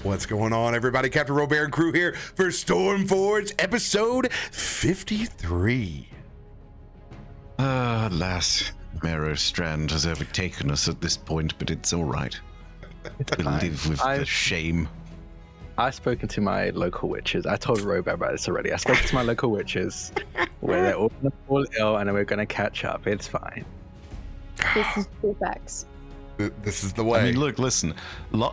What's going on, everybody? CaptainRoBear and crew here for Stormforge episode 53. Alas, Marrow Strand has overtaken us at this point, but it's all right. We'll live with the shame. I've spoken to my local witches. I told RoBear about this already. I spoke to my local witches where they're all ill and we're going to catch up. It's fine. This is true facts. This is the way. I mean, look, listen.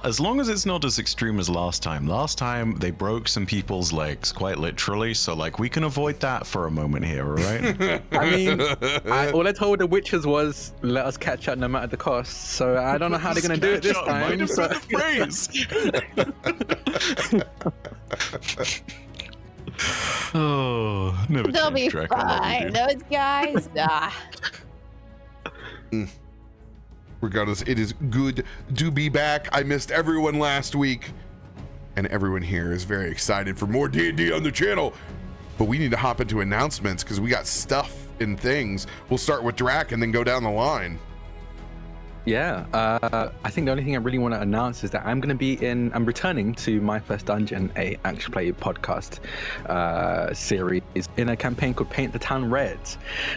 As long as it's not as extreme as last time. Last time, they broke some people's legs, quite literally. So, like, we can avoid that for a moment here, all right? I mean, all I told the witches was, let us catch up no matter the cost. So, I don't know how they're going to do it this time. Might have phrase. Oh, never They'll be Drak, fine. Those guys. Regardless, it is good to be back. I missed everyone last week, and everyone here is very excited for more D&D on the channel. But we need to hop into announcements because we got stuff and things. We'll start with Drak and then go down the line. Yeah, I think the only thing I really want to announce is that I'm returning to My First Dungeon, a actual play podcast series in a campaign called Paint the Town Red,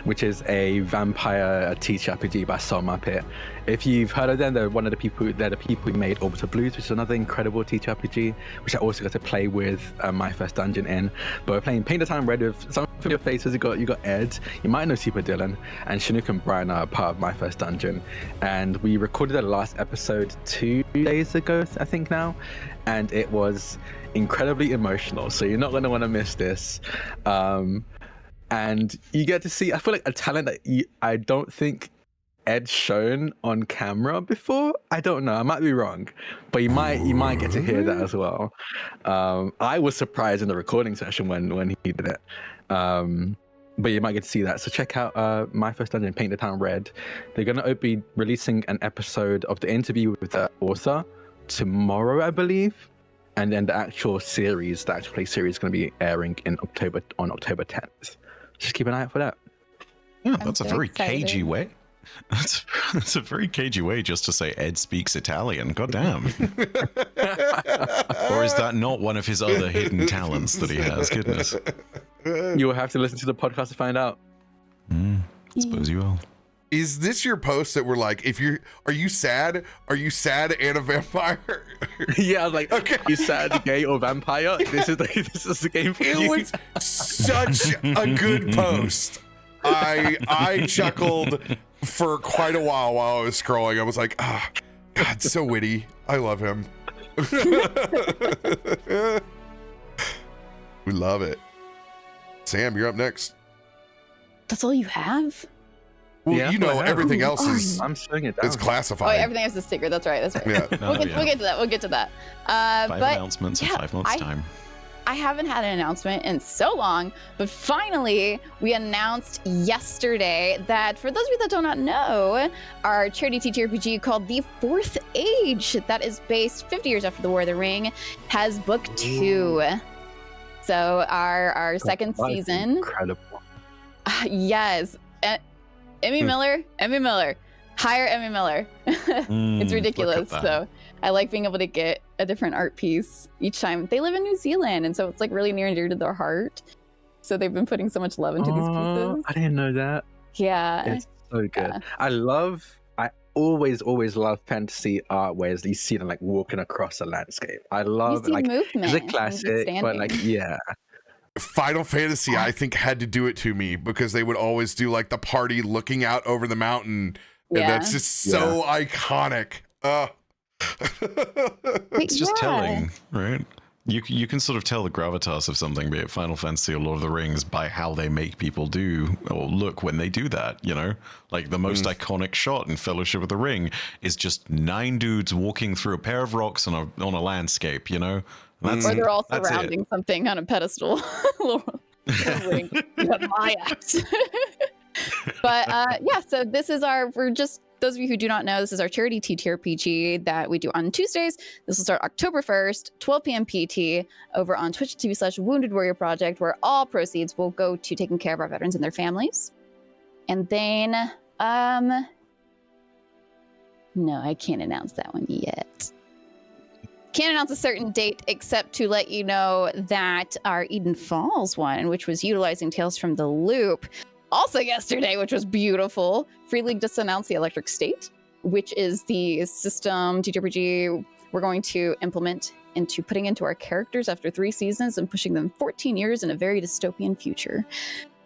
which is a vampire TTRPG by Mike Pape. If you've heard of them, they're the people who made Orbital Blues, which is another incredible TTRPG, which I also got to play with My First Dungeon in. But we're playing Paint the Town Red with some of your faces. You got Ed, you might know Super Dylan, and Chinook and Brian are part of My First Dungeon. And we recorded the last episode 2 days ago, I think now, and it was incredibly emotional. So you're not going to want to miss this. And you get to see, I feel like a talent that I don't think Ed's shown on camera before. I don't know, I might be wrong, but you might get to hear that as well. I was surprised in the recording session when he did it. But you might get to see that. So check out My First Dungeon, Paint the Town Red. They're going to be releasing an episode of the interview with the author tomorrow, I believe. And then the actual series, the actual play series, is going to be airing on October 10th. Just keep an eye out for that. Yeah, that's a very excited. cagey way. That's a very cagey way just to say Ed speaks Italian. God damn. Or is that not one of his other hidden talents that he has? Goodness. You'll have to listen to the podcast to find out. I suppose you will. Is this your post that we're like, are you sad? Are you sad and a vampire? Yeah, I was like, Okay. You sad, gay, or vampire? This is the game for you. It was such a good post. I chuckled for quite a while I was scrolling. I was like, God, so witty. I love him. We love it. Sam, you're up next. That's all you have? Well, Yeah, you know, I have. everything else is I'm showing it down. it's Oh, classified. everything is a secret. That's right. Yeah. We'll get to that. We'll get to that. 5 But announcements in yeah, 5 months' time. I haven't had an announcement in so long, but finally we announced yesterday that for those of you that do not know, our charity TTRPG called The Fourth Age, that is based 50 years after the War of the Ring, has book 2. So our second That is season. Incredible. Yes. Emmy Miller. Hire Emmy Miller. It's ridiculous. So I like being able to get a different art piece each time. They live in New Zealand, and so it's like really near and dear to their heart. So they've been putting so much love into these pieces. I didn't know that. Yeah. It's so good. Yeah. I always love fantasy art where you see them like walking across a landscape. I love you see like movement. it's a and classic, but like standing. yeah. Final Fantasy, I think, had to do it to me because they would always do like the party looking out over the mountain. And Yeah. that's just so iconic. It's just Yeah. telling, right? You can sort of tell the gravitas of something, be it Final Fantasy or Lord of the Rings, by how they make people do or look when they do that, you know? Like the most iconic shot in Fellowship of the Ring is just 9 dudes walking through a pair of rocks on a landscape, you know? And Or they're all that's it. surrounding something on a pedestal. Ring. My axe. But yeah, so this is for just those of you who do not know, this is our charity TTRPG that we do on Tuesdays. This will start October 1st, 12 p.m. PT over on twitch.tv/Wounded Warrior Project, where all proceeds will go to taking care of our veterans and their families. And then, no, I can't announce that one yet. Can't announce a certain date except to let you know that our Eden Falls one, which was utilizing Tales from the Loop, also yesterday, which was beautiful. Free League just announced the Electric State, which is the system TTRPG we're going to implement into putting into our characters after 3 seasons and pushing them 14 years in a very dystopian future.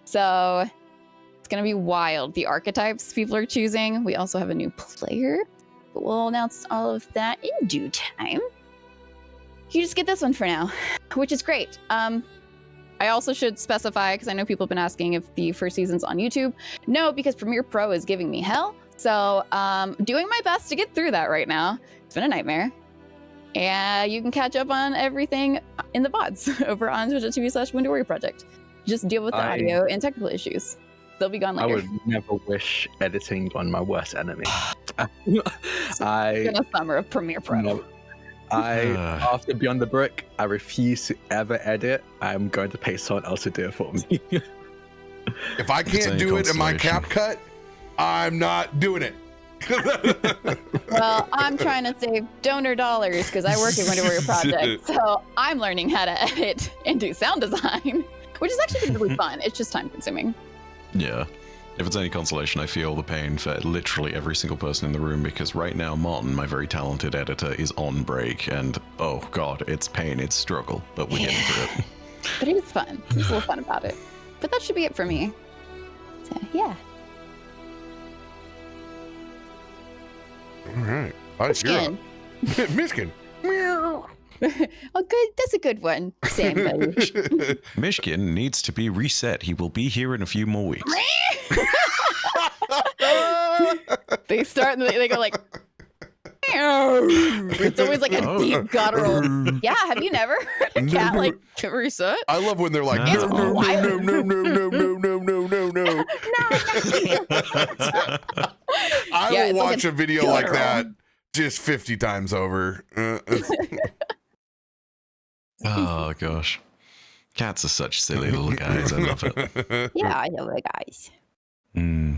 So it's going to be wild. The archetypes people are choosing. We also have a new player, but we'll announce all of that in due time. You just get this one for now, which is great. I also should specify, because I know people have been asking if the first season's on YouTube. No, because Premiere Pro is giving me hell. So doing my best to get through that right now. It's been a nightmare. And you can catch up on everything in the VODs over on twitch.tv/WinterWarrior Project. Just deal with the audio and technical issues. They'll be gone later. I would never wish editing on my worst enemy. It's been a summer of Premiere Pro. No. After Beyond the Brick, I refuse to ever edit. I'm going to pay someone else to do it for me. If I can't do it in my CapCut, I'm not doing it. Well, I'm trying to save donor dollars because I work at Winter Warrior Project, so I'm learning how to edit and do sound design, which is actually really fun. It's just time consuming. Yeah. If it's any consolation, I feel the pain for literally every single person in the room, because right now Martin, my very talented editor, is on break, and oh god, it's pain, it's struggle, but we're getting through it. But it is fun. There's a little fun about it. But that should be it for me. So, yeah. All right. Myshkin. Myshkin. Meow. Oh, good. That's a good one, Sam. Myshkin needs to be reset. He will be here in a few more weeks. They start and they go like, it's always like a deep guttural. Yeah, have you never heard a cat like reset? I love when they're like, no, no, no, no, no, no, no, no, no, no, no. I will watch a video like that just 50 times over. Oh gosh, cats are such silly little guys. I love it. Yeah, I know the guys. Mm.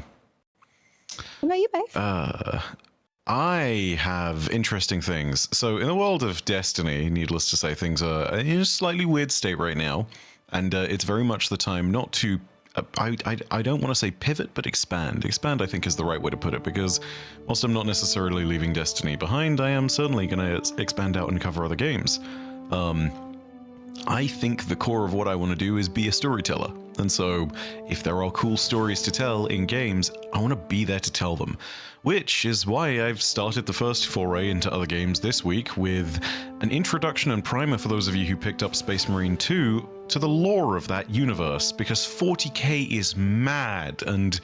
What about you, Babe? I have interesting things. So in the world of Destiny, needless to say, things are in a slightly weird state right now, and it's very much the time not to. I don't want to say pivot, but expand. Expand, I think, is the right way to put it, because whilst I'm not necessarily leaving Destiny behind, I am certainly going to expand out and cover other games. I think the core of what I want to do is be a storyteller. And so if there are cool stories to tell in games, I want to be there to tell them. Which is why I've started the first foray into other games this week with an introduction and primer for those of you who picked up Space Marine 2 to the lore of that universe, because 40k is mad, and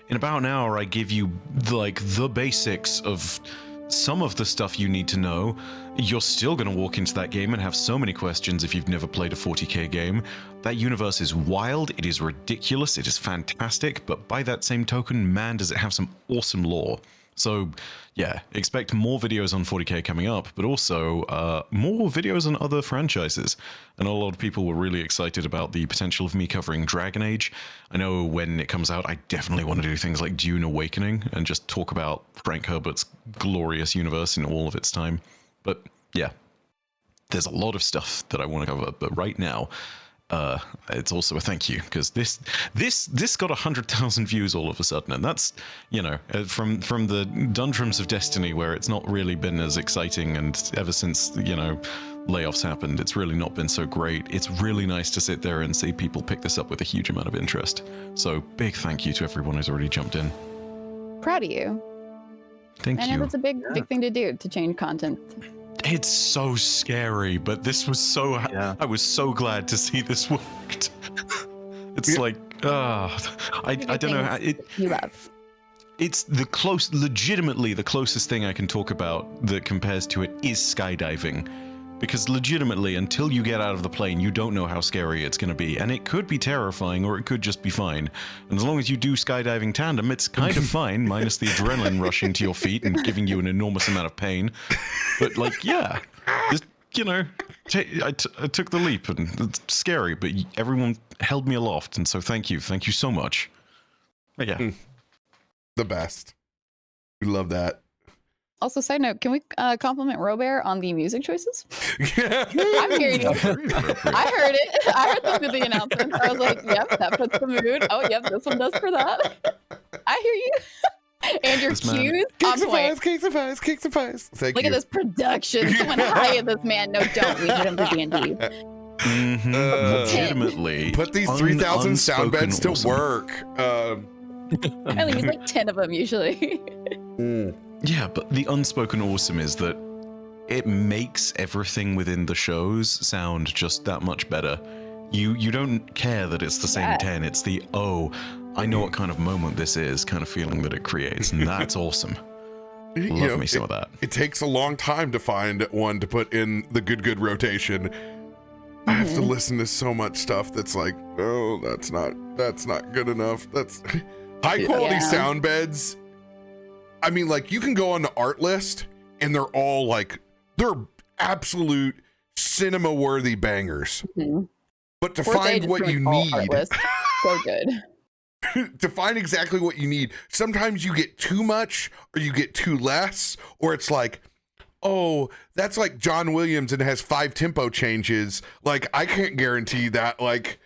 in about an hour I give you like the basics of some of the stuff you need to know. You're still going to walk into that game and have so many questions if you've never played a 40k game. That universe is wild, it is ridiculous, it is fantastic, but by that same token, man, does it have some awesome lore. So yeah, expect more videos on 40k coming up, but also more videos on other franchises. I know a lot of people were really excited about the potential of me covering Dragon Age. I know when it comes out, I definitely want to do things like Dune Awakening and just talk about Frank Herbert's glorious universe in all of its time. But yeah, there's a lot of stuff that I want to cover, but right now, it's also a thank you, because this got 100,000 views all of a sudden, and that's, you know, from the doldrums of Destiny, where it's not really been as exciting, and ever since, you know, layoffs happened, it's really not been so great. It's really nice to sit there and see people pick this up with a huge amount of interest. So big thank you to everyone who's already jumped in. Proud of you. Thank you. I know that's a big thing to do, to change content. It's so scary, but this was so. I was so glad to see this worked. It's like, I don't know. You love. It's legitimately the closest thing I can talk about that compares to it is skydiving. Because legitimately, until you get out of the plane, you don't know how scary it's going to be. And it could be terrifying, or it could just be fine. And as long as you do skydiving tandem, it's kind of fine, minus the adrenaline rushing to your feet and giving you an enormous amount of pain. But, like, yeah, just, you know, I took the leap, and it's scary, but everyone held me aloft. And so thank you. Thank you so much. But yeah. The best. We love that. Also, side note, can we compliment RoBear on the music choices? I'm hearing you. I heard it. I heard them through the announcements. I was like, yep, that puts the mood. Oh, yep, this one does for that. I hear you. And your cues on point. Cakes and pies. Thank Look you. at this production. Someone hire this man. No, don't. We need him for D&D. Legitimately. Put these 3,000 sound beds to awesome. work. I only use like 10 of them usually. Yeah, but the unspoken awesome is that it makes everything within the shows sound just that much better. You don't care that it's the same 10. It's the, oh, I know what kind of moment this is kind of feeling that it creates, and that's awesome. Love me some of that. It takes a long time to find one to put in the good rotation. I have to listen to so much stuff that's like, oh, that's not good enough. That's high quality sound beds. I mean, like, you can go on the art list and they're all like, they're absolute cinema worthy bangers. But to find what you need, so good. to find exactly what you need, sometimes you get too much or you get too less, or it's like, oh, that's like John Williams and it has 5 tempo changes. Like, I can't guarantee that. Like,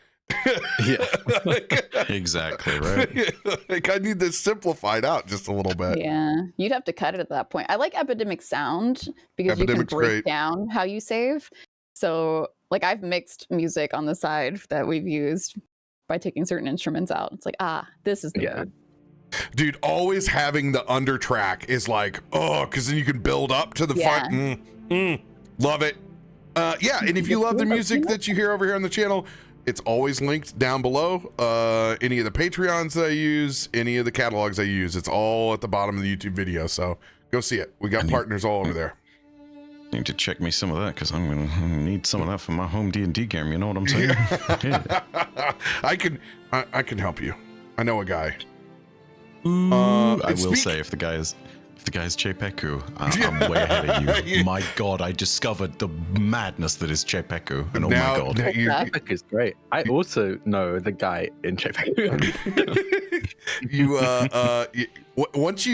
Exactly, right? Like, I need this simplified out just a little bit. Yeah, you'd have to cut it at that point. I like Epidemic Sound because Epidemic's you can break great. down how you save. So, like, I've mixed music on the side that we've used by taking certain instruments out. It's like, this is the good. Dude, always having the under track is like, oh, because then you can build up to the front. Love it. Yeah, and if you love the music that you hear over here on the channel, it's always linked down below. Any of the Patreons that I use, any of the catalogs I use, it's all at the bottom of the YouTube video. So go see it. We got partners all over there. Need to check me some of that because I'm gonna need some of that for my home D&D game. You know what I'm saying? I can help you. I know a guy. I will say if the guy is Chepeku, I'm way ahead of you. My God, I discovered the madness that is Chepeku, and Now- oh my God, Chepeku is great. I also know the guy in Chepeku. Once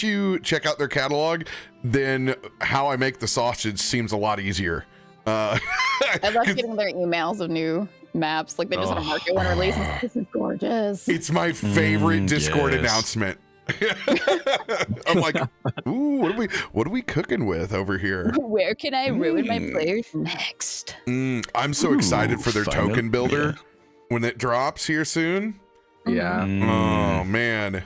you check out their catalog, then how I make the sausage seems a lot easier. I love getting their emails of new maps. Like, they just want to market one release. And this is gorgeous. It's my favorite Discord yes. announcement. I'm like, ooh, what are we cooking with over here? Where can I ruin my players next? I'm so excited for their final- token builder yeah. when it drops here soon. Yeah. Oh man,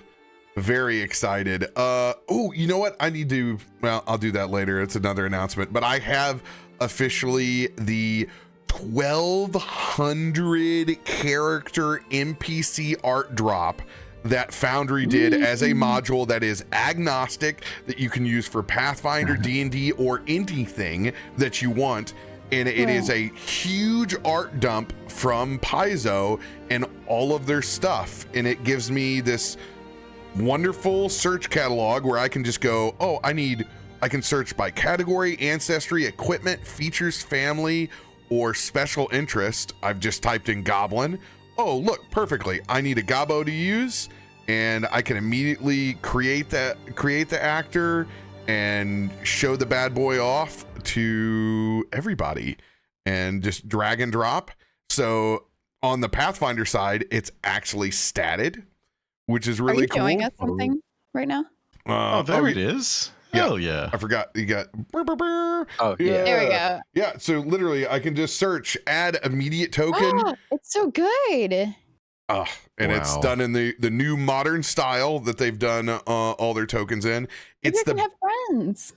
very excited. Oh, you know what? Well, I'll do that later. It's another announcement, but I have officially the 1,200 character NPC art drop that Foundry did as a module that is agnostic, that you can use for Pathfinder, D&D, or anything that you want. And it is a huge art dump from Paizo and all of their stuff. And it gives me this wonderful search catalog where I can just go, oh, I can search by category, ancestry, equipment, features, family, or special interest. I've just typed in Goblin. Oh, look, perfectly. I need a Gobbo to use, and I can immediately create the actor and show the bad boy off to everybody and just drag and drop. So on the Pathfinder side, it's actually statted, which is really cool. Are you showing us something right now? there it is. Hell yeah. I forgot you got. Oh, yeah. There we go. Yeah, so literally I can just search add immediate token. Oh, it's so good. And it's Wow. done in the new modern style that they've done all their tokens in. It's You can have friends.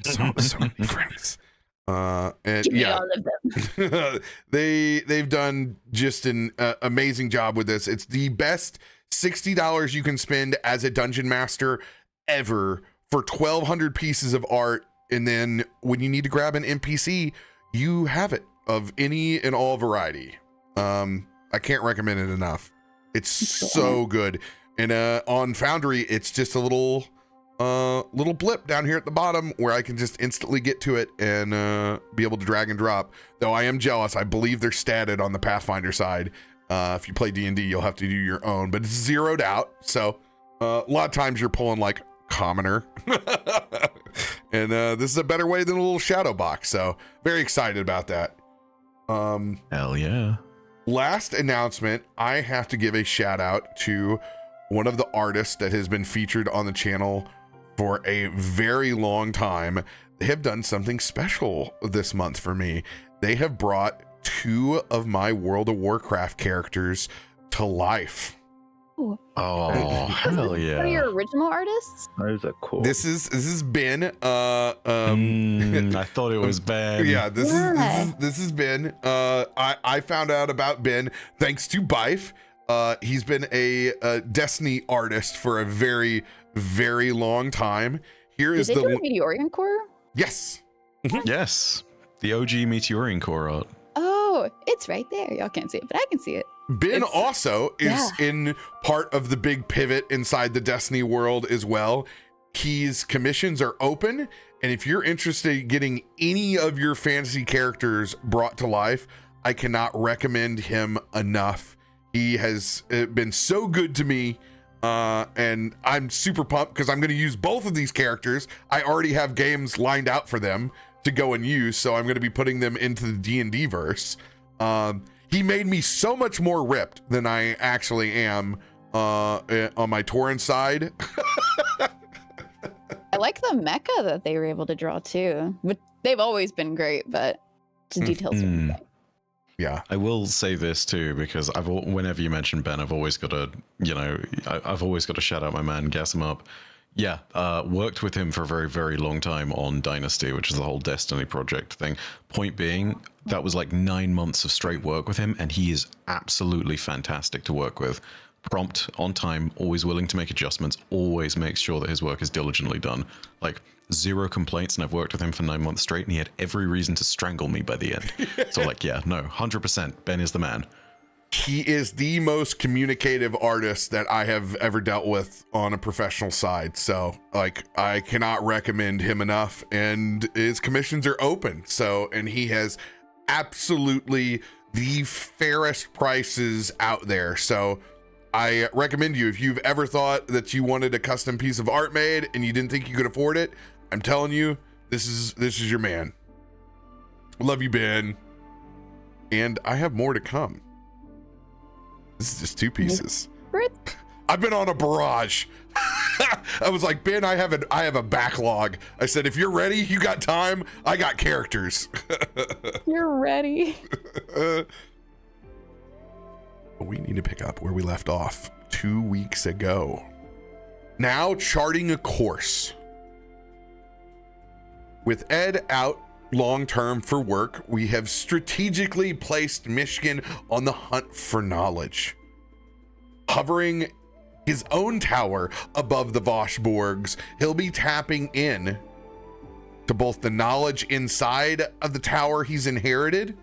so many friends. And Give me yeah, all of them. they've done just an amazing job with this. It's the best $60 you can spend as a dungeon master ever for 1,200 pieces of art. And then when you need to grab an NPC, you have it of any and all variety. I can't recommend it enough. It's so good. And on Foundry, it's just a little blip down here at the bottom where I can just instantly get to it and be able to drag and drop. Though I am jealous. I believe they're statted on the Pathfinder side. If you play D&D, you'll have to do your own, but it's zeroed out. So a lot of times you're pulling like commoner. And this is a better way than a little shadow box. So very excited about that. Hell yeah. Last announcement, I have to give a shout out to one of the artists that has been featured on the channel for a very long time. They have done something special this month for me. They have brought 2 of my World of Warcraft characters to life. Oh, hell yeah. What are your original artists? Those are cool. This is Ben. I thought it was Ben. Yeah, this is Ben. I found out about Ben thanks to Bife. He's been a Destiny artist for a very, very long time. Here is Did they do a Meteorian core? Yes. Yes. The OG Meteorian core art. Oh, it's right there. Y'all can't see it, but I can see it. Ben also is in part of the big pivot inside the Destiny world as well. His commissions are open, and if you're interested in getting any of your fantasy characters brought to life, I cannot recommend him enough. He has been so good to me, and I'm super pumped because I'm going to use both of these characters. I already have games lined out for them to go and use, so I'm going to be putting them into the D&D verse. He made me so much more ripped than I actually am on my Tauren side. I like the mecha that they were able to draw too. But they've always been great, but the details are the same. Yeah, I will say this too, because whenever you mention Ben, I've always got to, I've always got to shout out my man, gas him up. Yeah, worked with him for a very, very long time on Dynasty, which is the whole Destiny project thing. Point being, that was like 9 months of straight work with him, and he is absolutely fantastic to work with. Prompt, on time, always willing to make adjustments, always makes sure that his work is diligently done. Like, 0 complaints, and I've worked with him for 9 months straight, and he had every reason to strangle me by the end. So like, yeah, no, 100%, Ben is the man. he is the most communicative artist that I have ever dealt with on a professional side. So like, I cannot recommend him enough, and his commissions are open. So, and he has absolutely the fairest prices out there. So I recommend you, if you've ever thought that you wanted a custom piece of art made and you didn't think you could afford it, I'm telling you, this is your man. Love you, Ben. And I have more to come. This is just 2 pieces. I've been on a barrage. I was like, Ben, I have a backlog. I said, if you're ready, you got time, I got characters. You're ready. We need to pick up where we left off 2 weeks ago. Now charting a course. With Ed out long-term for work, we have strategically placed Myshkin on the hunt for knowledge, hovering his own tower above the Voshborgs. He'll be tapping in to both the knowledge inside of the tower he's inherited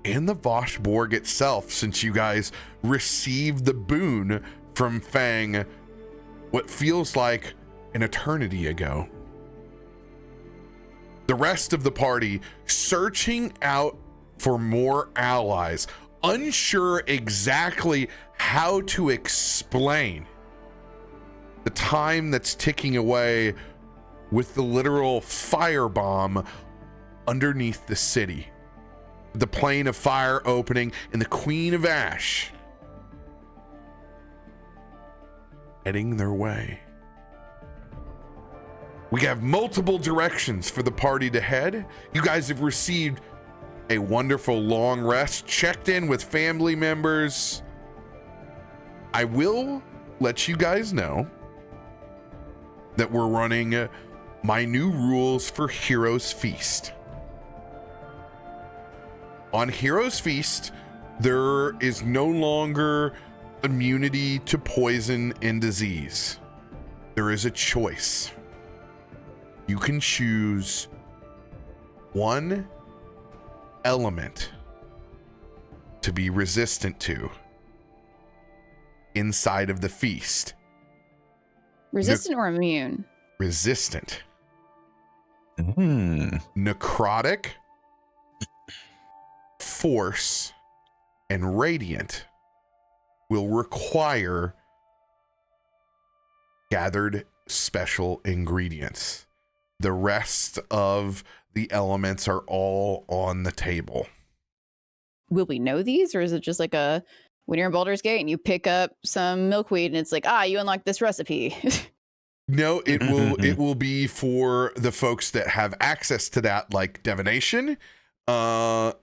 and the Voshborg itself, since you guys received the boon from Fang what feels like an eternity ago. The rest of the party searching out for more allies, unsure exactly how to explain the time that's ticking away with the literal firebomb underneath the city, the plane of fire opening, and the Queen of Ash heading their way. We have multiple directions for the party to head. You guys have received a wonderful long rest, checked in with family members. I will let you guys know that we're running my new rules for Heroes Feast. On Heroes Feast, there is no longer immunity to poison and disease. There is a choice. You can choose one element to be resistant to inside of the feast. Resistant or immune? Resistant. Necrotic, force, and radiant will require gathered special ingredients. The rest of the elements are all on the table. Will we know these, or is it just like a when you're in Baldur's Gate and you pick up some milkweed and it's like, you unlock this recipe? No, it will be for the folks that have access to that, like divination, to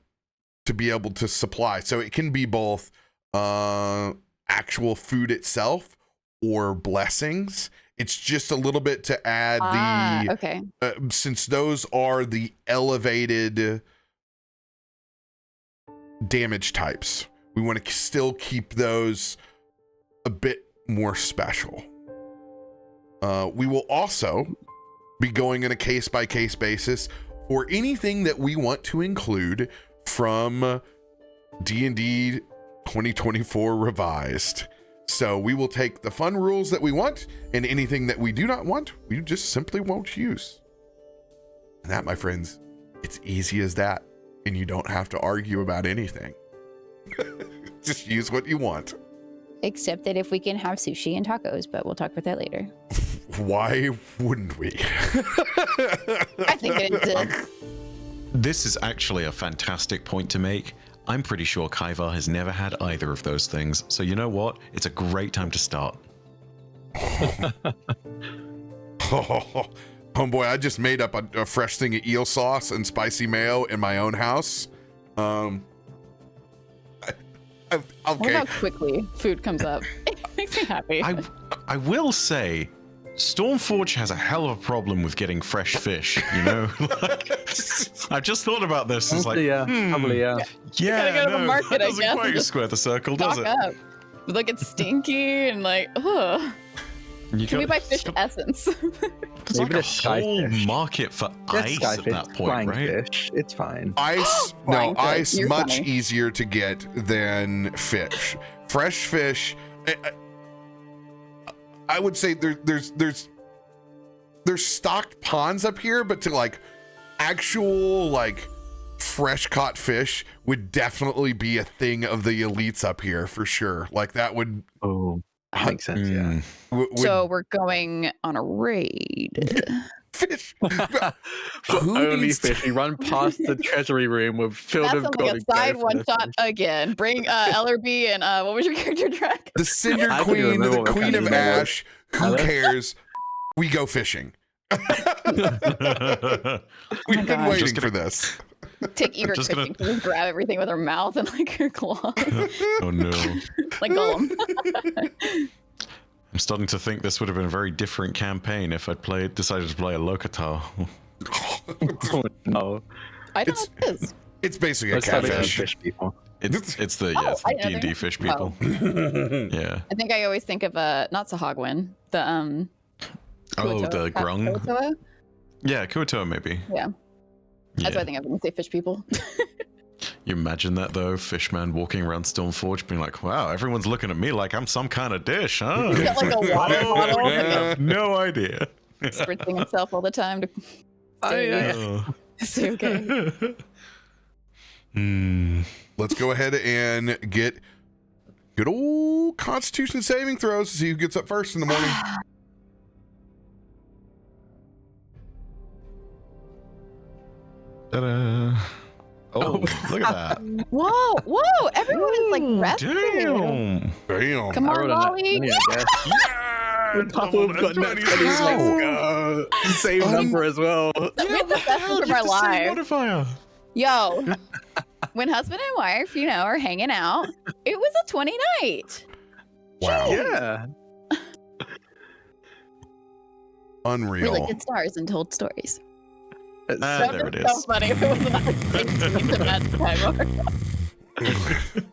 be able to supply. So it can be both actual food itself or blessings. It's just a little bit to add okay. Since those are the elevated damage types, we want to still keep those a bit more special. We will also be going on a case-by-case basis for anything that we want to include from D&D 2024 Revised. So we will take the fun rules that we want, and anything that we do not want, we just simply won't use. And that, my friends, it's easy as that, and you don't have to argue about anything. Just use what you want. Except that if we can have sushi and tacos, but we'll talk about that later. Why wouldn't we? I think it's This is actually a fantastic point to make. I'm pretty sure Kaivar has never had either of those things. So you know what? It's a great time to start. Oh boy, I just made up a fresh thing of eel sauce and spicy mayo in my own house. Look Okay. how quickly food comes up. It makes me happy. I will say, Stormforge has a hell of a problem with getting fresh fish, you know? Like, I've just thought about this. It's like, Probably, yeah. yeah, gotta go to the market, I that doesn't guess, quite and just square the circle, does Stock it? up. Like it's stinky and like, ugh. Can we buy fish essence? There's like Maybe a the sky whole fish. market for ice at that point, flying right? fish. It's fine. Ice, Flying no, fish. ice You're much funny. easier to get than fish. Fresh fish, I would say there's stocked ponds up here, but to like actual like fresh caught fish would definitely be a thing of the elites up here for sure. Like that would Makes sense, yeah. would So we're going on a raid. fish. For Who only needs to- fish. We run past the treasury room with filled That with sounds gold. like a side one shot again. Bring LRB and what was your character, Drak? The Cinder I couldn't Queen, remember the what Queen kind of of name it was. Ash. Who cares? We go fishing. We've been gosh. waiting for this. Take Eager just fishing to just grab everything with her mouth and like her claws. Oh no. Like Gollum. I'm starting to think this would have been a very different campaign if I'd decided to play a Locatar. Oh, no. I don't know what it is. It's basically a Let's start with catfish. fish people. It's the I didn't know D&D they- fish people. Yeah. I think I always think of not Sahagwin, the Oh, Kuo-toa? the grung. Kuo-toa? Yeah, Kuo-toa maybe. Yeah. That's Yeah. what I think of when you say fish people. You imagine that though, fishman walking around Stormforge being like, wow, everyone's looking at me like I'm some kind of dish, huh? He's got like a water Oh, bottle I and have no idea. spritzing himself all the time to stay, Oh. stay okay. Let's go ahead and get good old Constitution saving throws to see who gets up first in the morning. Ta-da. Oh, look at that. Whoa, whoa! Everyone is like resting. Damn. Damn. Come I on, rolled a Molly. 20, I guess. Yeah! Couple of got nat 20s, let's go. Same number as well. We had the best Hell, of you our have the same lives. modifier. Yo, when husband and wife, are hanging out, it was a 20 night. Wow. Yeah. We Unreal. looked at stars and told stories. Ah, there it That was is. so funny if it wasn't us 16 to that time.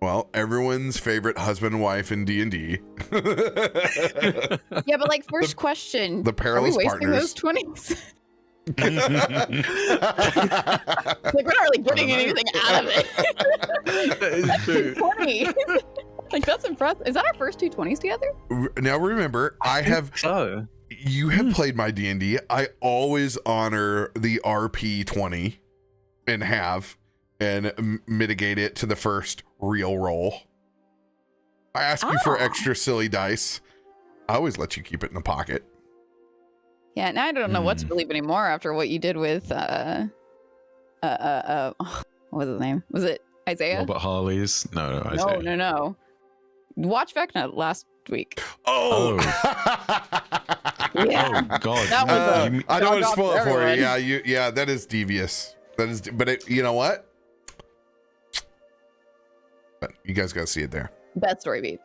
Well, everyone's favorite husband and wife in D&D. Yeah, but like first question, the perilous are we wasting partners. those 20s? Like we're not really getting anything out of it. That is true. 20s. Like that's impressive. Is that our first 2 20s together? Now remember, So, you have played my D&D. I always honor the RP 20 and mitigate it to the first real roll. I ask you for Ah. extra silly dice I always let you keep it in the pocket. Yeah, now I don't know what to believe anymore after what you did with what was his name? Was it Isaiah? Robert Harley's? No, Isaiah. No. Watch Vecna last week. Oh. Yeah. Oh God. That was I don't want to dog spoil it for you. everyone. Yeah, that is devious. That is, but you know what? But you guys got to see it there. Best story beat.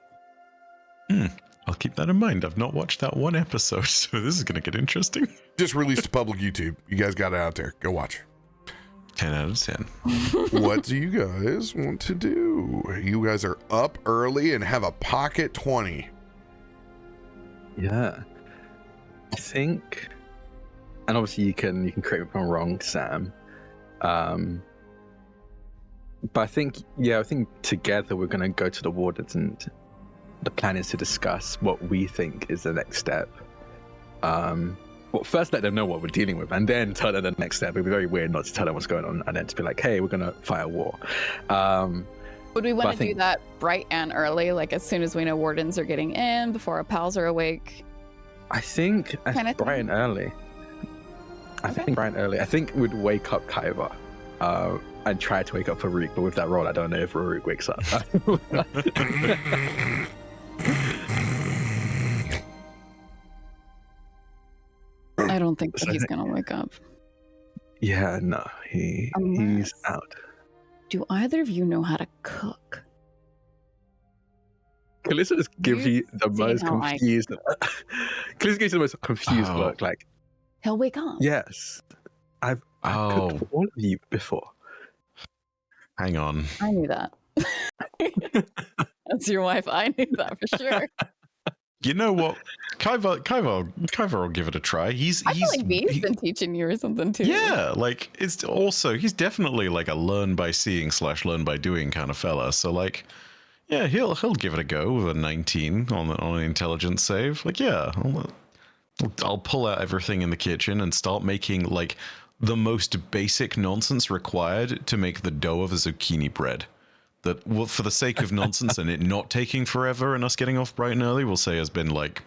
I'll keep that in mind. I've not watched that one episode, so this is going to get interesting. Just released to public YouTube. You guys got it out there. Go watch. 10 out of 10. What do you guys want to do? You guys are up early and have a pocket 20. Yeah. I think, and obviously you can correct me if I'm wrong, Sam. But I think together we're going to go to the wardens, and the plan is to discuss what we think is the next step. Well, first let them know what we're dealing with, and then tell them the next step. It'd be very weird not to tell them what's going on, and then to be like, "Hey, we're going to fight a war." Would we want to do that bright and early, like as soon as we know wardens are getting in, before our pals are awake? I think bright and early. I think we'd wake up Kaiva. And try to wake up Farouk, but with that roll, I don't know if Farouk wakes up. I don't think that he's gonna wake up. Yeah, no, he's out. Do either of you know how to cook? Kallisto just gives you the most confused. Kallisto gives you the most confused look. Like, he'll wake up. Yes, I've cooked for all of you before. Hang on. I knew that. That's your wife. I knew that for sure. You know what? Kaiva will give it a try. I feel like V's been teaching you or something too. Yeah, like it's also he's definitely like a learn by seeing / learn by doing kind of fella. So like, yeah, he'll give it a go with a 19 on an intelligence save. Like, yeah, I'll pull out everything in the kitchen and start making like the most basic nonsense required to make the dough of a zucchini bread. That, well, for the sake of nonsense and it not taking forever and us getting off bright and early, we'll say has been like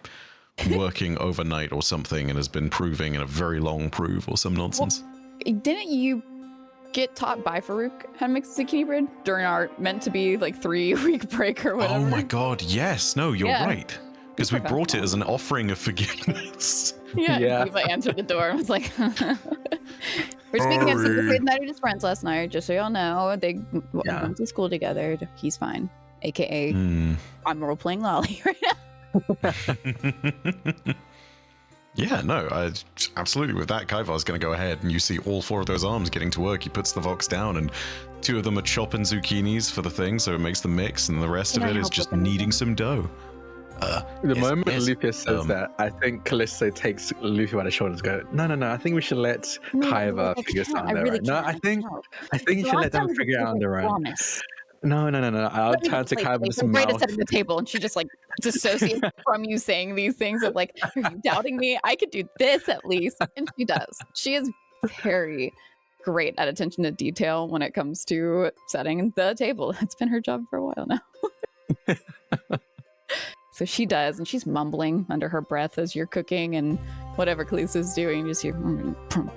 working overnight or something and has been proving in a very long prove or some nonsense. Well, didn't you get taught by Farouk how to make zucchini bread during our meant to be like 3-week break or whatever? Oh my God, yes. No, you're right. Because we brought it as an offering of forgiveness. Yeah. Eva answered the door and was like, we're speaking of Secret Night at his friends last night, just so y'all know. They went to school together. He's fine. AKA, I'm role-playing Lolly right now. Yeah, no, absolutely. With that, Kaivar's going to go ahead and you see all 4 of those arms getting to work. He puts the Vox down and 2 of them are chopping zucchinis for the thing, so it makes the mix, and the rest of it is just kneading some dough. The moment Loluphia says that, I think Kallisto takes Loluphia by the shoulders and go, no, I think we should let Kaiva figure something out. Really I think you should let them figure it out on their own. No. I'll turn to Kaiva and smile. Right at the table, and she just like dissociates from you saying these things of like, are you doubting me? I could do this at least. And she does. She is very great at attention to detail when it comes to setting the table. That's been her job for a while now. So she does, and she's mumbling under her breath as you're cooking and whatever Kallisto's doing. Just hear,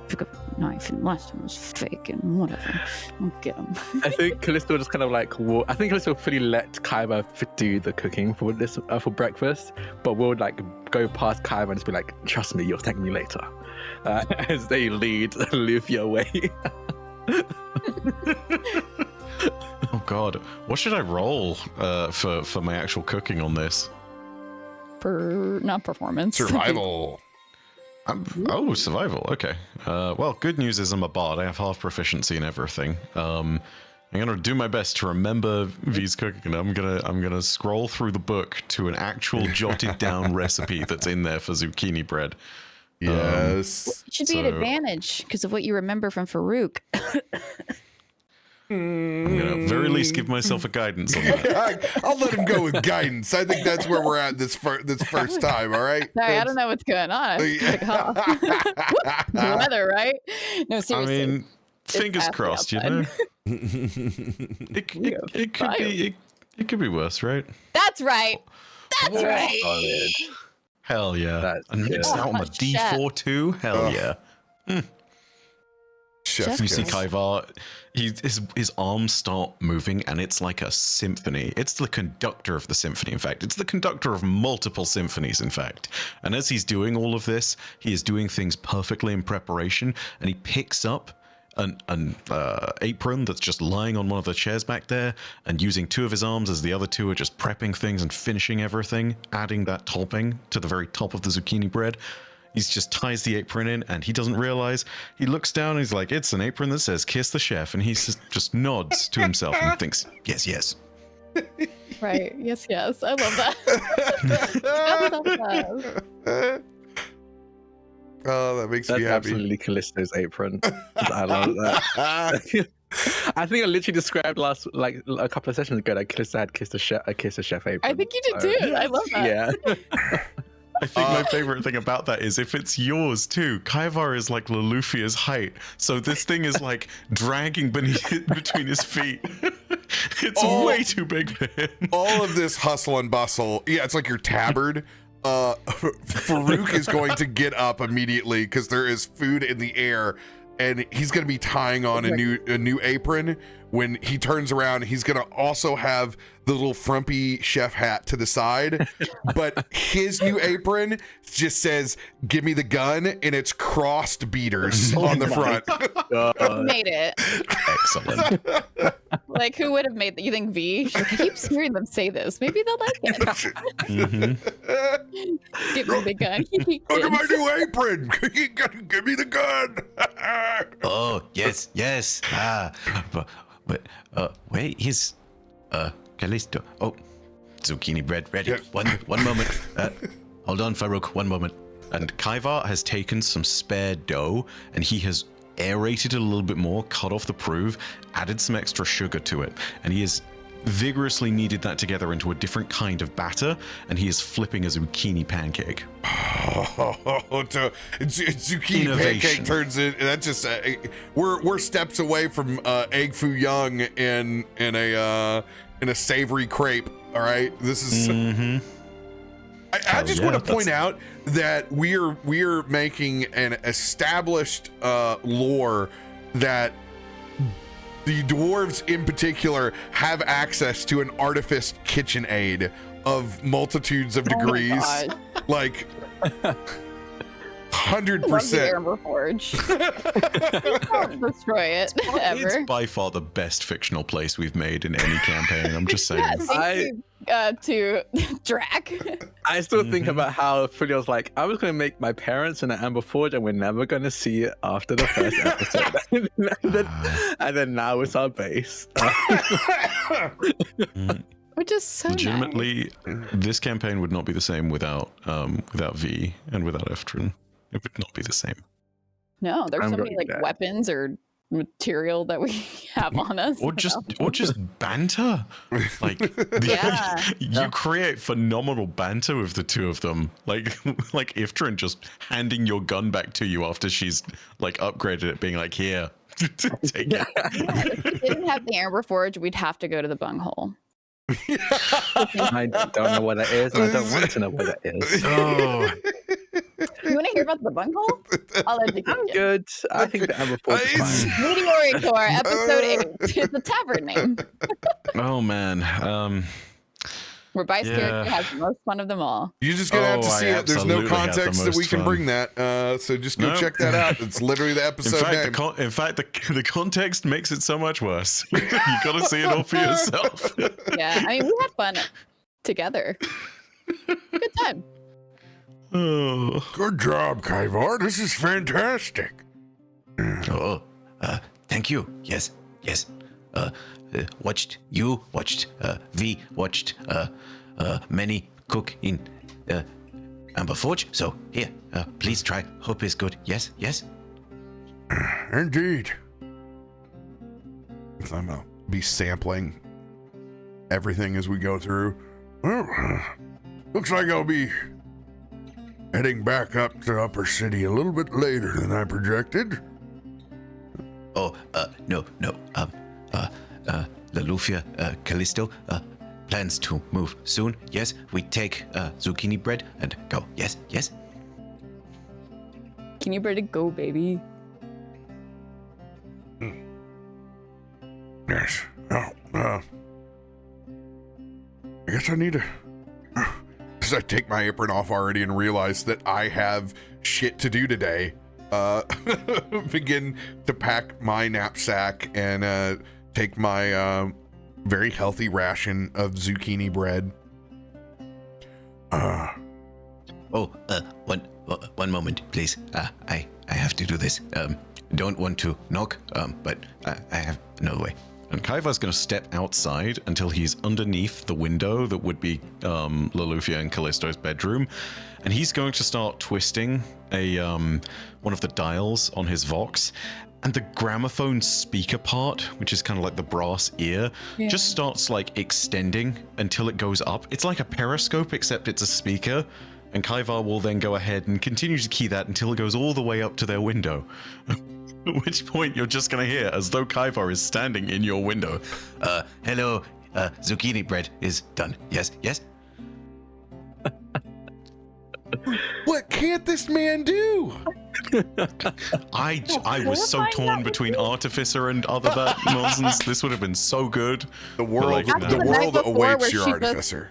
pick up a knife, and last time was fake, and whatever. I'll get him. I think Kallisto just kind of like, I think Kallisto fully let Kaiva do the cooking for this for breakfast, but we'll like go past Kaiva and just be like, trust me, you'll thank me later, as they lead Loluphia away. Oh God, what should I roll for my actual cooking on this? Not performance. Survival. Survival. Okay. Well, good news is I'm a bard. I have half proficiency in everything. I'm gonna do my best to remember V's cooking. I'm gonna scroll through the book to an actual jotted down recipe that's in there for zucchini bread. Yes. It should be an advantage because of what you remember from Farouk. I'm gonna at very least give myself a guidance on that. I'll let him go with guidance. I think that's where we're at this first time. All right. Sorry, I don't know what's going on. The weather, right? No, seriously. I mean, fingers crossed. You know, it could be worse, right? That's right. That's right. Hell yeah. That's And mixed good. out on the Chef. D4 too. Hell yeah. Chef's You see kiss. Kaivar, his arms start moving, and it's like a symphony. It's the conductor of the symphony, in fact. It's the conductor of multiple symphonies, in fact. And as he's doing all of this, he is doing things perfectly in preparation, and he picks up an apron that's just lying on one of the chairs back there, and using two of his arms as the other two are just prepping things and finishing everything, adding that topping to the very top of the zucchini bread. He just ties the apron in, and he doesn't realize. He looks down and he's like, it's an apron that says "Kiss the Chef," and he just nods to himself and thinks, yes, yes. Right. Yes, yes. I love that. I love that. Oh, that makes That's me happy. absolutely Kallisto's apron. I love that. I think I literally described like a couple of sessions ago that Kallisto had kissed a chef apron. I think you did too. I love that. Yeah. I think my favorite thing about that is if it's yours too. Kaivar is like Loluphia's height, so this thing is like dragging between his feet. It's way too big for him. All of this hustle and bustle. Yeah, it's like your tabard. Farouk is going to get up immediately because there is food in the air, and he's going to be tying on a new apron. When he turns around, he's going to also have the little frumpy chef hat to the side, but his new apron just says "Give me the gun," and it's crossed beaters on the front. Who made it? Excellent. Like, who would have made that? You think V? She's like, I keep hearing them say this. Maybe they'll like it. Mm-hmm. Give me the gun. Look at my new apron. Give me the gun. Oh, yes, yes. But where is Kallisto? Oh, zucchini bread ready. Yeah. One moment. Hold on, Farouk, one moment. And Kaivar has taken some spare dough, and he has aerated it a little bit more, cut off the proof, added some extra sugar to it, and he has vigorously kneaded that together into a different kind of batter, and he is flipping a zucchini pancake. Zucchini Innovation. pancake turns in. That just we're steps away from egg foo young and a savory crepe. All right, this is. Mm-hmm. I just yeah, want to point out that we're making an established lore that the dwarves in particular have access to an artifice kitchen aid of multitudes of degrees, God. like 100%. Love the Amber Forge. Don't destroy it ever. It's by far the best fictional place we've made in any campaign. I'm just saying. Yeah, thank you to Drak. I still think about how Fully was like, I was going to make my parents in an Amber Forge, and we're never going to see it after the first episode. and then now it's our base. Which is so Legitimately, nice. this campaign would not be the same without V and without Eftrin. It would not be the same. No, there's I'm so many going like back. weapons or material that we have on us. Or just banter. Like Yeah. you create phenomenal banter with the two of them. Like Iftrin just handing your gun back to you after she's like upgraded it, being like, here, take it. If we didn't have the Amber Forge, we'd have to go to the bunghole. I don't know what that is, and I don't want to know what that is. Oh, You want to hear about the bunghole? I'll educate I'm you. good. I think the Amber Forge is fine. Meteoritor, episode 8. It's a tavern name. oh man. Where Vice Yeah. character has the most fun of them all. You're just gonna have to Oh, I see it. There's no absolutely have the context that we most can fun. bring that. So just go Nope. check that out. It's literally the In episode fact, name. the context makes it so much worse. You gotta see it all for yourself. Yeah, I mean, we had fun together. Good time. Oh. Good job, Kaivar. This is fantastic. Oh, thank you. Yes, yes. You watched, V watched, many cook in, Amber Forge. So here, please try. Hope is good. Yes, yes. Indeed. I'm gonna be sampling everything as we go through. Well, looks like I'll be heading back up to Upper City a little bit later than I projected. Oh, no. Loluphia, Kallisto, plans to move soon. Yes, we take zucchini bread and go. Yes, yes. Can you ready to go, baby? Yes. Oh, I guess I need to. As I take my apron off already and realize that I have shit to do today, begin to pack my knapsack and take my very healthy ration of zucchini bread. One moment, please. I have to do this. Don't want to knock, but I have no way. And Kaivar's going to step outside until he's underneath the window that would be Loluphia and Kallisto's bedroom, and he's going to start twisting a one of the dials on his Vox, and the gramophone speaker part, which is kind of like the brass ear, just starts like extending until it goes up. It's like a periscope, except it's a speaker. And Kaivar will then go ahead and continue to key that until it goes all the way up to their window. At which point you're just going to hear as though Kaivar is standing in your window. Hello, zucchini bread is done. Yes, yes. What can't this man do? I was so torn between Artificer and other that nonsense. This would have been so good. The world, Like, the no. world Night before awaits where your she just- artificer.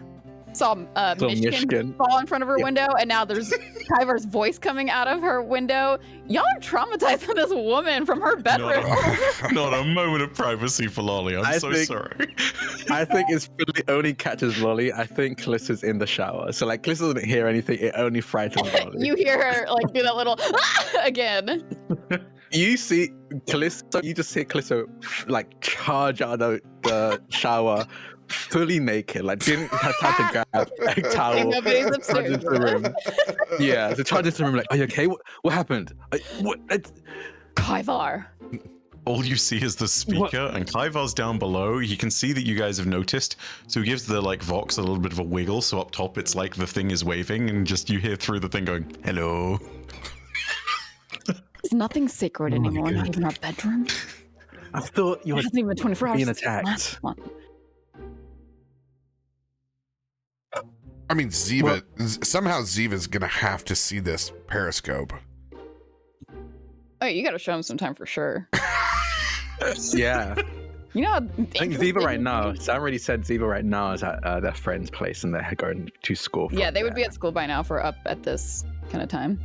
Saw Myshkin fall in front of her window, and now there's Kaivar's voice coming out of her window. Y'all are traumatizing this woman from her bedroom. Not a moment of privacy for Lolly. I'm I so think- sorry. I think it's Philly only catches Lolly. I think Callisto's in the shower. So like Callisto doesn't hear anything, it only frightens Lolly. You hear her like do that little again. You see Callisto, you just see Callisto like charge out of the shower fully naked, like didn't have time to grab a towel. And nobody's charge upstairs. into the room. Yeah, so charge into the room like, are you okay? What happened? Kaivar. All you see is the speaker, and Kaivar's down below. He can see that you guys have noticed, so he gives the like Vox a little bit of a wiggle. So up top, it's like the thing is waving, and just you hear through the thing going, "Hello." There's nothing sacred anymore, not even our bedroom. I thought you It were hasn't even been 24 hours being since the attacked. last one. I mean, Ziva, somehow Ziva's gonna have to see this periscope. Oh, you gotta show him some time for sure. Yeah. You know how I think Ziva right now, Sam already said Ziva right now is at their friend's place and they're going to school. Yeah, from they would be there. at school by now if we're up at this kind of time.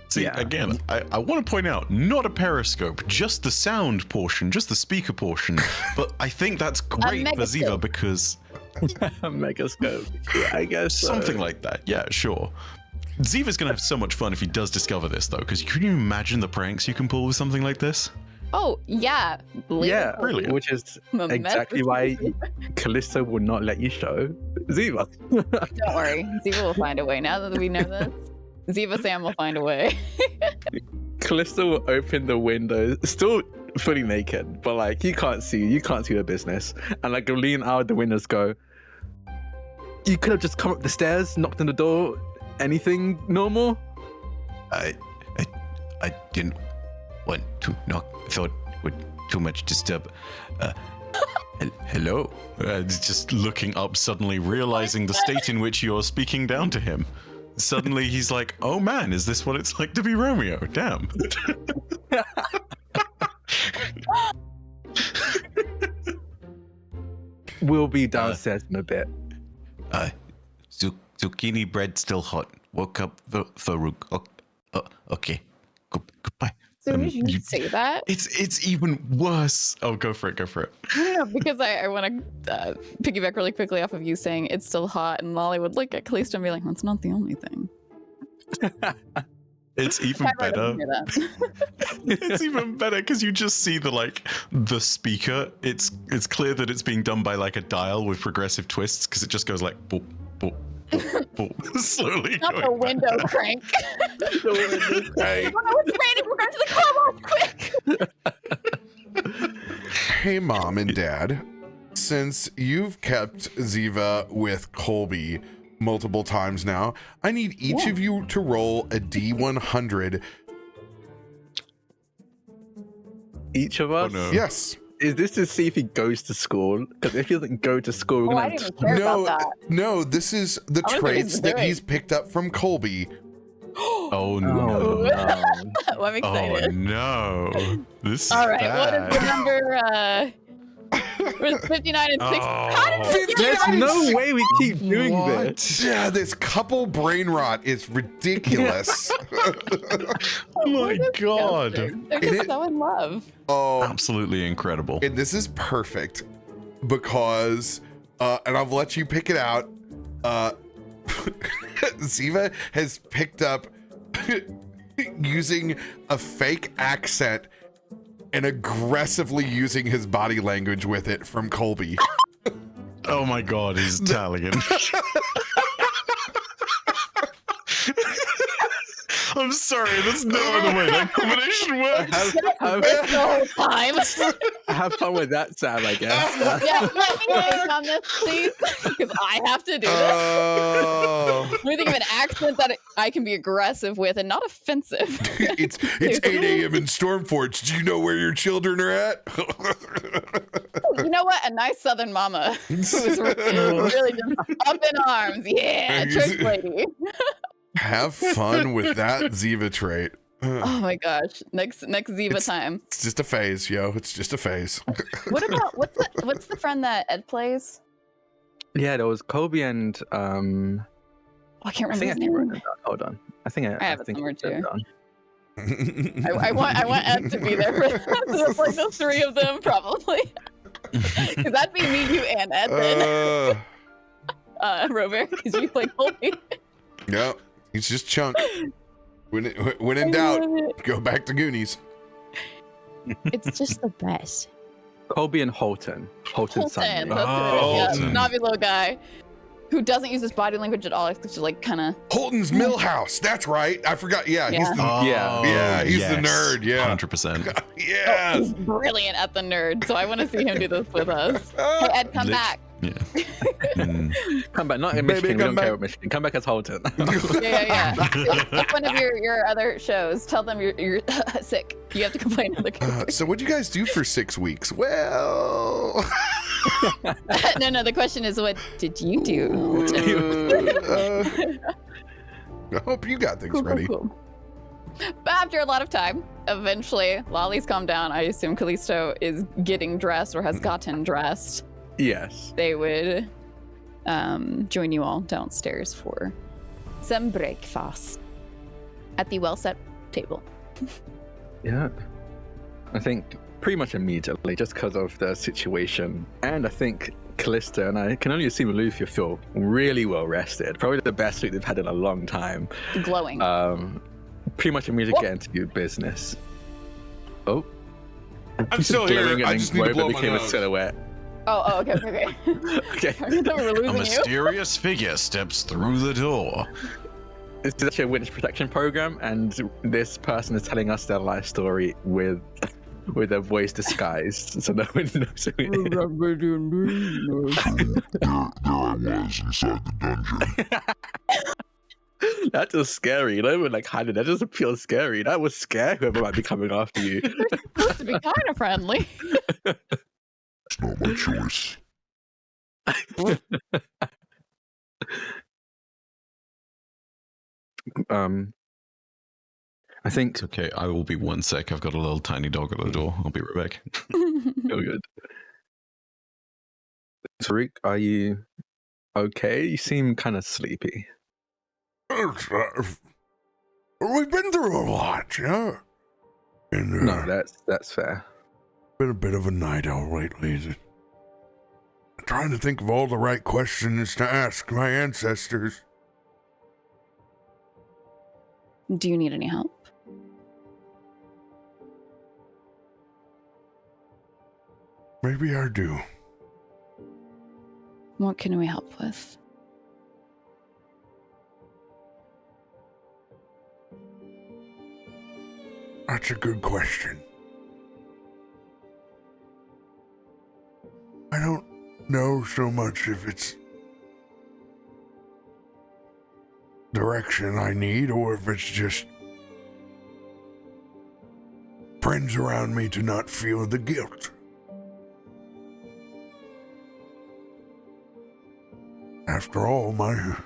See, Yeah. again, I want to point out, not a periscope, just the sound portion, just the speaker portion. But I think that's great for Ziva megascope. because a megascope. Yeah, I guess so. something like that. Yeah, sure. Ziva's gonna have so much fun if he does discover this, though. Because can you imagine the pranks you can pull with something like this? Oh, yeah. Yeah, Brilliant. which is The exactly why Callisto would not let you show Ziva. Don't worry. Ziva will find a way now that we know this. Ziva Sam will find a way. Callisto will open the window, still fully naked, but like you can't see the business, and like lean out the windows, go. You could have just come up the stairs, knocked on the door. Anything normal? I didn't want to knock. Thought would too much disturb. Hello. Just looking up, suddenly realizing the state in which you're speaking down to him. Suddenly he's like, "Oh man, is this what it's like to be Romeo? Damn." We'll be downstairs in a bit. Zucchini bread still hot. Woke up Farouk. Okay. Goodbye. As soon as you- you say that, It's even worse. Oh, go for it. no, because I want to piggyback really quickly off of you saying it's still hot, and Lolly would look at Kallisto and be like, "That's not the only thing." It's even Kaivar better. doesn't hear that. It's even better because you just see the speaker. It's clear that it's being done by like a dial with progressive twists because it just goes like boop, boop, boop, boop, slowly. Not the going back. window crank. The window crank. Oh no, it's raining. We're going to the car wash quick. Hey, Mom and Dad, since you've kept Ziva with Colby multiple times now, I need each of you to roll a D100. Each of us. no. Yes. Is this to see if he goes to school? Because if he doesn't go to school, we're I gonna didn't even care No, about that. no, this is the I wanna see what traits he's that doing. he's picked up from Colby. Oh no. no. Well, I'm Oh excited. no. This is All right, bad. what is the number? Was 59 and 60? How did we get There's that? no way we keep doing What? this. Yeah, this couple brain rot is ridiculous. Oh my god. They're And just it- so in love. Oh, Absolutely incredible. and this is perfect because, and I'll let you pick it out. Ziva has picked up using a fake accent and aggressively using his body language with it from Colby. Oh my god, he's Italian. I'm sorry, there's no other way that combination works. The whole time. Have fun with that, Sam, I guess. Yeah, let me think on this, please, because I have to do this. Oh, Let me think of an accent that I can be aggressive with and not offensive. it's 8 a.m. in Stormforge. Do you know where your children are at? You know what? A nice Southern mama who's really just up in arms. Yeah, church lady. Have fun with that Ziva trait. Oh my gosh! Next Ziva time. It's just a phase, yo. It's just a phase. What about what's the friend that Ed plays? Yeah, there was Kobe and Oh, I can't I remember think I his can write name. it down. Hold on. I think I have it think somewhere it's written too. down. I want Ed to be there for like the three of them probably. Because that'd be me, you, and Ed then. RoBear, because you play Colby. No, he's just chunk. When in doubt, go back to Goonies. It's just the best. Colby and Holton. Holton Sunday. That's Oh, it. Yeah, Holton. snobby little guy who doesn't use his body language at all. It's just like kind of. Holton's Millhouse. That's right. I forgot. Yeah, he's Yeah. the Oh, he's the nerd, yeah. 100%. yes. He's brilliant at the nerd, so I want to see him do this with us. Hey, Ed, come Lit- back. Yeah. Mm. Come back, not in Baby, Michigan. We come don't care back. about Michigan. Come back as Holton. Yeah. Pick one of your other shows. Tell them you're sick. You have to complain to the character. So what'd you guys do for 6 weeks? Well, No. The question is, what did you do? I hope you got things ready. Cool. But after a lot of time, eventually, Lolly's calmed down. I assume Kallisto is getting dressed or has gotten dressed. Yes. They would join you all downstairs for some breakfast at the well-set table. Yeah. I think pretty much immediately, just because of the situation. And I think Kallisto and I can only assume Loluphia feel really well rested. Probably the best sleep they've had in a long time. Glowing. Pretty much immediately Whoop. get into business. Oh. I'm still here. Glaring and I then just need to glowing blow my became a nose. silhouette. okay. Okay. I thought we were A losing you. mysterious figure steps through the door. This is actually a witness protection program, and this person is telling us their life story with their voice disguised, so no one knows who it is. There I was inside the dungeon. That's just scary. You know, when like hiding, that doesn't feel scary. That would scare whoever might be coming after you. We're supposed to be kind of friendly. It's not my choice. I think It's okay. I will be 1 sec. I've got a little tiny dog at the door. I'll be right back. you're good. Farouk, are you okay? You seem kind of sleepy. We've been through a lot, yeah. And No, that's fair. been a bit of a night owl lately. I'm trying to think of all the right questions to ask my ancestors. Do you need any help? Maybe I do. What can we help with? That's a good question. I don't know so much if it's direction I need or if it's just friends around me to not feel the guilt. After all, my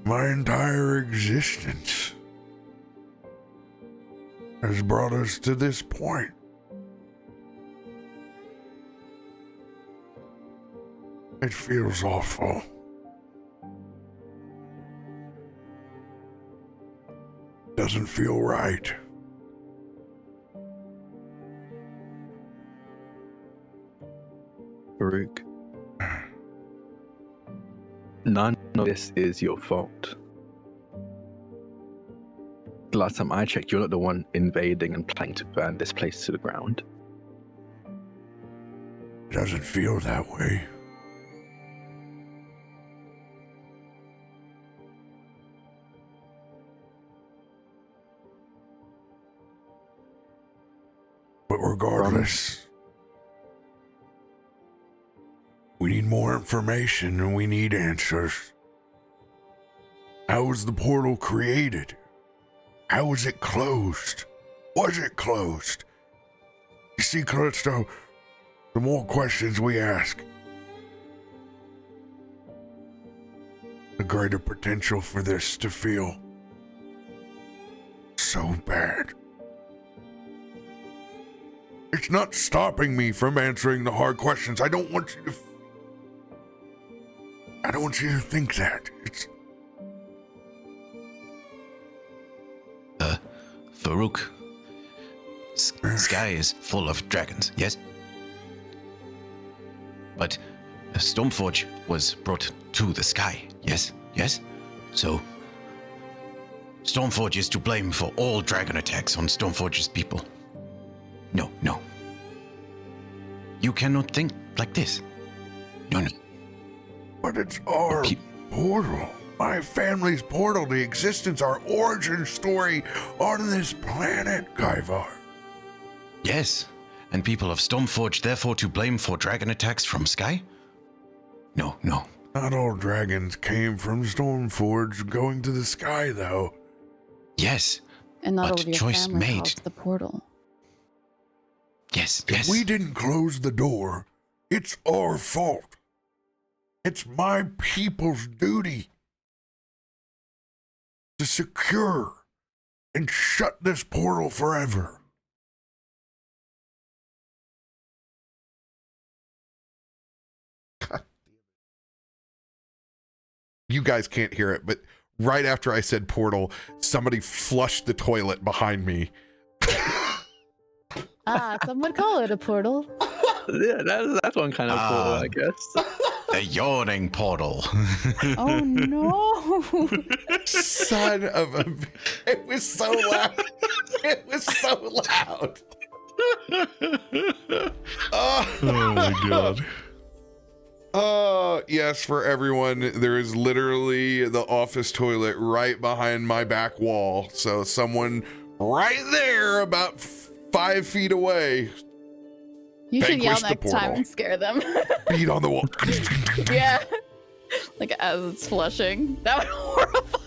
entire existence has brought us to this point. It feels awful. Doesn't feel right. Farouk, none of this is your fault. The last time I checked, you're not the one invading and planning to burn this place to the ground. Doesn't feel that way. But regardless, we need more information and we need answers. How was the portal created? How was it closed? Was it closed? You see, Kallisto, the more questions we ask, the greater potential for this to feel so bad. It's not stopping me from answering the hard questions. I don't want you to think that. It's Farouk, sky is full of dragons, yes? But Stormforge was brought to the sky, yes? Yes? So, Stormforge is to blame for all dragon attacks on Stormforge's people. No. You cannot think like this. No. But it's our portal. My family's portal, the existence, our origin story on this planet, Kaivar. Yes, and people of Stormforge therefore to blame for dragon attacks from sky? No. Not all dragons came from Stormforge going to the sky, though. Yes, And not but all of your choice family made. caused the portal. Yes. If we didn't close the door, it's our fault. It's my people's duty to secure and shut this portal forever. You guys can't hear it, but right after I said portal, somebody flushed the toilet behind me. Some would call it a portal. Yeah, that's one kind of portal, I guess. The yawning portal. Oh no! Son of a... It was so loud. It was so loud. Oh my god. Yes, for everyone, there is literally the office toilet right behind my back wall. So someone right there about 5 feet away. You should yell Vanquish the next time portal. and scare them. Beat on the wall. Yeah. Like as it's flushing. That would horrify.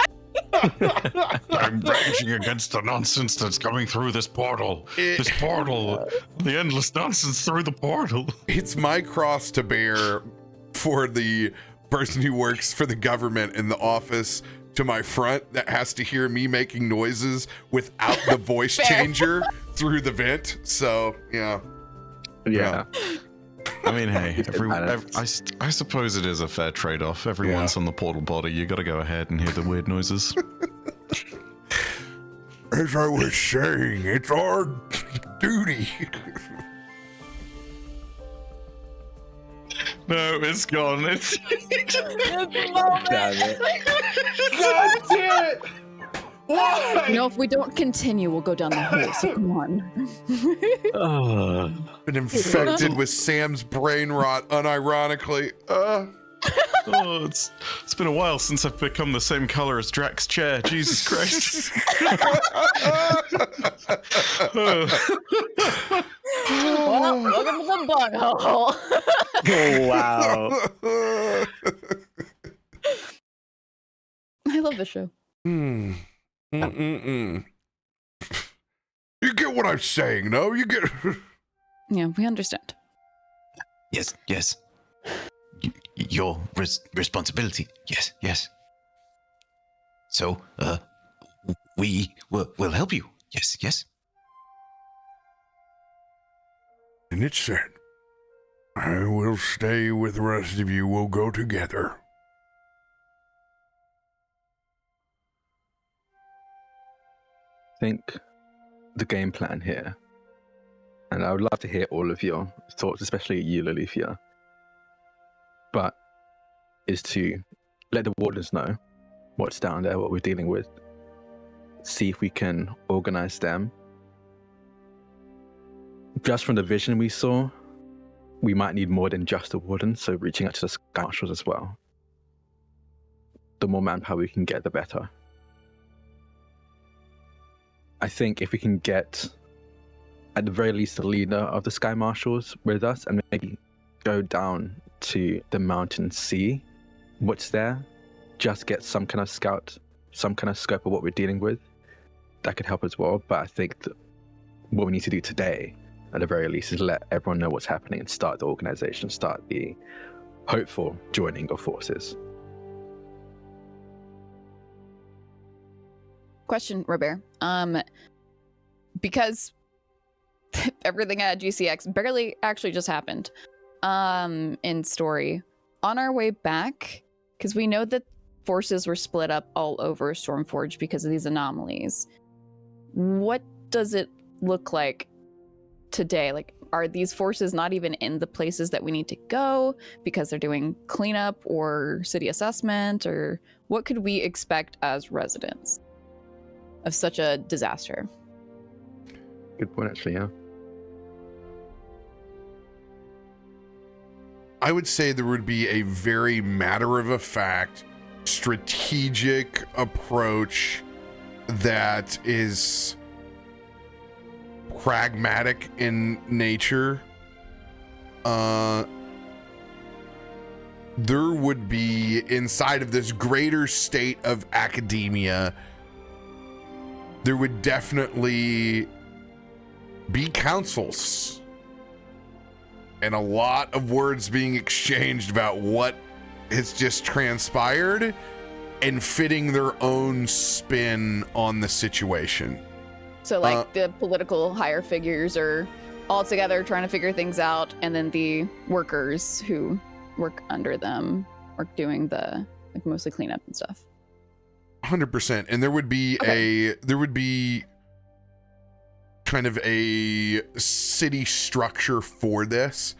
I'm raging against the nonsense that's coming through this portal. This portal. The endless nonsense through the portal. It's my cross to bear for the person who works for the government in the office to my front that has to hear me making noises without the voice changer through the vent. So, yeah. Yeah. I mean, hey, balance. I suppose it is a fair trade-off. Everyone's on the portal body. You got to go ahead and hear the weird noises. As I was saying, it's our duty. No, it's gone. It's Damn it. God damn it! Why? You know, if we don't continue, we'll go down the hole. So come on. Been infected with Sam's brain rot, unironically. Oh, it's been a while since I've become the same color as Drak's chair. Jesus Christ. Well, welcome to the bug hole. Oh, wow. I love this show. You get what I'm saying, no? You get... Yeah, we understand. Yes. your responsibility. Yes, yes. So, we will help you. Yes, yes. And it's said, I will stay with the rest of you. We'll go together. I think the game plan here, and I would love to hear all of your thoughts, especially you, Loluphia, but is to let the wardens know what's down there, what we're dealing with, see if we can organize them. Just from the vision we saw, we might need more than just the wardens, so reaching out to the Sky Marshals as well. The more manpower we can get, the better. I think if we can get, at the very least, the leader of the Sky Marshals with us and maybe go down to the mountain, see what's there, just get some kind of scout, some kind of scope of what we're dealing with, that could help as well. But I think that what we need to do today, at the very least, is let everyone know what's happening and start the organization, start the hopeful joining of forces. Question, RoBear. Because everything at GCX barely actually just happened in story. On our way back, because we know that forces were split up all over Stormforge because of these anomalies. What does it look like today? Like, are these forces not even in the places that we need to go because they're doing cleanup or city assessment? Or what could we expect as residents of such a disaster? Good point, actually, yeah. I would say there would be a very matter-of-fact, strategic approach that is pragmatic in nature. There would be, inside of this greater state of academia, there would definitely be councils and a lot of words being exchanged about what has just transpired and fitting their own spin on the situation. So like the political higher figures are all together trying to figure things out, and then the workers who work under them are doing the like mostly cleanup and stuff. 100%. And there would be kind of a city structure for this,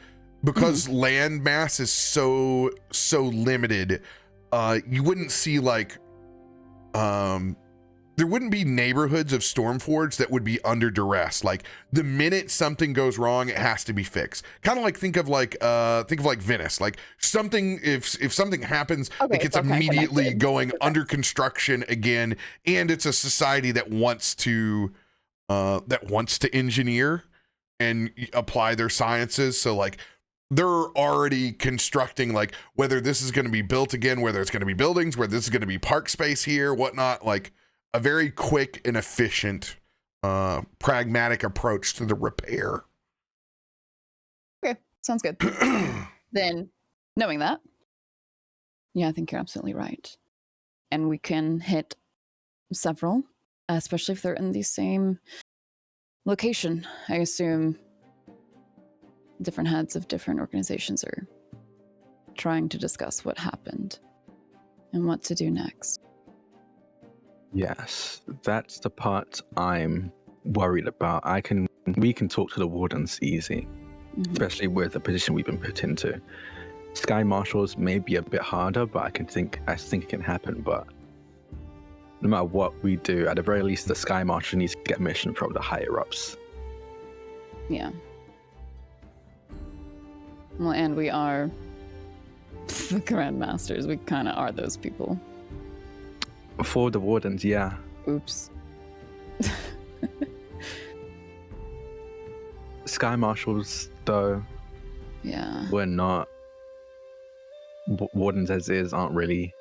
because land mass is so limited. You wouldn't see like there wouldn't be neighborhoods of Stormforge that would be under duress. Like the minute something goes wrong, it has to be fixed. Kind of like think of like Venice. Like something, if something happens, Okay, it gets it's all kinda immediately connected. going Okay. under construction again, and it's a society that wants to engineer and apply their sciences. So like they're already constructing like whether this is going to be built again, whether it's going to be buildings, whether this is going to be park space here, whatnot. Like a very quick and efficient, pragmatic approach to the repair. Okay, sounds good. Then, knowing that, yeah, I think you're absolutely right. And we can hit several, especially if they're in the same location. I assume different heads of different organizations are trying to discuss what happened and what to do next. Yes, that's the part I'm worried about. We can talk to the wardens easy, especially with the position we've been put into. Sky Marshals may be a bit harder, but I think it can happen. But no matter what we do, at the very least, the Sky Marshal needs to get mission from the higher ups. Yeah. Well, and we are the Grandmasters. We kind of are those people. For the wardens, yeah. Oops. Sky Marshals, though, Yeah. we're not. Wardens as is aren't really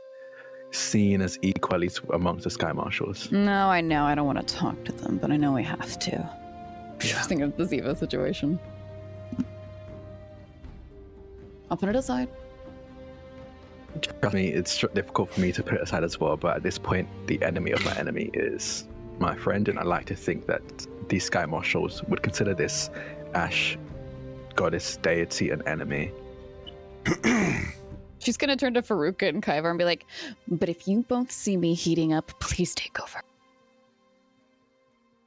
seen as equally amongst the Sky Marshals. No, I know. I don't want to talk to them, but I know we have to. Yeah. Just think of the Ziva situation. I'll put it aside. Trust me, it's difficult for me to put it aside as well, but at this point, the enemy of my enemy is my friend, and I like to think that these Sky Marshals would consider this Ash goddess deity an enemy. She's gonna turn to Farouk and Kaivar and be like, but if you both see me heating up, please take over.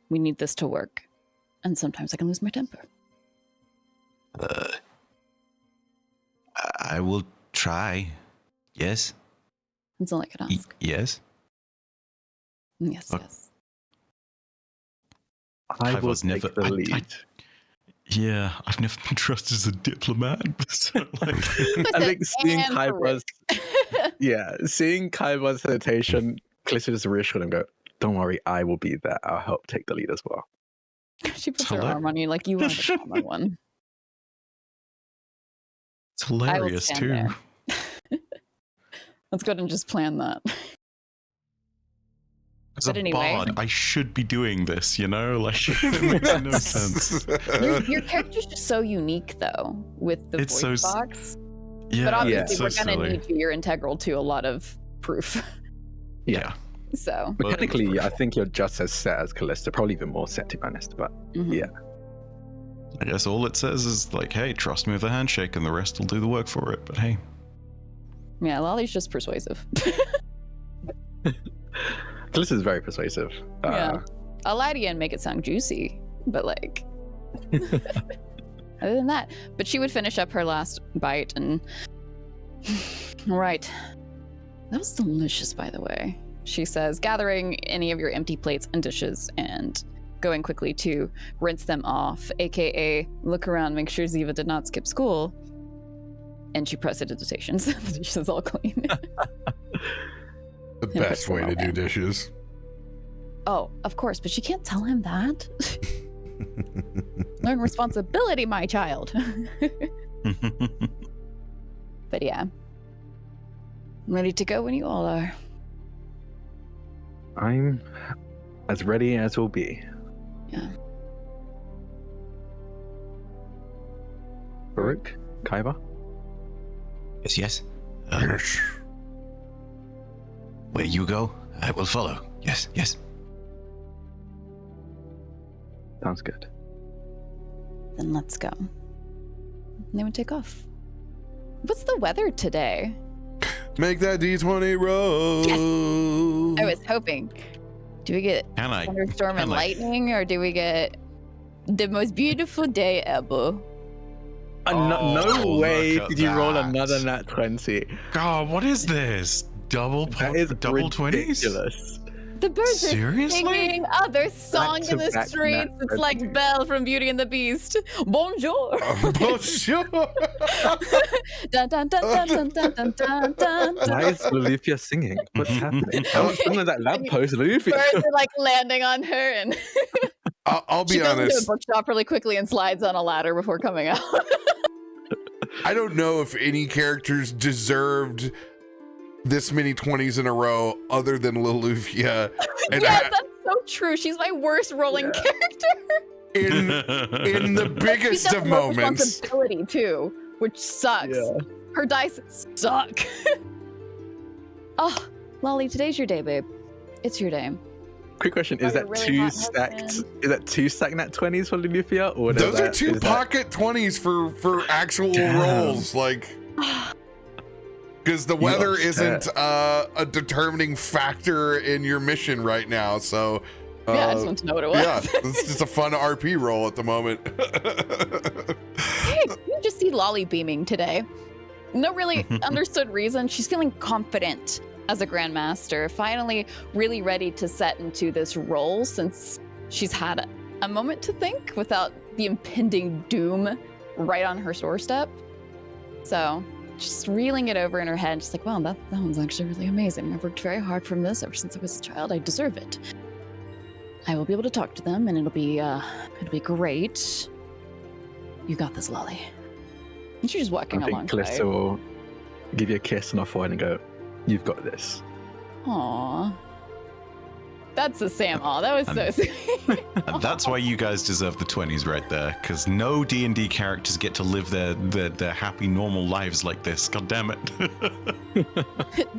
We need this to work. And sometimes I can lose my temper. I will try. Yes? That's all I could ask. Yes? Yes, Oh. yes. I will was take never- the lead. Yeah, I've never been trusted as a diplomat. So, like, I think seeing And Kaiva's, seeing Kaiva's hesitation, Kallisto just reassured him, go, don't worry, I will be there. I'll help take the lead as well. She puts her Hello? arm on you like you are the common one. it's hilarious stand too. there. Let's go ahead and just plan that. As But a anyway. bard, I should be doing this, you know? Like, it makes no sense. Your character's just so unique, though, with the It's voice so s- box. Yeah, But obviously, it's so we're gonna silly. need you. You're integral to a lot of proof. Yeah. So, But- Mechanically, I think you're just as set as Kallisto, probably even more set, to be honest, but mhm. Yeah. I guess all it says is, like, hey, trust me with a handshake and the rest will do the work for it. But hey. Yeah, Lolly's just persuasive. Kallisto is very persuasive. Yeah. I'll lie to you and make it sound juicy, but like, other than that. But she would finish up her last bite and, all right. That was delicious, by the way. She says, gathering any of your empty plates and dishes and going quickly to rinse them off, aka look around, make sure Ziva did not skip school. And she prestidigitations. The dish is all clean. The best way to do dishes. Oh, of course, but she can't tell him that. Learn responsibility, my child. But yeah. I'm ready to go when you all are. I'm as ready as will be. Yeah. Farouk, Kaiva? Yes, yes. Yes. Where you go, I will follow. Yes, yes. Sounds good. Then let's go. And they would take off. What's the weather today? Make that D20 roll. I was hoping. Do we get Can I? thunderstorm and can I? lightning, or do we get the most beautiful day ever? No Oh, way look at did you roll that. another nat 20. God, what is this? Double That is double 20s? ridiculous. The birds are Seriously? singing their song in the Back-to-back streets. nat It's like 20. Belle from Beauty and the Beast. Bonjour. Bonjour. Dun, dun, dun, dun, dun, dun, dun, dun, dun. Why is Loluphia singing? What's happening? I was thinking of that lamppost, Loluphia. Birds are like landing on her, and I'll she be goes into a honest. bookshop really quickly and slides on a ladder before coming out. I don't know if any characters deserved this many 20s in a row other than Loluphia. And Yes, that's so true. She's my worst rolling character. in the She biggest does of low moments. responsibility too, which sucks. Yeah. Her dice suck. Oh, Lolly, today's your day, babe. It's your day. Quick question: Oh, Is that you're really two hot stacked? husband. Is that two stacked nat 20s for Loluphia, or Those are two is that- pocket 20s for actual Damn. rolls, like, because the weather upset. isn't a determining factor in your mission right now. So Yeah, I just want to know what it was. yeah, it's just a fun RP roll at the moment. Hey, you just see Lolly beaming today. No really understood reason. She's feeling confident as a grandmaster, finally really ready to set into this role since she's had a moment to think without the impending doom right on her doorstep. So just reeling it over in her head, just like, wow, that one's actually really amazing. I've worked very hard from this ever since I was a child. I deserve it. I will be able to talk to them, and it'll be great. You got this, Lolly. And she's just walking I think alongside. Kallisto will give you a kiss on the forehead and go, "You've got this." Aww. That's a Sam. Oh, that was so sweet. And that's why you guys deserve the 20s right there, because no D&D characters get to live their happy, normal lives like this. God damn it.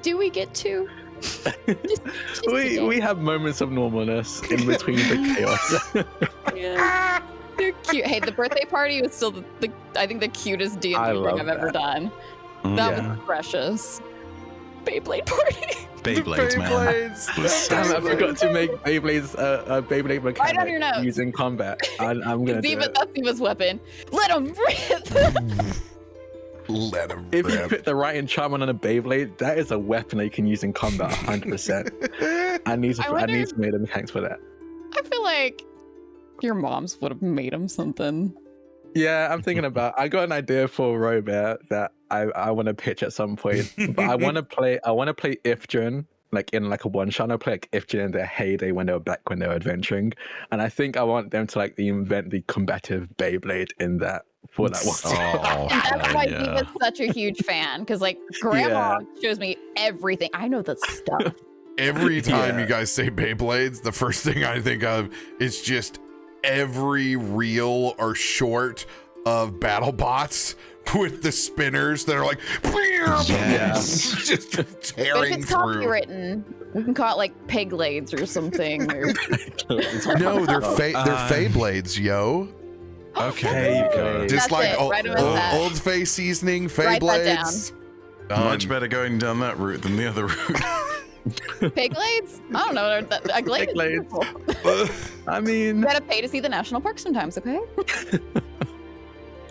Do we get to? Just We have moments of normalness in between the chaos. Yeah. They're cute. Hey, the birthday party was still I think the cutest D&D I thing love I've ever that. done. That Yeah. was precious. Beyblade party. Beyblades, man. Beyblades. Was so Damn, I forgot to make Beyblades a Beyblade Right on your mechanic nose. using combat. I'm gonna do Ziva, it. that's Ziva's weapon. Let him rip. Let him If you rip. put the right enchantment on a Beyblade, that is a weapon that you can use in combat 100%. I need I wonder- to make the mechanics for that. I feel like your moms would have made him something. Yeah, I'm thinking about. I got an idea for RoBear that I want to pitch at some point, but I want to play Ifrit like in like a one shot. I play like Ifrit in their heyday when they were back when they were adventuring, and I think I want them to like invent the combative Beyblade in that for that one. Oh, That's hell why yeah. Ziva's such a huge fan, because like Grandma shows me everything. I know the stuff. Every time Yeah. you guys say Beyblades, the first thing I think of is just every reel or short of battle bots with the spinners that are like Yes. just But if tearing it's through. copywritten, we can call it like Pegblades or something. Or... No, they're Fey blades, yo. Okay, you guys. Just That's like it. Write 'em as that. old Fey seasoning, Fey Write that down. blades. Much better going down that route than the other route. Pegblades? I don't know. A glade is Pegblades. beautiful. I mean, You gotta pay to see the national park sometimes, okay?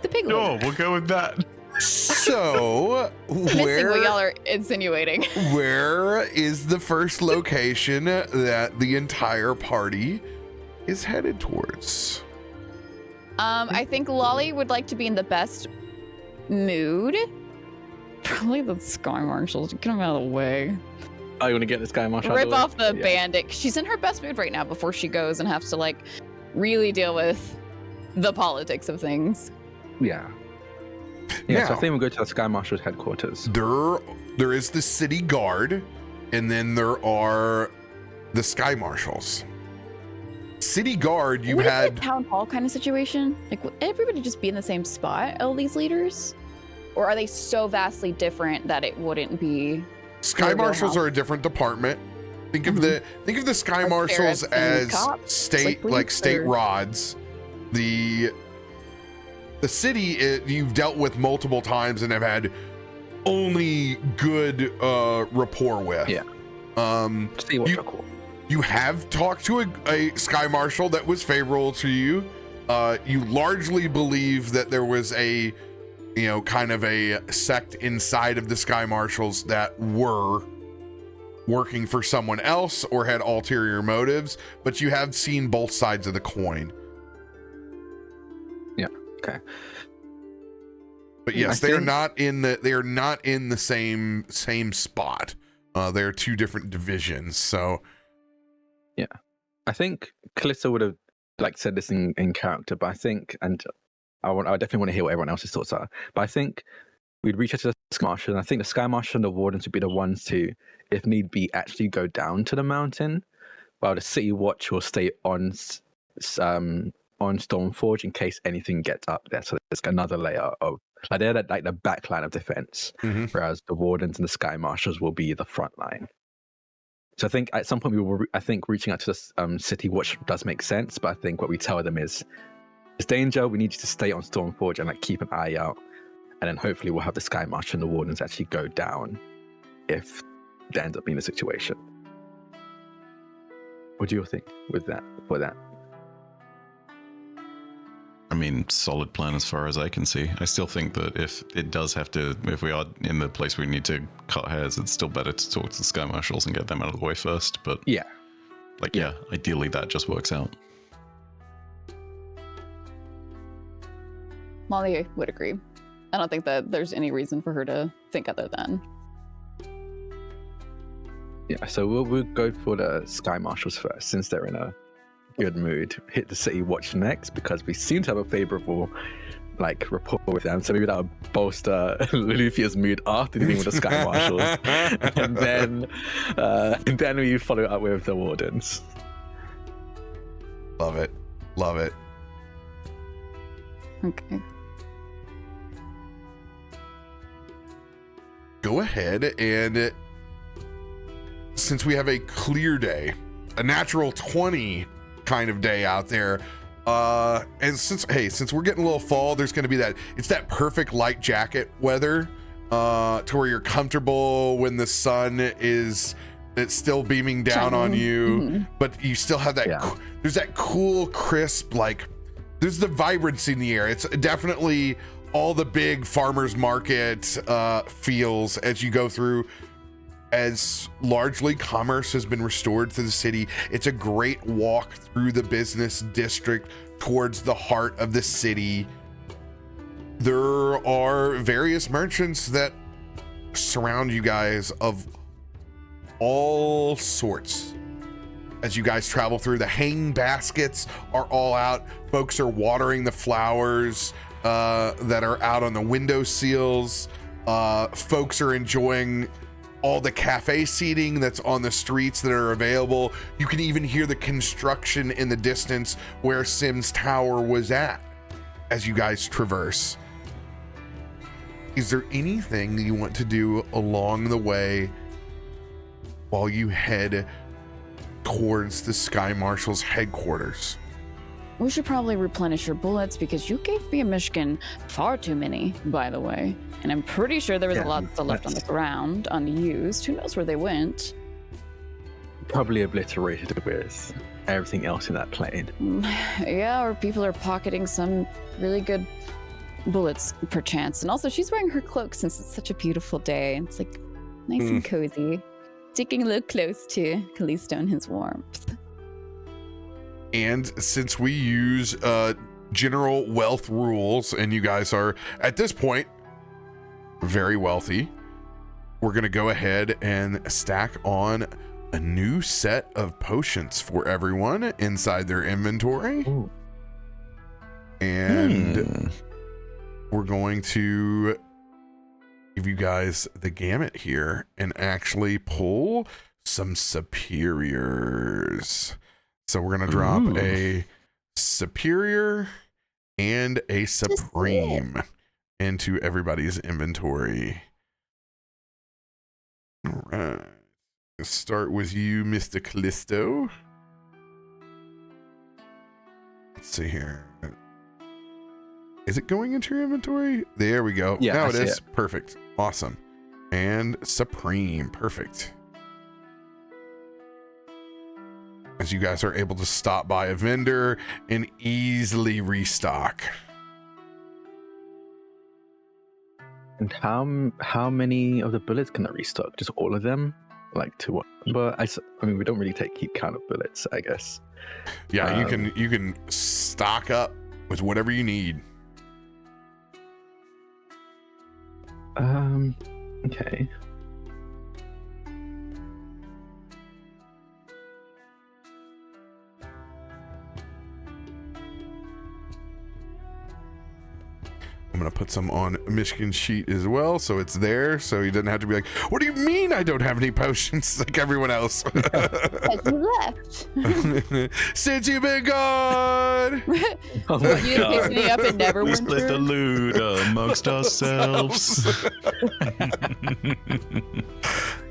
The pig No, lady. we'll go with that. So Missing what where y'all are insinuating. where is the first location that the entire party is headed towards? I think Lolly would like to be in the best mood. Probably the Sky Marshals. Get them out of the way. oh, you want to get this guy Marshall? Rip off the Yeah. bandit. She's in her best mood right now before she goes and has to like really deal with the politics of things. Yeah. Yeah, so Now- I think we'll go to the Sky Marshal's headquarters. There is the city guard, and then there are the Sky Marshals. City guard, you Would it be had a town hall kind of situation? Like, would everybody just be in the same spot, all these leaders? Or are they so vastly different that it wouldn't be? Sky Your Marshals wheelhouse. are a different department. Think of the Sky Like Marshals sheriffs and as cops, state like state police, or- rods. The city you've dealt with multiple times and have had only good rapport with. Yeah. See what you- they're called. You have talked to a Sky Marshal that was favorable to you. You largely believe that there was a, kind of a sect inside of the Sky Marshals that were working for someone else or had ulterior motives, but you have seen both sides of the coin. Yeah. Okay. But yes, I they are think- not in the same spot. They are two different divisions. So I think Kallisto would have said this in character, but I think, and I definitely want to hear what everyone else's thoughts are. But I think we'd reach out to the Sky Marshal, and I think the Sky Marshal and the Wardens would be the ones to, if need be, actually go down to the mountain, while the City Watch will stay on Stormforge in case anything gets up there. So there's another layer of they're like the back line of defense, Mhm. whereas the Wardens and the Sky Marshals will be the front line. So I think at some point I think reaching out to the City Watch does make sense, but I think what we tell them is, it's danger. We need you to stay on Stormforge and keep an eye out, and then hopefully we'll have the Sky Marshal and the Wardens actually go down if there ends up being a situation. What do you think with that? For that? I mean, solid plan as far as I can see. I still think that if we are in the place where we need to cut hairs, it's still better to talk to the Sky Marshals and get them out of the way first. But Yeah. Ideally that just works out. Molly would agree. I don't think that there's any reason for her to think other than. Yeah. So we'll go for the Sky Marshals first, since they're in a good mood. Hit the City Watch next, because we seem to have a favorable like rapport with them, so maybe that'll bolster Loluphia's mood after dealing with the Sky Marshals, and then we follow up with the Wardens. Love it. Love it. Okay. Go ahead and, since we have a clear day, a natural 20 kind of day out there, and since we're getting a little fall, there's going to be it's that perfect light jacket weather, to where you're comfortable when the sun it's still beaming down on you, but you still have that, there's that cool, crisp, like, there's the vibrancy in the air. It's definitely all the big farmers market feels as you go through, as largely commerce has been restored to the city. It's a great walk through the business district towards the heart of the city. There are various merchants that surround you guys of all sorts as you guys travel through. The hanging baskets are all out. Folks are watering the flowers that are out on the window sills. Folks are enjoying all the cafe seating that's on the streets that are available. You can even hear the construction in the distance where Sim's Tower was at as you guys traverse. Is there anything you want to do along the way while you head towards the Sky Marshal's headquarters? We should probably replenish your bullets because you gave me a Myshkin far too many, by the way. And I'm pretty sure there was a lot still left on the ground, unused. Who knows where they went? Probably obliterated with everything else in that plane. Yeah, or people are pocketing some really good bullets, perchance. And also, she's wearing her cloak since it's such a beautiful day. It's like nice and cozy. Sticking a little close to Kallisto and his warmth. And since we use general wealth rules, and you guys are at this point very wealthy, we're gonna go ahead and stack on a new set of potions for everyone inside their inventory. Ooh. And we're going to give you guys the gamut here and actually pull some superiors. So we're gonna drop a superior and a supreme into everybody's inventory. All right, let's start with you, Mr. Kallisto. Let's see here. Is it going into your inventory? There we go. Yeah, now I it see is. it. Perfect. Awesome. And supreme. Perfect. As you guys are able to stop by a vendor and easily restock. And how many of the bullets can I restock? Just all of them? Like to what? But I mean, we don't really keep count of bullets, I guess. Yeah, you can stock up with whatever you need. Okay. I'm gonna put some on Myshkin's sheet as well, so it's there, so he doesn't have to be like, "What do you mean I don't have any potions?" like everyone else. Because you left. Since you've been gone. Oh my You god. picked me up and never We went split the through. loot amongst ourselves.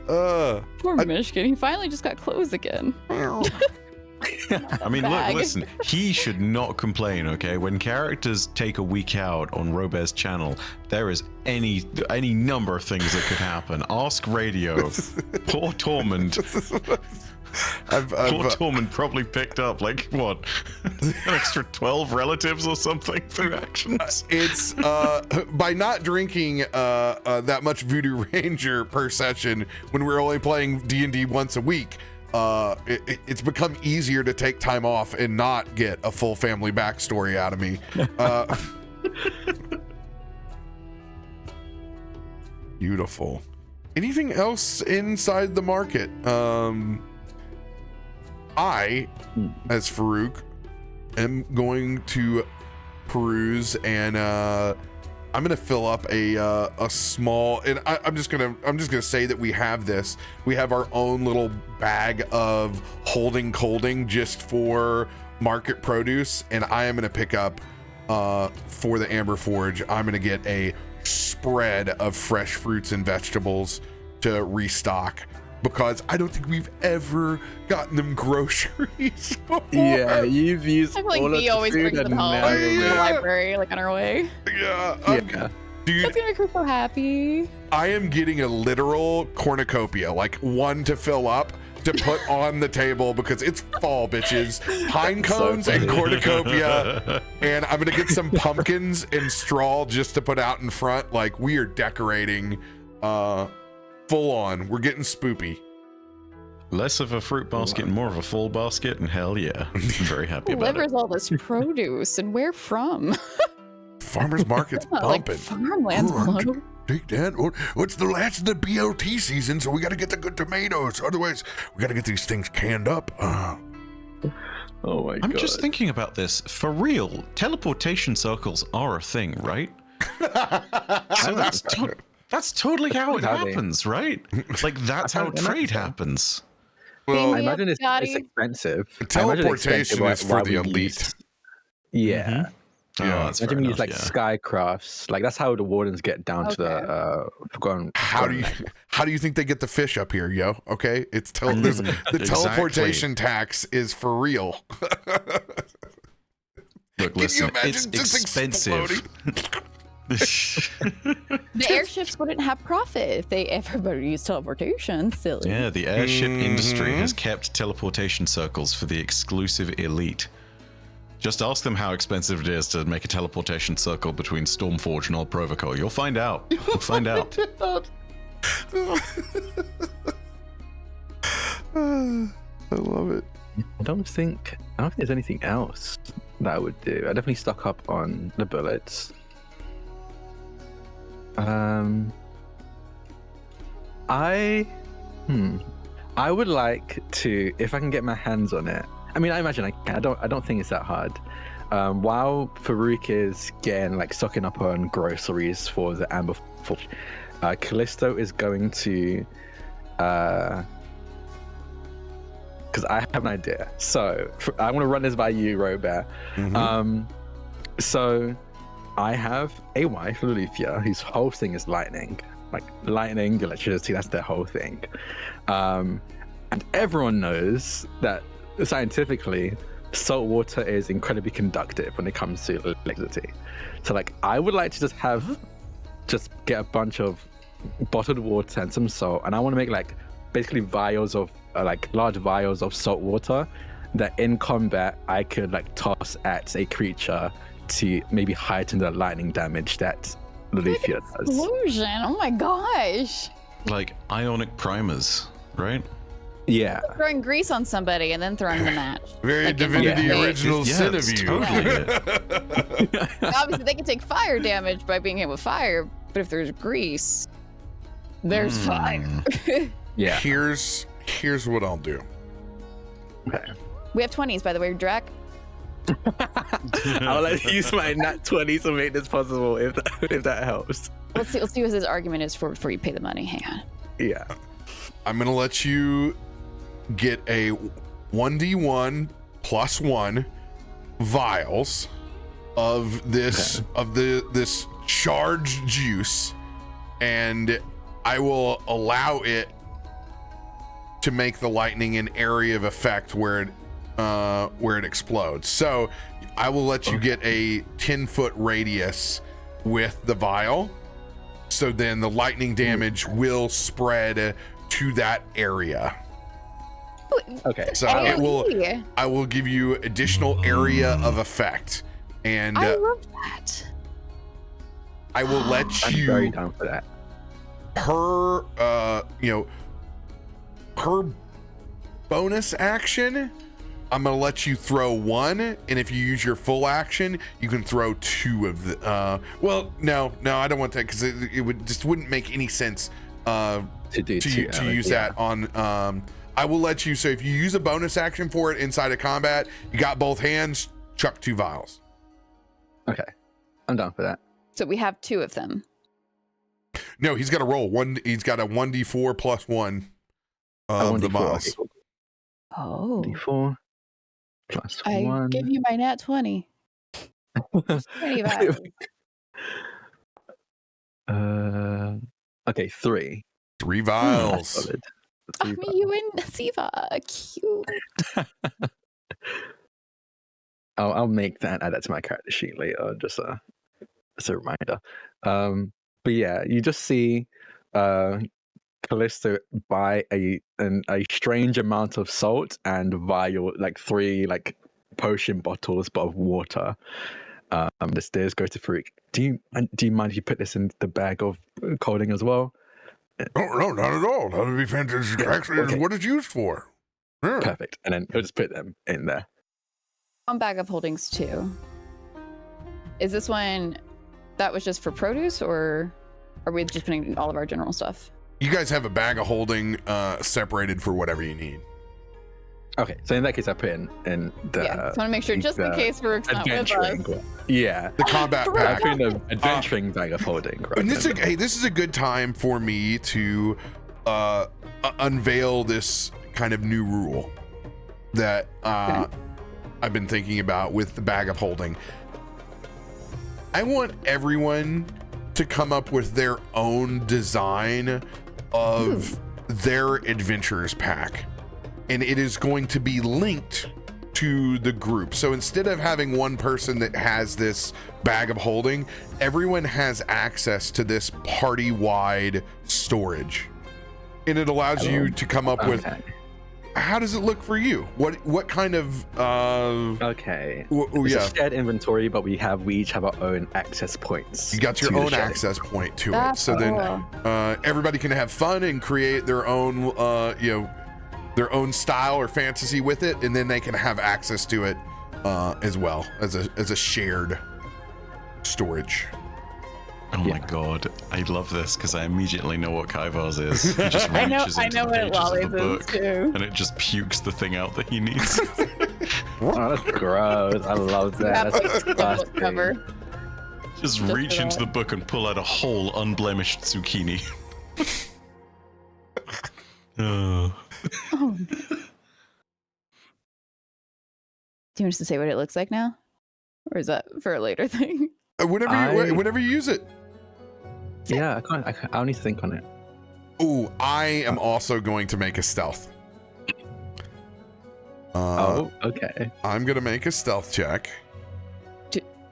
Poor Myshkin. He finally just got clothes again. I mean, Bag. look, listen, he should not complain, okay? When characters take a week out on RoBear's channel, there is any number of things that could happen. Ask Radio. Poor Tormund. Poor Tormund probably picked up, like, what? An extra 12 relatives or something through actions? It's by not drinking that much Voodoo Ranger per session when we're only playing D&D once a week. It's become easier to take time off and not get a full family backstory out of me. Beautiful. Anything else inside the market? I, as Farouk, am going to peruse, and I'm gonna fill up a small, and I'm just gonna say that we have this. We have our own little bag of holding just for market produce, and I am gonna pick up for the Amber Forge. I'm gonna get a spread of fresh fruits and vegetables to restock, because I don't think we've ever gotten them groceries before. Yeah, you've used I feel like all of we the always food bring them and home now from the you're- library, like on our way. Yeah, Yeah. dude, That's gonna make her so happy. I am getting a literal cornucopia, like one to fill up to put on the table, because it's fall, bitches. Pine cones and cornucopia, and I'm gonna get some pumpkins and straw just to put out in front. Like, we are decorating full on. We're getting spoopy. Less of a fruit basket and more of a full basket, and hell yeah, I'm very happy Who about it. delivers all this produce and where from? Farmers market's Like bumping. farmland's Ooh, I'm below. Take that. What's the last of the BOT season, so we got to get the good tomatoes. Otherwise, we got to get these things canned up. Oh my I'm god. just thinking about this. For real, teleportation circles are a thing, right? So that's totally how it How they- happens, right? Like, that's how I imagine trade so. happens. Well, I imagine it's Baddie. expensive. teleportation is for the elite. Yeah. Oh, Yeah. that's Imagine fair we use enough, like yeah. skycrafts. Like that's how the wardens get down to the How do you think they get the fish up here, yo? Okay, it's the Exactly. teleportation tax is for real. Look, Can listen, you imagine it's just expensive. The airships wouldn't have profit if everybody used teleportation. Silly. Yeah, the airship industry has kept teleportation circles for the exclusive elite. Just ask them how expensive it is to make a teleportation circle between Stormforge and Old Provocateur. You'll find out. You'll find out. I love it. I don't think there's anything else that I would do. I definitely stock up on the bullets. I would like to, if I can get my hands on it. I mean, I imagine I can. I don't think it's that hard. While Farouk is getting like stocking up on groceries for the Amber Forge, Kallisto is going to because I have an idea. So I want to run this by you, RoBear. So I have a wife, Loluphia, whose whole thing is lightning. Like lightning, electricity, that's their whole thing. And everyone knows that scientifically, salt water is incredibly conductive when it comes to electricity. So like I would like to just get a bunch of bottled water and some salt, and I want to make like basically vials of like large vials of salt water that in combat I could like toss at a creature to maybe heighten the lightning damage that Loluphia does. Explosion! Oh my gosh! Like ionic primers, right? Yeah. Throwing grease on somebody and then throwing the match. Very Like in Divinity the- Original Yeah, Sin of it's you. totally it. Obviously, they can take fire damage by being hit with fire, but if there's grease, there's fire. Yeah. Here's what I'll do. Okay. We have 20s, by the way, Drak. I'll let you use my nat 20 to make this possible if that helps. Let's see what his argument is before you pay the money. Hang on. Yeah. I'm gonna let you get a 1d1 plus 1 vials of this this charged juice, and I will allow it to make the lightning an area of effect where it explodes. So I will let you get a 10-foot radius with the vial, so then the lightning damage will spread to that area. Okay. So AOE. I will give you additional area of effect, and I love that. I will let I'm very you down for that. her bonus action. I'm gonna let you throw 1, and if you use your full action, you can throw 2 of the. Well, no, I don't want that, because it wouldn't make any sense To use that on. I will let you. So if you use a bonus action for it inside of combat, you got both hands. Chuck 2 vials. Okay, I'm down for that. So we have 2 of them. No, he's got to roll one. He's got a 1d4 plus 1 of the 1d4, moss. okay, cool. Oh. D4 plus I 1. give you my nat 20. 25. Okay, 3. 3 vials. Solid. Oh, you and Siva. Cute. I'll make that, add that to my character sheet later, just a reminder. But yeah, you just see Kallisto buy a strange amount of salt and vial, like 3 like potion bottles, but of water. This goes to Farouk. Do you mind if you put this in the bag of clothing as well? No, not at all. That would be fantastic. Actually, it's what it's used for. Yeah. Perfect. And then he'll just put them in there. One bag of holdings too. Is this one that was just for produce, or are we just putting all of our general stuff? You guys have a bag of holding separated for whatever you need. Okay, so in that case, I put in the. Yeah, just want to make sure, just in case Farouk's not with adventuring. us. Yeah, The combat I pack. put in the adventuring bag of holding. Right? And this is a good time for me to unveil this kind of new rule that I've been thinking about with the bag of holding. I want everyone to come up with their own design of their adventurers pack, and it is going to be linked to the group. So instead of having one person that has this bag of holding, everyone has access to this party-wide storage, and it allows you to come up with, how does it look for you? What kind of Okay. it's It's a shared inventory, but we each have our own access points. You got your to the own shared access point to it, That's so then cool. everybody can have fun and create their own their own style or fantasy with it, and then they can have access to it as well as a shared storage. Oh my god, I love this because I immediately know what Kaivar's is. He just I know reaches into the what pages of Lolly's the is book too. and it just pukes the thing out that he needs. Oh, that's gross. I love You that. have That's like the book disgusting. cover. Just for reach into that. the book and pull out a whole unblemished zucchini. Oh. Oh. Do you want us to say what it looks like now, or is that for a later thing? Whenever you use it. Yeah, I'll need to think on it. Ooh, I am also going to make a stealth. Okay. I'm gonna make a stealth check.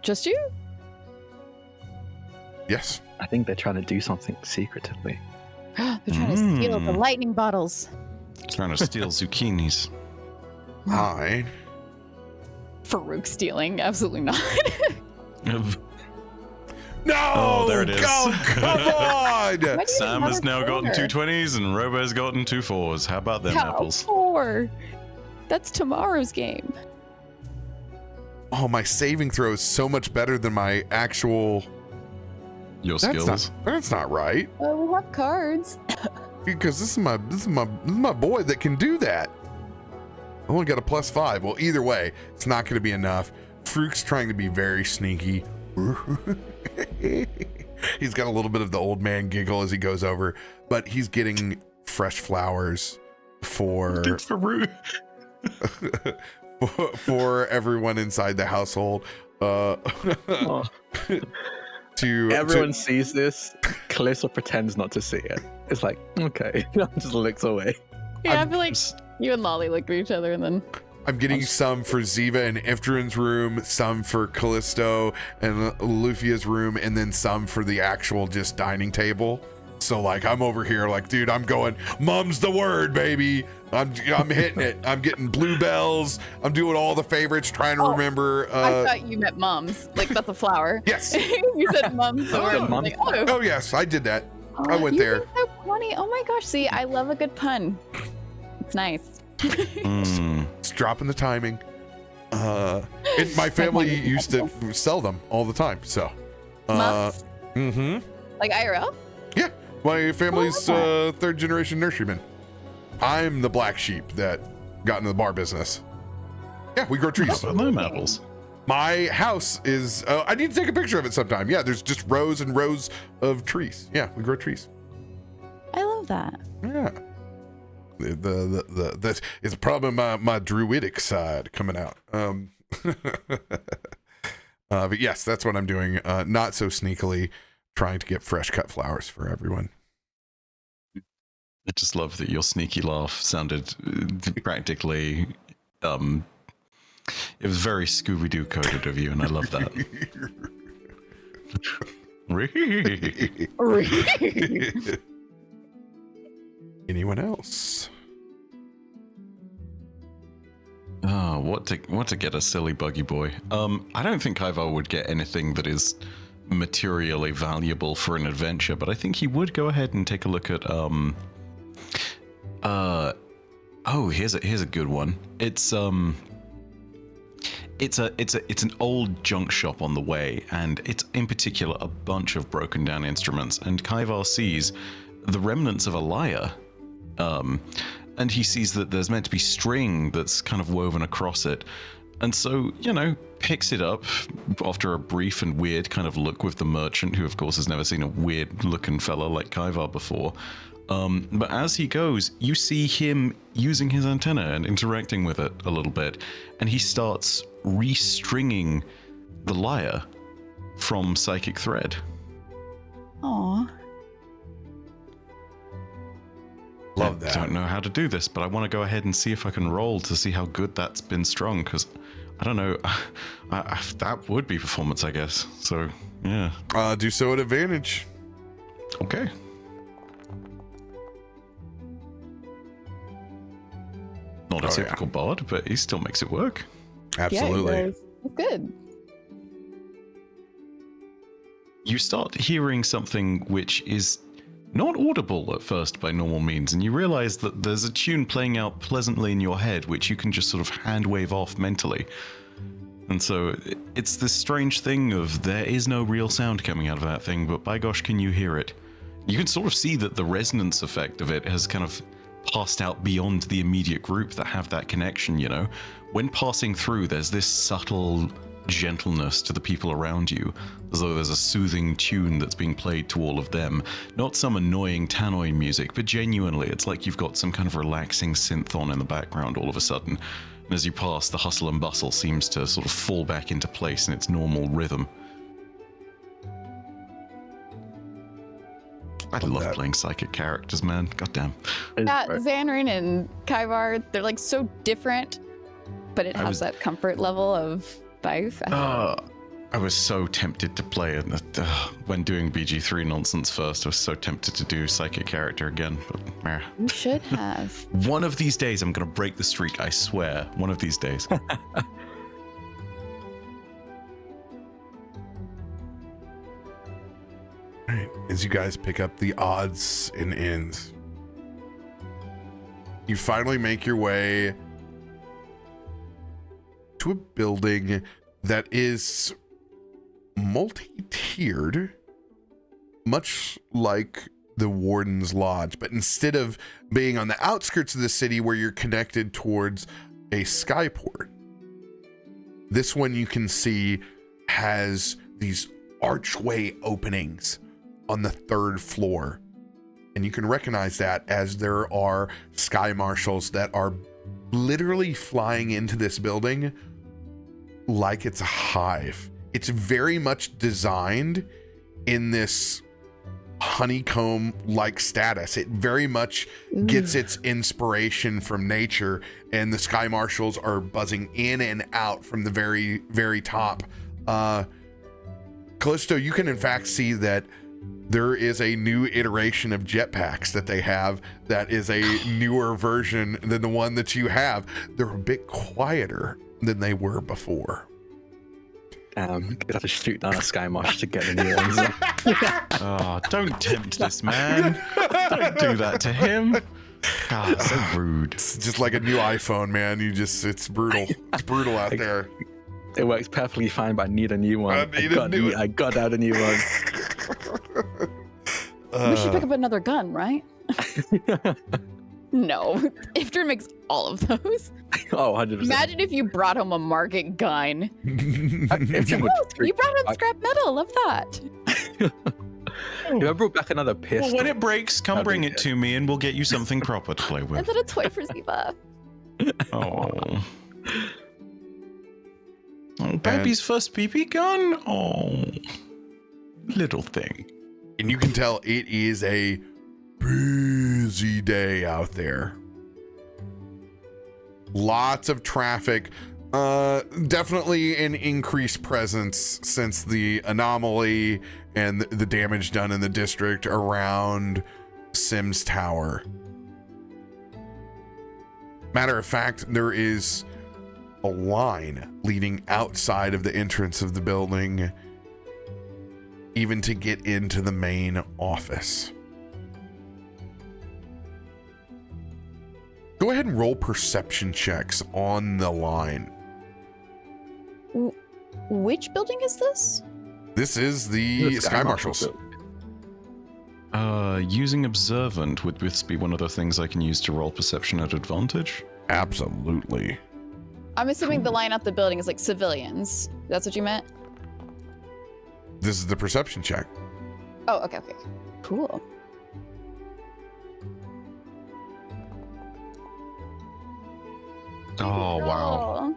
Just you? Yes. I think they're trying to do something secretively. They're trying to steal the lightning bottles. Trying to steal zucchinis. I. Farouk stealing? Absolutely not. No! Oh, there it is. Oh, come on! Why do you Sam has have now a gotten four? 2 20s and RoBear's gotten 2 4s. How about them How apples? 4? That's tomorrow's game. Oh, my saving throw is so much better than my actual. Your skills. That's not right. Well, we have cards. Because this is my boy that can do that. I only got a +5. Well, either way, it's not going to be enough. Farouk's trying to be very sneaky. He's got a little bit of the old man giggle as he goes over, but he's getting fresh flowers for Farouk. for everyone inside the household. Everyone sees this. Kallisto pretends not to see it. It's like, okay, just looks away. Yeah, I feel like you and Lolly look at each other and then. I'm getting some for Ziva and Ifrin's room, some for Kallisto and Loluphia's room, and then some for the actual just dining table. So like I'm over here like, dude, I'm going, mum's the word, baby. I'm hitting it. I'm getting bluebells. I'm doing all the favorites, trying to remember. I thought you meant mums. Like that's a flower. Yes. You said mums. Or Mums. like, Oh yes, I did that. I went you there. think so funny. Oh my gosh. See, I love a good pun. It's nice. It's dropping the timing. And my family used to sell them all the time. So. Mums? Mm-hmm. Like IRL? Yeah, my family's Oh, third generation nurseryman. I'm the black sheep that got into the bar business. Yeah, we grow trees. How about them apples? My house is, I need to take a picture of it sometime. Yeah, there's just rows and rows of trees. Yeah, we grow trees. I love that. Yeah. The it's probably my druidic side coming out. But yes, that's what I'm doing. Not so sneakily, trying to get fresh cut flowers for everyone. I just love that your sneaky laugh sounded practically, it was very Scooby-Doo coded of you, and I love that. Anyone else? Oh, what to get a silly buggy boy? I don't think Ivar would get anything that is materially valuable for an adventure, but I think he would go ahead and take a look at here's a good one. It's an old junk shop on the way, and it's in particular a bunch of broken down instruments, and Kaivar sees the remnants of a lyre. And he sees that there's meant to be string that's kind of woven across it. And so, picks it up after a brief and weird kind of look with the merchant, who of course has never seen a weird looking fella like Kaivar before. But as he goes, you see him using his antenna and interacting with it a little bit. And he starts restringing the lyre from psychic thread. Aww. Love that. I don't know how to do this, but I want to go ahead and see if I can roll to see how good that's been strung, because I don't know. That would be performance, I guess. So, yeah. Do so at advantage. Okay. Not a typical bard, but he still makes it work. Absolutely. Yeah, that's good. You start hearing something which is not audible at first by normal means, and you realize that there's a tune playing out pleasantly in your head which you can just sort of hand wave off mentally. And so it's this strange thing of there is no real sound coming out of that thing, but by gosh, can you hear it? You can sort of see that the resonance effect of it has kind of passed out beyond the immediate group that have that connection, When passing through, there's this subtle gentleness to the people around you, as though there's a soothing tune that's being played to all of them. Not some annoying tannoy music, but genuinely, it's like you've got some kind of relaxing synth on in the background all of a sudden. And as you pass, the hustle and bustle seems to sort of fall back into place in its normal rhythm. I love playing psychic characters, man. Goddamn. Yeah, Xanrin and Kaivar, they're like so different, but it has that comfort level of both. I was so tempted to play it when doing BG3 nonsense first. I was so tempted to do psychic character again, but You should have. one of these days I'm gonna break the streak, I swear. One of these days. All right, as you guys pick up the odds and ends, you finally make your way to a building that is multi-tiered, much like the Warden's Lodge, but instead of being on the outskirts of the city where you're connected towards a skyport, this one you can see has these archway openings on the 3rd floor. And you can recognize that as there are sky marshals that are literally flying into this building like it's a hive. It's very much designed in this honeycomb-like status. It very much gets its inspiration from nature, and the sky marshals are buzzing in and out from the very, very top. Kallisto, you can in fact see that there is a new iteration of jetpacks that they have that is a newer version than the one that you have. They're a bit quieter than they were before. Gonna have to shoot down a sky marsh to get the new ones. Oh, don't tempt this man. Don't do that to him. God, so rude. It's just like a new iPhone, man. It's brutal. It's brutal out there. It works perfectly fine, but I need a new one. I got out a new one. We should pick up another gun, right? No, Ifrit makes all of those. Oh, 100%. Imagine if you brought home a market gun. If Oh, you brought home scrap metal. Love that. I brought back another pistol. Well, when it breaks, come That'd be bring it good. to me and we'll get you something proper to play And with. then a toy for Ziva. Oh. Oh, baby's first PP gun? Oh. Little thing. And you can tell it is a busy day out there. Lots of traffic. Definitely an increased presence since the anomaly and the damage done in the district around Sims Tower. Matter of fact, there is a line leading outside of the entrance of the building, even to get into the main office. Go ahead and roll perception checks on the line. Which building is this? This is the Sky Marshals. Using Observant, would this be one of the things I can use to roll perception at advantage? Absolutely. I'm assuming the line out the building is like civilians. That's what you meant? This is the perception check. Oh, okay. Cool. Oh, wow.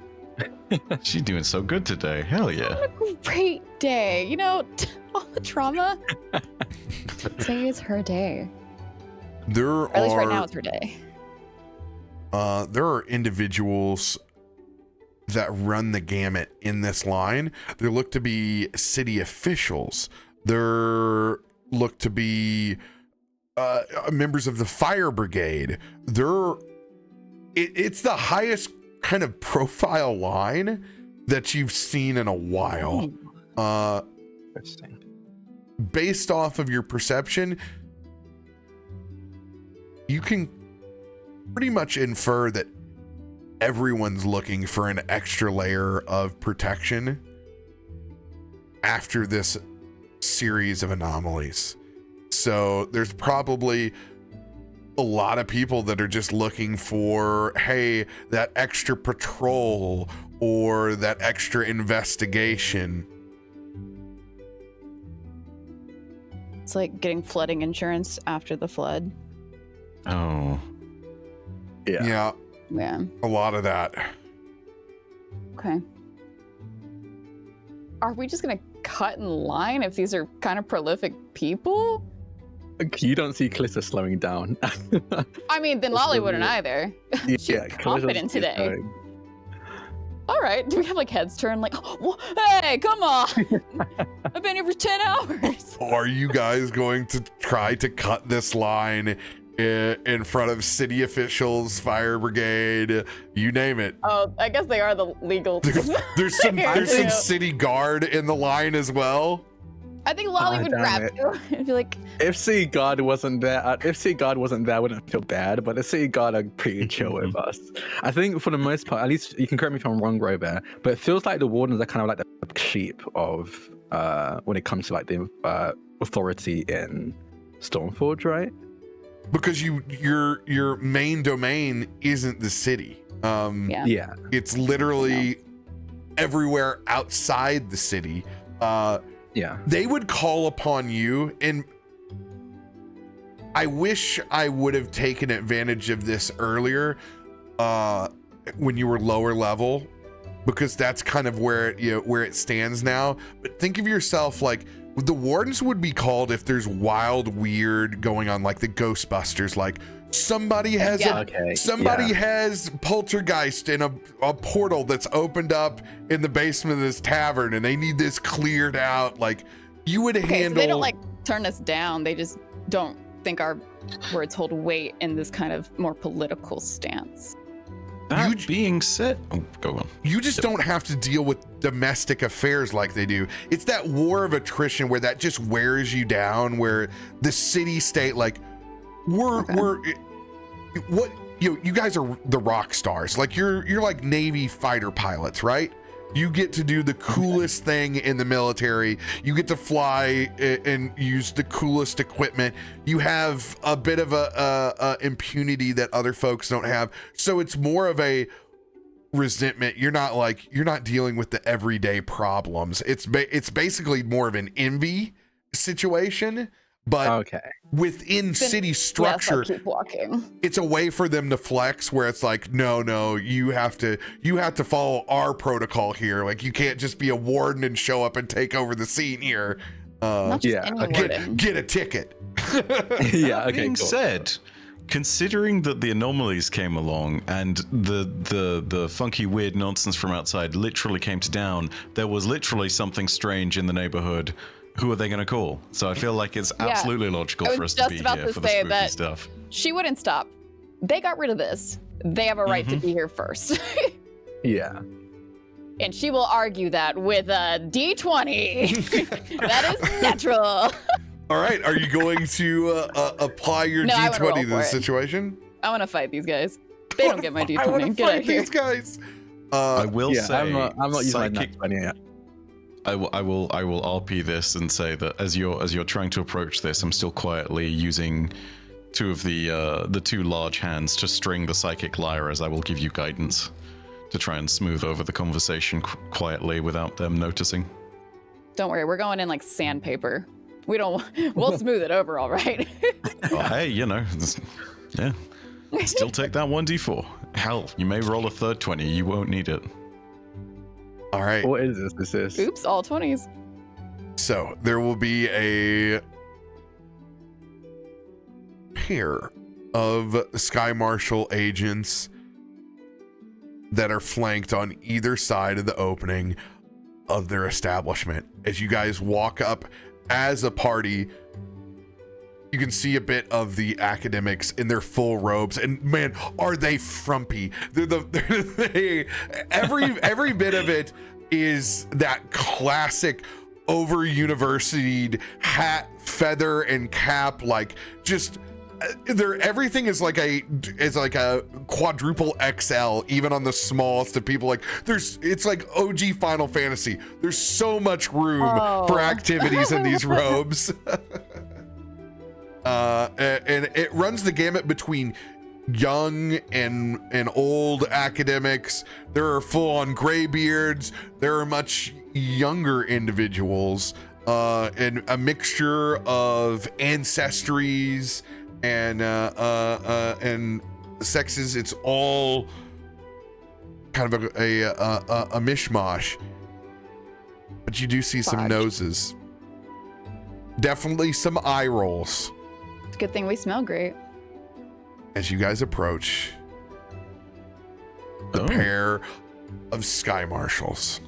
She's doing so good today. Hell yeah. What a great day. You know, all the trauma. Today is her day. Or at least right now it's her day. There are individuals that run the gamut in this line. There look to be city officials. There look to be members of the fire brigade. It's the highest kind of profile line that you've seen in a while. Interesting. Based off of your perception, you can pretty much infer that everyone's looking for an extra layer of protection after this series of anomalies. So there's probably a lot of people that are just looking for, hey, that extra patrol or that extra investigation. It's like getting flooding insurance after the flood. Oh. Yeah. Yeah. A lot of that. Okay. Are we just gonna cut in line if these are kind of prolific people? You don't see Kallisto slowing down. I mean, then Lolly wouldn't either. She's Yeah, confident Kallisto's today. going. All right. Do we have like heads turned like, oh, hey, come on. I've been here for 10 hours. Are you guys going to try to cut this line in front of city officials, fire brigade, you name it? Oh, I guess they are the legal. There's some Yeah, there's some city guard in the line as well. I think Lolly would damn grab it. you and be like, If City Guard wasn't there, I wouldn't feel bad. But the City Guard are pretty chill with us. I think for the most part, at least you can correct me if I'm wrong, RoBear, but it feels like the wardens are kind of like the sheep of when it comes to like the authority in Stormforge, right? Because your main domain isn't the city. Yeah. It's literally everywhere outside the city. Yeah. They would call upon you, and I wish I would have taken advantage of this earlier when you were lower level, because that's kind of where it stands now. But think of yourself like the wardens would be called if there's wild, weird going on, like the Ghostbusters, like somebody has has poltergeist in a portal that's opened up in the basement of this tavern and they need this cleared out. Like you would handle. So they don't like turn us down. They just don't think our words hold weight in this kind of more political stance. That being said, go on. You just don't have to deal with domestic affairs like they do. It's that war of attrition where that just wears you down, where the city state, like you guys are the rock stars. Like you're like Navy fighter pilots, right? You get to do the coolest thing in the military. You get to fly and use the coolest equipment. You have a bit of a impunity that other folks don't have. So it's more of a resentment. You're not dealing with the everyday problems. It's basically more of an envy situation, but within city structure, yes, keep walking. it's a way for them to flex where it's like, no, you have to follow our protocol here. Like, you can't just be a warden and show up and take over the scene here. Not just any warden. Get a ticket. That being said, considering that the anomalies came along and the funky weird nonsense from outside literally came to town, there was literally something strange in the neighborhood. Who are they going to call? So I feel like it's absolutely logical for us to be here for the spooky stuff. She wouldn't stop. They got rid of this. They have a right to be here first. Yeah. And she will argue that with a D20. That is natural. All right. Are you going to apply your D20 to the situation? I want to fight these guys. They don't get my D20. I want to get fight out here. these guys. I will say, I'm not using my nat 20 yet. I will RP this and say that as you're trying to approach this, I'm still quietly using two of the two large hands to string the psychic lyre as I will give you guidance to try and smooth over the conversation quietly without them noticing. Don't worry, we're going in like sandpaper. We'll smooth it over, all right. Oh, hey, yeah. Still take that 1d4. Hell, you may roll a third 20. You won't need it. All right. What is this? This is... Oops, all 20s. So there will be a pair of Sky Marshal agents that are flanked on either side of the opening of their establishment. As you guys walk up as a party, you can see a bit of the academics in their full robes, and man, are they frumpy. Every bit of it is that classic over universitied hat, feather, and cap, like just everything is like a quadruple XL, even on the smallest of people. Like it's like OG Final Fantasy. There's so much room for activities in these robes. And it runs the gamut between young and old academics. There are full-on graybeards. There are much younger individuals, and a mixture of ancestries and sexes. It's all kind of a mishmash. But you do see some noses. Definitely some eye rolls. It's a good thing we smell great. As you guys approach the pair of Sky Marshals.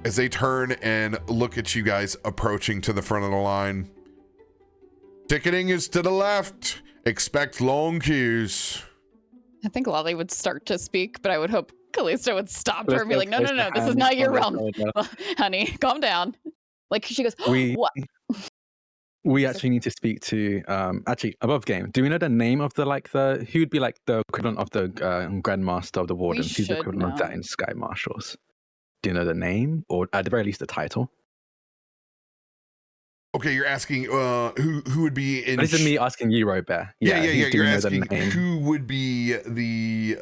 As they turn and look at you guys approaching to the front of the line. Ticketing is to the left. Expect long queues. I think Lolly would start to speak, but I would hope Kallisto would stop her and be like, no, this is not your realm. Honey, calm down. Like, she goes, what? We actually need to speak to, actually, above game. Do we know the name of who'd be like the equivalent of the Grandmaster of the Wardens? Who's the equivalent of that in Sky Marshals? Do you know the name, or at the very least the title? Okay, you're asking who would be in... This is me asking you, RoBear. Yeah. You're asking who would be the...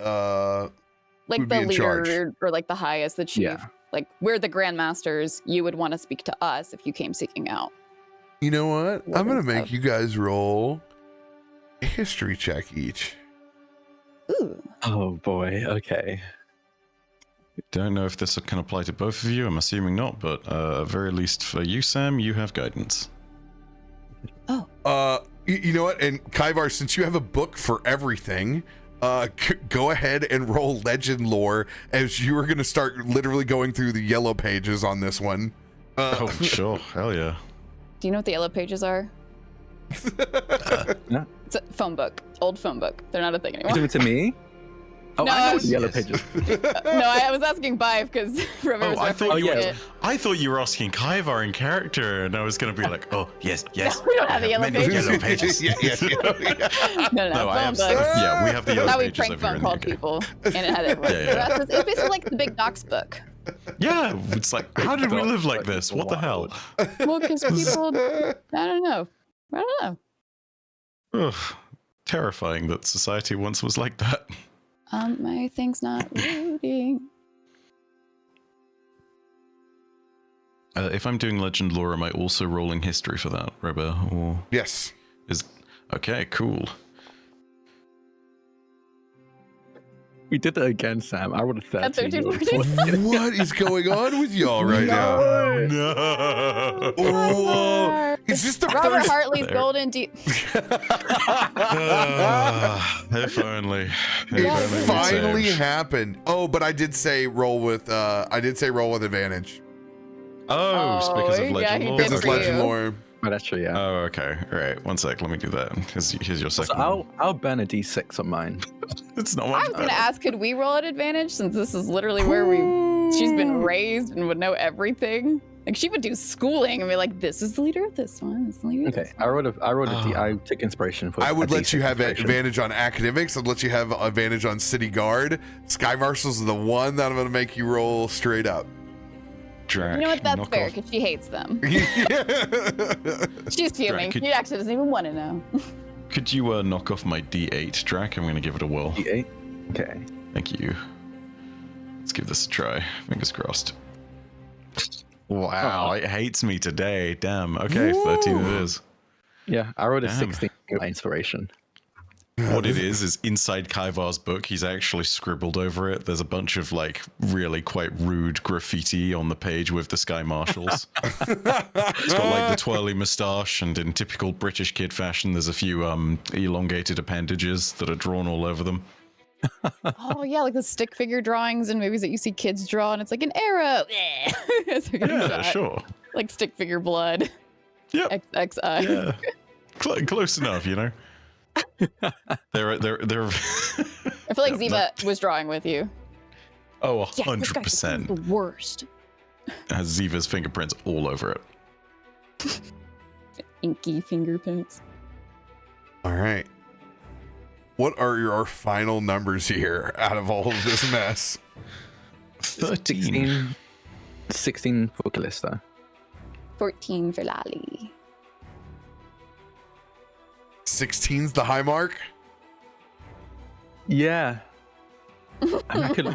like the leader or like the highest, the chief. Yeah. Like, we're the Grandmasters. You would want to speak to us if you came seeking out. You know what? I'm going to make you guys roll a history check each. Ooh. Oh, boy. Okay. Don't know if this can apply to both of you. I'm assuming not, but at very least for you, Sam, you have guidance. Oh. You know what? And Kaivar, since you have a book for everything, go ahead and roll legend lore, as you are going to start literally going through the yellow pages on this one. Oh, sure. Hell yeah. Do you know what the yellow pages are? No. It's a phone book. Old phone book. They're not a thing anymore. Give it to me? Oh, No, I I know was- the yellow pages. No, I was asking Bive because RoBear was I thought referencing you it. I thought you were asking Kaivar in character, and I was going to be like, Oh, yes, yes. No, we don't have the yellow Many pages. yellow pages. yeah. No, no, I phone have. book. Yeah, we have the yellow That's how we pages prank over here phone in the called UK. people, and it had everyone. Yeah. It's basically like the big docs book. Yeah, it's like, how did we live like this? What the hell? Well, because people, I don't know. Ugh, terrifying that society once was like that. My thing's not loading. If I'm doing legend lore, am I also rolling history for that, RoBear? Or Yes. is okay, cool. We did it again, Sam. I would have 13. At 13, you would've 14. 14. What is going on with y'all right now? No. Whoa. Is this the Robert first? Hartley's golden deep. If only. If It only we'd finally saved. happened. Oh, but I did say roll with advantage. Oh, it's because of yeah, legend he lore. did Because it's for legend you. lore. Oh, that's true, yeah. Oh, okay. All right. One sec. Let me do that. Here's your So second. one. I'll burn a d6 on mine. It's not I much was gonna better. ask, could we roll at advantage since this is literally where she's been raised and would know everything? Like she would do schooling and be like, "This is the leader of this one. This is the leader." Of Okay, this I rolled a d. Oh. I took inspiration for. I would a let you D6 have inspiration. advantage on academics. I'd let you have advantage on city guard. Sky Marshal's the one that I'm going to make you roll straight up. Drak, You know what? That's knock fair off. because she hates them. Yeah. She's fuming. could- She actually doesn't even want to know. Could you knock off my D8, Drak? I'm going to give it a whirl. D8. Okay. Thank you. Let's give this a try. Fingers crossed. Wow, it hates me today. Damn. Okay, 13 it is. Yeah, I rolled a Damn. 16 inspiration. What it is inside Kaivar's book, he's actually scribbled over it. There's a bunch of like really quite rude graffiti on the page with the Sky Marshals. It's got like the twirly moustache, and in typical British kid fashion, there's a few elongated appendages that are drawn all over them. Oh yeah, like the stick figure drawings and movies that you see kids draw, and it's like an arrow. It's like a Yeah, shot. sure. Like stick figure blood. Yep. XXI. Yeah. Close enough, you know. They're I feel like Ziva was drawing with you. oh, Yeah, this guy's 100% the worst. has Ziva's fingerprints all over it. Inky fingerprints. All right. What are your final numbers here out of all of this mess? 13. 16 for Kallisto. 14 for Lali. 16's the high mark. Yeah. I could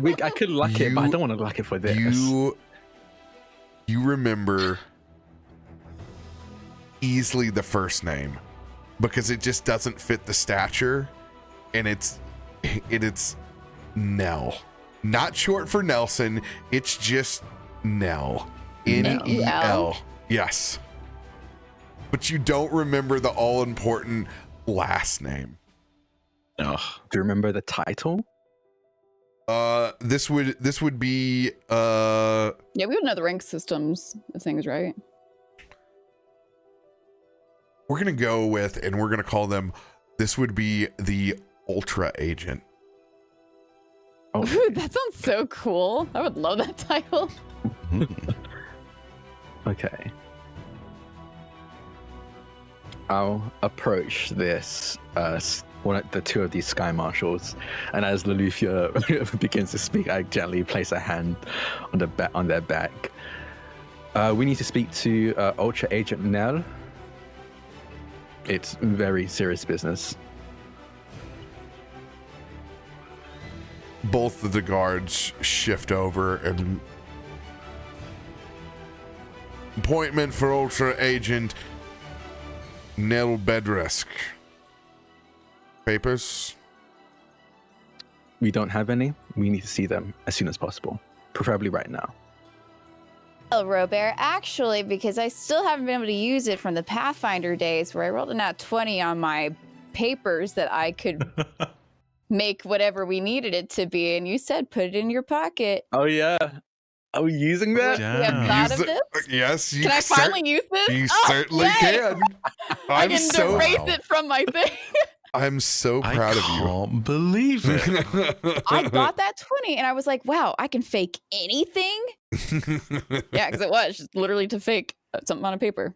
luck it, but I don't want to luck it for this. You remember easily the first name because it just doesn't fit the stature, and it's Nell. Not short for Nelson. It's just Nell. Nel. Yes. But you don't remember the all-important last name. Ugh. Do you remember the title? This would be Yeah, we would know the rank systems of things, right? we're gonna go with, and we're gonna call them, this would be the Ultra Agent. Oh, Ooh, that sounds so cool. I would love that title. okay. I'll approach this one of the two of these Sky Marshals, and as Loluphia begins to speak, I gently place a hand on their back. We need to speak to Ultra Agent Nell. It's very serious business. Both of the guards shift over, and appointment for Ultra Agent Nell Bedresk. Papers? We don't have any. We need to see them as soon as possible, preferably right now. Oh, RoBear, actually, because I still haven't been able to use it from the Pathfinder days where I rolled a nat 20 on my papers that I could make whatever we needed it to be, and you said put it in your pocket. Oh yeah, are we using that? Yeah. We have thought Use of it- this? Yes, you Can I finally use this? You Oh, certainly yay! can. I I'm can so erase it from my thing. I'm so proud of you. I can't believe it. I got that 20 and I was like, wow, I can fake anything. Yeah, because it was just literally to fake something on a paper.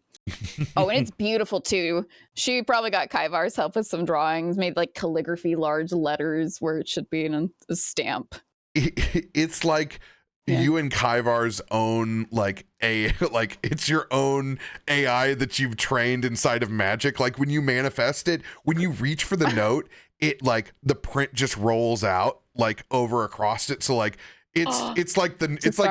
Oh, and it's beautiful too. She probably got Kaivar's help with some drawings, made like calligraphy, large letters where it should be in a stamp. It's like you and Kaivar's own like it's your own AI that you've trained inside of Magic. Like when you manifest it, when you reach for the note, it like the print just rolls out like over across it. So like it's like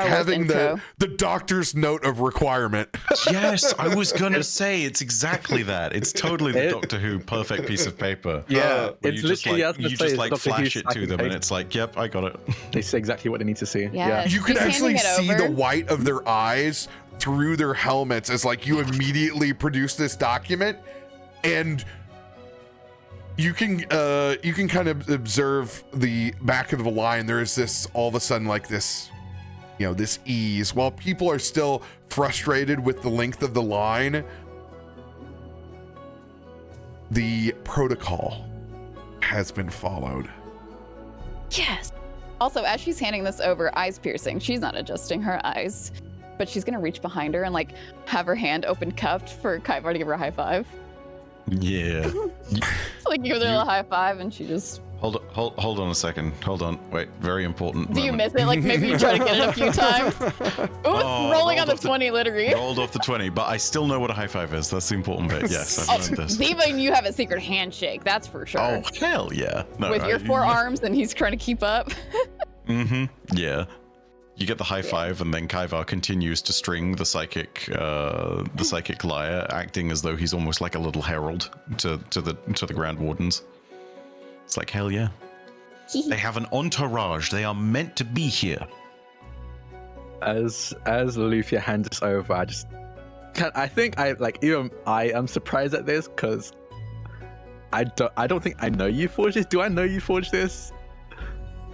having the doctor's note of requirement. Yes, I was gonna say it's exactly that. It's totally the Doctor Who perfect piece of paper. Yeah, where it's you just literally like, you just like flash it to them, and it's like, yep, I got it. They see exactly what they need to see. Yeah. You can He's actually handing it see the over. white of their eyes through their helmets as like you immediately produce this document, and you can kind of observe the back of the line. There is this all of a sudden like this, this ease while people are still frustrated with the length of the line. The protocol has been followed. Yes. Also, as she's handing this over, eyes piercing, she's not adjusting her eyes, but she's gonna reach behind her and like have her hand open cupped for Kaivar to give her a high five. Yeah. So like give her a little high five and she just Hold on a second. Hold on. Wait, very important. Do you moment. miss it? Like maybe you try to get it a few times. Ooh, it's rolling on the 20 literally. Rolled off the 20, but I still know what a high five is. That's the important bit. Yes, I've learned this. Even you have a secret handshake, that's for sure. Oh, hell yeah. No, With your four arms and he's trying to keep up. Mm-hmm. Yeah. You get the high five, and then Kaivar continues to string the psychic lyre, acting as though he's almost like a little herald to the Grand Wardens. It's like, hell yeah. They have an entourage. They are meant to be here. As Loluphia hands this over, I am surprised at this because I don't think I know you forged this. Do I know you forged this?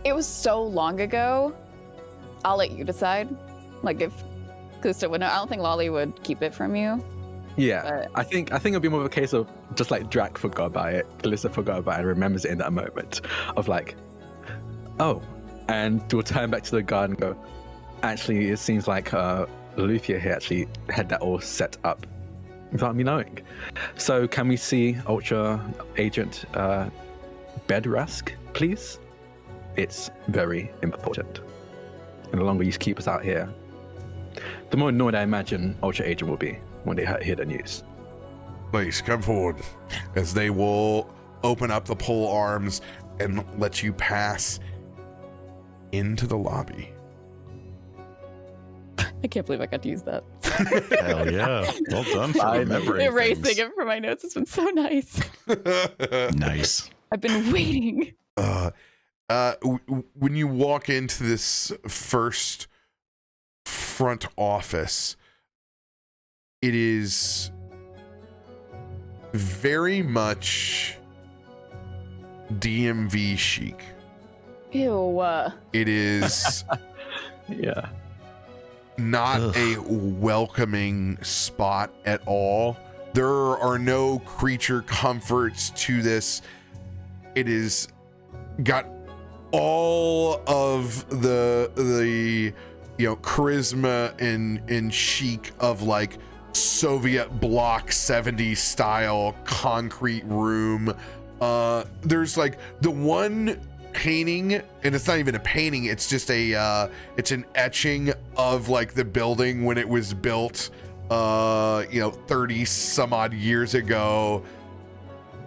It was so long ago. I'll let you decide. Like if Kallisto would know. I don't think Lolly would keep it from you. Yeah, I think it'll be more of a case of just like Drak forgot about it, Kallisto forgot about it, and remembers it in that moment of like, oh, and we'll turn back to the guard and go, actually, it seems like Loluphia here actually had that all set up without me knowing. So can we see Ultra Agent Bedrask, please? It's very important. And the longer you keep us out here, the more annoyed I imagine Ultra Agent will be when they hear the news. Please come forward, as they will open up the pole arms and let you pass into the lobby. I can't believe I got to use that. Hell yeah. Well done for remembering Erasing things. it from my notes. It's been so nice. Nice. I've been waiting. When you walk into this first front office, it is very much DMV chic. Ew. It is Yeah. not a welcoming spot at all. There are no creature comforts to this. It is got all of the charisma and chic of like Soviet bloc 70s style concrete room. There's like the one painting, and it's not even a painting, it's just it's an etching of like the building when it was built 30 some odd years ago.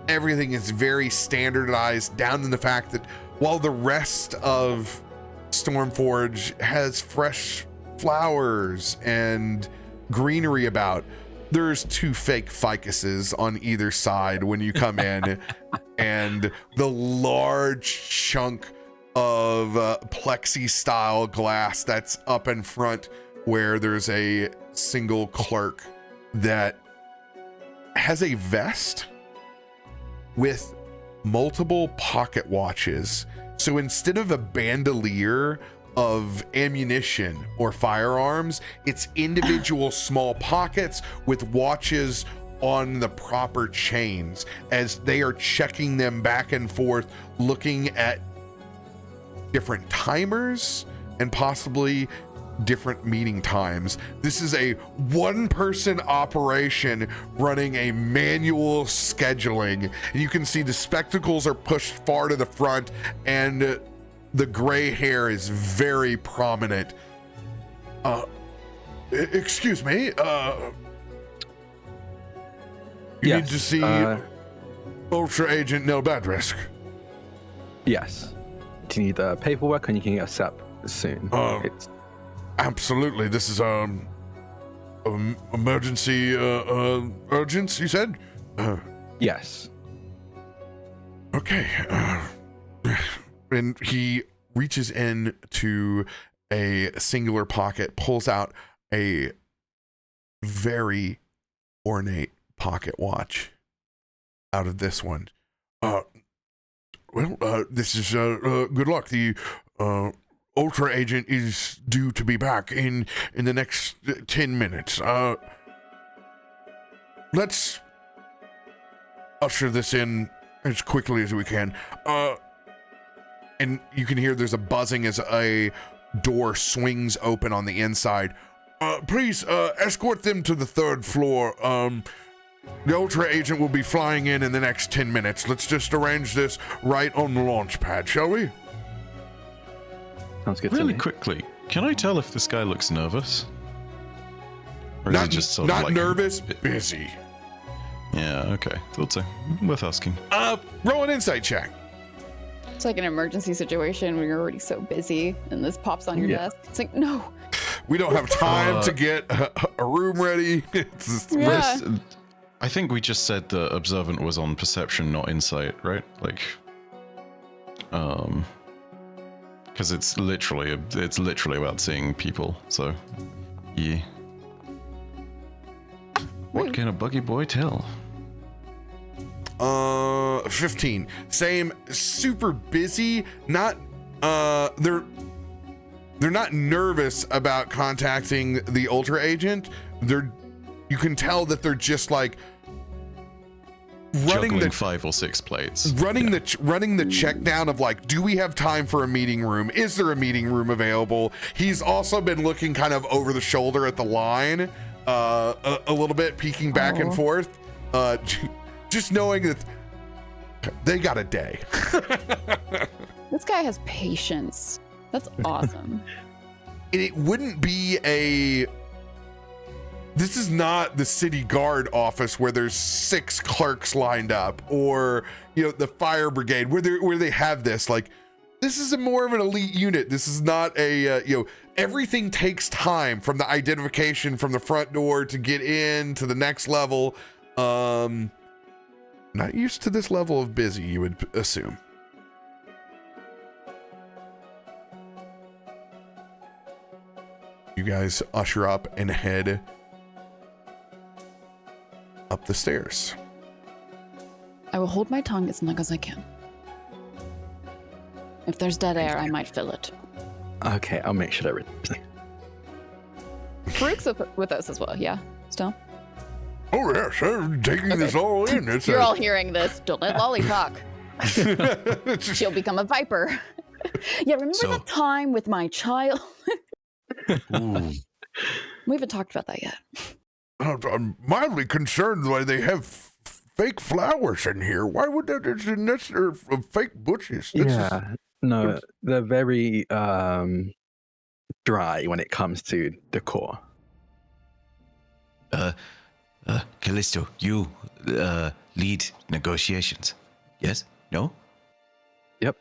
Everything is very standardized, down to the fact that while the rest of Stormforge has fresh flowers and greenery about, there's two fake ficuses on either side when you come in, and the large chunk of plexi style glass that's up in front where there's a single clerk that has a vest with multiple pocket watches. So instead of a bandolier of ammunition or firearms, it's individual small pockets with watches on the proper chains as they are checking them back and forth, looking at different timers and possibly different meeting times. This is a one-person operation running a manual scheduling. And you can see the spectacles are pushed far to the front and the gray hair is very prominent. Excuse me, you need to see Ultra Agent Nil Badrisk. Yes. Do you need the paperwork and you can get us up soon? Absolutely. This is emergency urgence, you said? Yes. Okay. And he reaches in to a singular pocket, pulls out a very ornate pocket watch out of this one. This is good luck. The Ultra Agent is due to be back in the next 10 minutes. Let's usher this in as quickly as we can. And you can hear there's a buzzing as a door swings open on the inside. Please escort them to the 3rd floor. The Ultra Agent will be flying in the next 10 minutes. Let's just arrange this right on the launch pad, shall we? Sounds good Really to me. quickly, can I tell if this guy looks nervous? Or is Not it just sort of not like nervous, busy. Yeah, okay. Thought so. Worth asking. Roll an insight check. It's like an emergency situation when you're already so busy and this pops on your desk. It's like, no. We don't have time to get a room ready. It's just- Yeah. I think we just said the observant was on perception, not insight, right? Like, because it's literally about seeing people. So, yeah. What can a buggy boy tell? 15. Same, super busy. Not they're not nervous about contacting the Ultra Agent. You can tell that they're just like running Juggling 5 or 6 plates. running the check down of like, do we have time for a meeting room? Is there a meeting room available? He's also been looking kind of over the shoulder at the line, a little bit, peeking back and forth, just knowing that they got a day. This guy has patience. That's awesome. And it wouldn't be this is not the city guard office where there's 6 clerks lined up, or the fire brigade where they have this. Like, this is more of an elite unit. This is not a everything takes time from the identification from the front door to get in to the next level. Not used to this level of busy, you would assume. You guys usher up and head up the stairs. I will hold my tongue as long as I can. If there's dead air, I might fill it. Okay, I'll make sure that Farouk's with us as well, yeah? Still? Oh, yes, I'm taking this all in. It's You're all hearing this. Don't let Lolly talk. She'll become a viper. Yeah, remember the time with my child? Ooh. We haven't talked about that yet. I'm mildly concerned why they have fake flowers in here. Why would that? It's necessary of fake bushes. No, they're very dry when it comes to decor. Kallisto, you lead negotiations. Yes? No? Yep.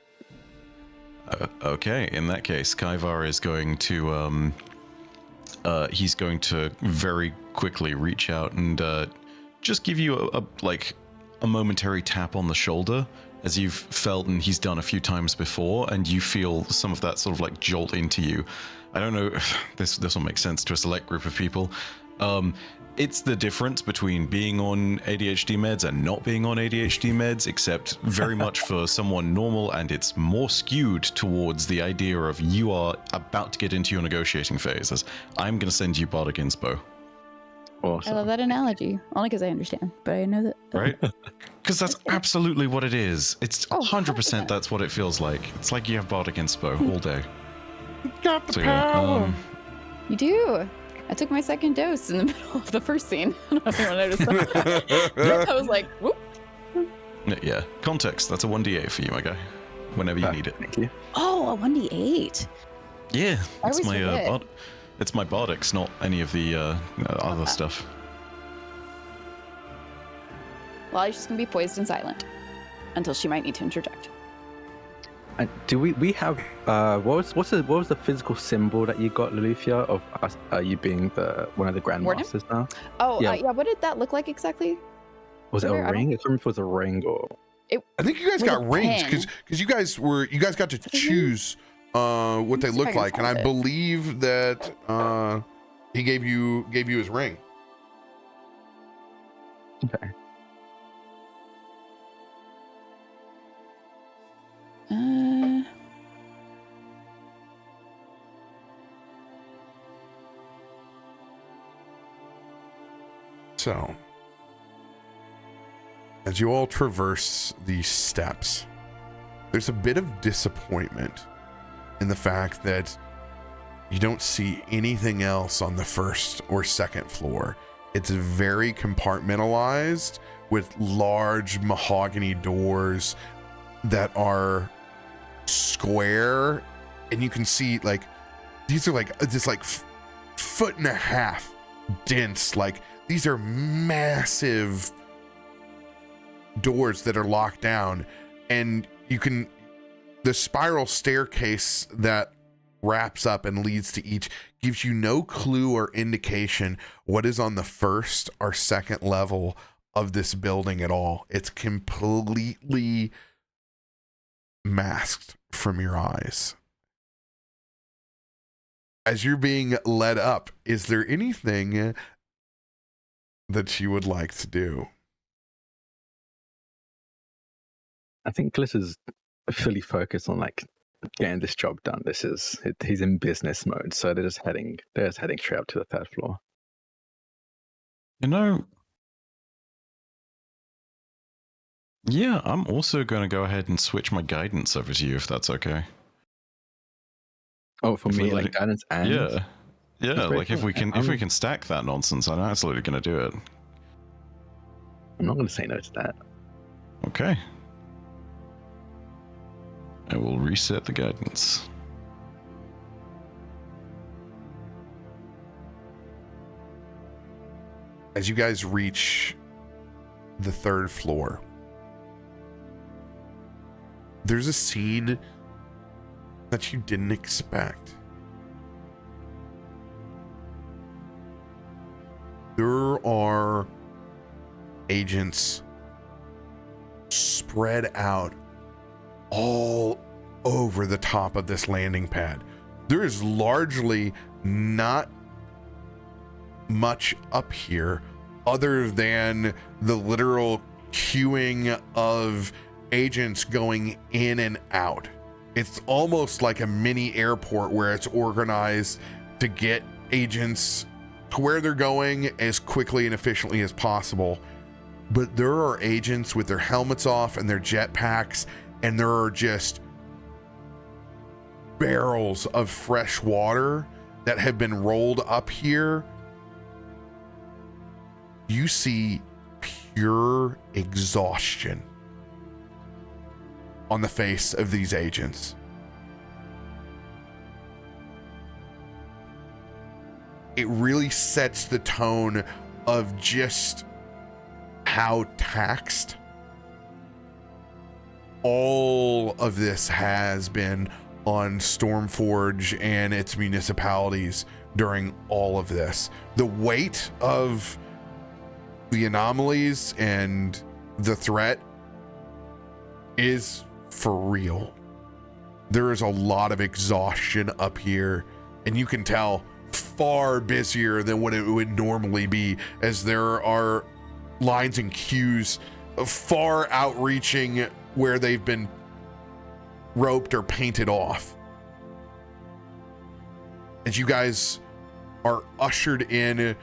Okay, in that case, Kaivar is going to he's going to very quickly reach out and just give you a momentary tap on the shoulder, as you've felt and he's done a few times before, and you feel some of that sort of like jolt into you. I don't know, this will make sense to a select group of people. It's the difference between being on ADHD meds and not being on ADHD meds, except very much for someone normal, and it's more skewed towards the idea of you are about to get into your negotiating phase, as I'm going to send you Bardic Inspo. Awesome. I love that analogy. Only because I understand, but I know that. Right? Because that's absolutely what it is. It's Oh, 100% that's what it feels like. It's like you have Bardic Inspo all day. Got the So, power. You do. I took my second dose in the middle of the first scene. I don't know if anyone noticed that. I was like, whoop. Yeah, context. That's a 1d8 for you, my guy. Whenever you need it. Thank you. Oh, a 1d8. Yeah, I it's always my forget. it's my Bardics, not any of the other stuff. Well, she's going to be poised and silent until she might need to interject. And do we have what was the physical symbol that you got, Loluphia, of us you being one of the grandmasters now? Oh, Yeah. yeah. What did that look like exactly? Was it a I don't- ring? I can't remember if it was a ring or. I think you guys With a got rings pen. because you guys got to choose what they see if I look can like, and I find it. believe that he gave you his ring. Okay. So, as you all traverse these steps, there's a bit of disappointment in the fact that you don't see anything else on the first or second floor. It's very compartmentalized with large mahogany doors that are square, and you can see like these are like this like foot and a half dense, like these are massive doors that are locked down, and you can the spiral staircase that wraps up and leads to each gives you no clue or indication what is on the first or second level of this building at all. It's completely masked from your eyes. As you're being led up, is there anything that you would like to do? I think Glissa's fully focused on like getting this job done. He's in business mode, so they're just heading straight up to the third floor. You know, yeah, I'm also going to go ahead and switch my guidance over to you, if that's okay. Oh, for If me, we like let it- guidance and Yeah, That's very like if cool. we can stack that nonsense, I'm absolutely going to do it. I'm not going to say no to that. Okay. I will reset the guidance. As you guys reach the third floor, there's a scene that you didn't expect. There are agents spread out all over the top of this landing pad. There is largely not much up here other than the literal queuing of agents going in and out. It's almost like a mini airport where it's organized to get agents to where they're going as quickly and efficiently as possible. But there are agents with their helmets off and their jetpacks, and there are just barrels of fresh water that have been rolled up here. You see pure exhaustion on the face of these agents. It really sets the tone of just how taxed all of this has been on Stormforge and its municipalities during all of this. The weight of the anomalies and the threat is for real. There is a lot of exhaustion up here, and you can tell far busier than what it would normally be, as there are lines and queues far outreaching where they've been roped or painted off. As you guys are ushered in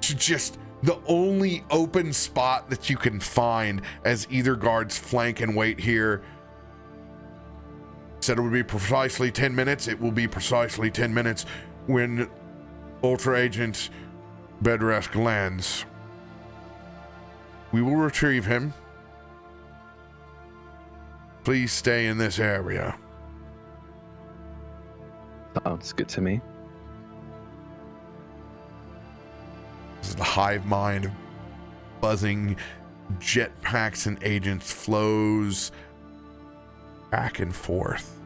to just the only open spot that you can find as either guards flank and wait here. Said it would be precisely 10 minutes. It will be precisely 10 minutes when Ultra Agent Bedresk lands. We will retrieve him. Please stay in this area. Sounds good to me. This is the hive mind of buzzing jetpacks and agents flows back and forth.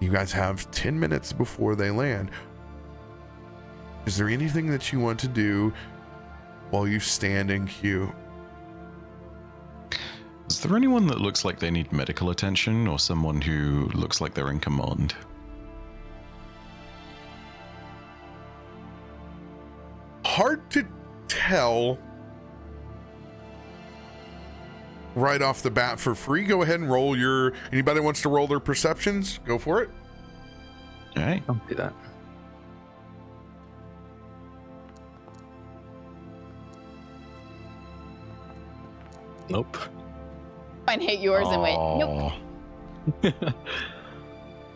You guys have 10 minutes before they land. Is there anything that you want to do while you stand in queue? Is there anyone that looks like they need medical attention or someone who looks like they're in command? Hard to tell right off the bat for free. Go ahead and roll your... Anybody wants to roll their perceptions? Go for it. Okay. I'll do that. Nope. Fine, hit yours and wait. Nope.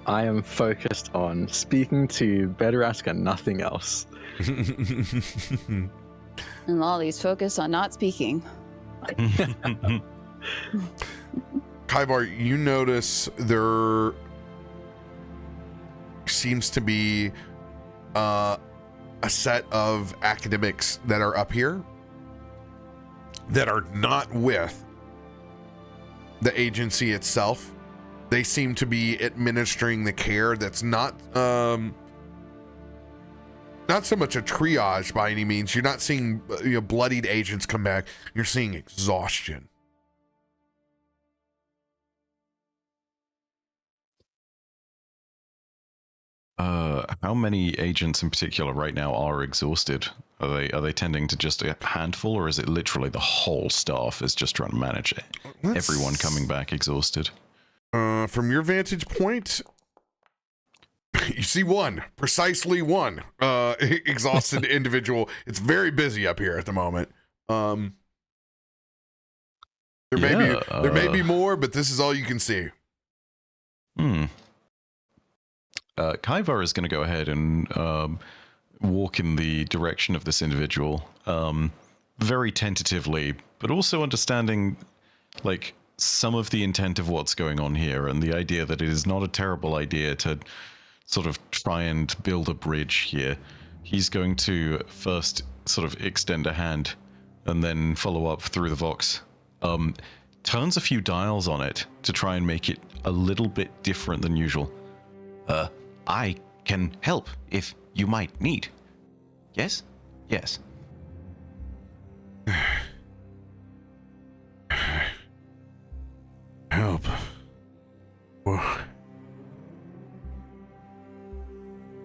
I am focused on speaking to Bedresk and nothing else. And Lolly's focused on not speaking. Kaivar, you notice there seems to be a set of academics that are up here that are not with the agency itself. They seem to be administering the care that's not so much a triage by any means. You're not seeing bloodied agents come back. You're seeing exhaustion. How many agents in particular right now are exhausted? Are they tending to just a handful, or is it literally the whole staff is just trying to manage it? Everyone coming back exhausted? From your vantage point, you see precisely one exhausted individual. It's very busy up here at the moment. There may be more, but this is all you can see. Kaivar is going to go ahead and walk in the direction of this individual, very tentatively, but also understanding, like, some of the intent of what's going on here and the idea that it is not a terrible idea to sort of try and build a bridge here. He's going to first sort of extend a hand and then follow up through the Vox. Turns a few dials on it to try and make it a little bit different than usual. I can help if you might need. Yes? Yes. Help. Well,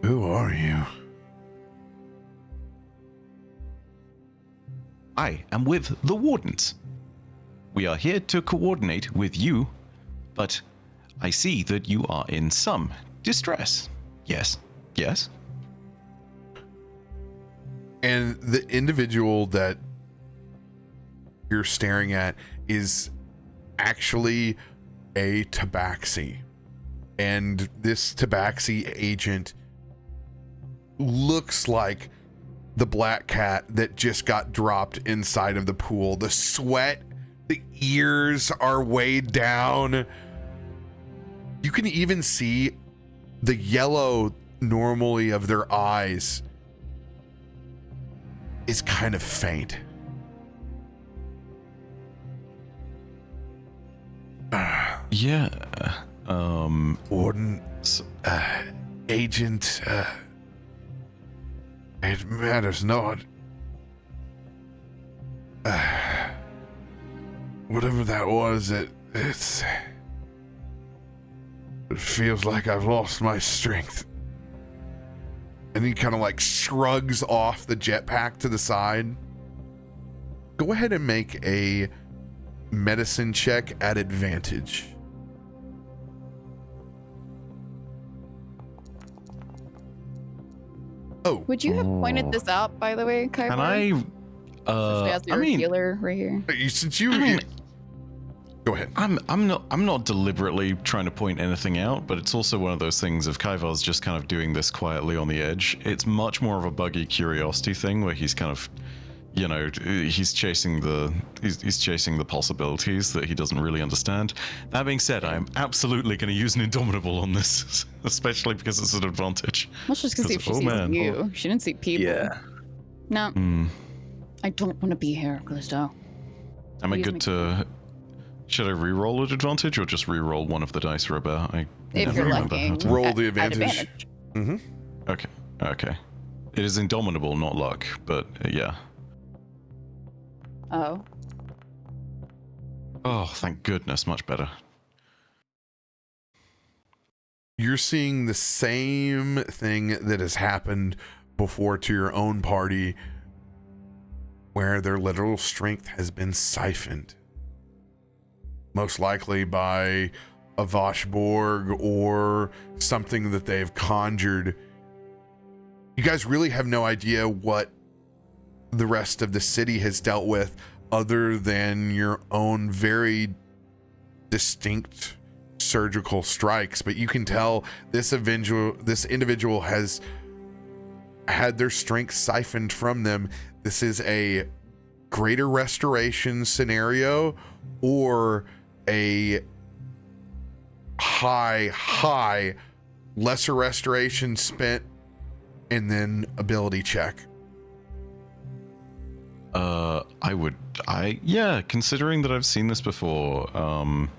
who are you? I am with the Wardens. We are here to coordinate with you, but I see that you are in some distress. Yes? Yes? And the individual that you're staring at is actually a tabaxi. And this tabaxi agent looks like the black cat that just got dropped inside of the pool. The sweat, the ears are weighed down. You can even see the yellow normally of their eyes is kind of faint. Yeah. Warden, Agent, it matters not. Whatever that was, it feels like I've lost my strength. And he kind of like shrugs off the jetpack to the side. Go ahead and make a medicine check at advantage. Oh, Would you have pointed this out, by the way, Kaivar? Can Especially as your healer right here. Go ahead. I'm not deliberately trying to point anything out, but it's also one of those things of Kaivar's just kind of doing this quietly on the edge. It's much more of a buggy curiosity thing where he's kind of, you know, he's chasing the possibilities that he doesn't really understand. That being said, I am absolutely going to use an Indomitable on this, especially because it's an advantage. Well, just because if she sees you, she didn't see people. Yeah. No. I don't want to be here, Kallisto. Am I good to? Should I re-roll at advantage or just re-roll one of the dice, RoBear? If you're lucky, roll the advantage. Mm-hmm. Okay. It is Indomitable, not luck, but yeah. Oh. Oh, thank goodness, much better. You're seeing the same thing that has happened before to your own party, where their literal strength has been siphoned. Most likely by a Vashborg or something that they've conjured. You guys really have no idea what the rest of the city has dealt with other than your own very distinct surgical strikes, but you can tell this individual has had their strength siphoned from them. This is a greater restoration scenario or a high lesser restoration spent and then ability check. Considering that I've seen this before, and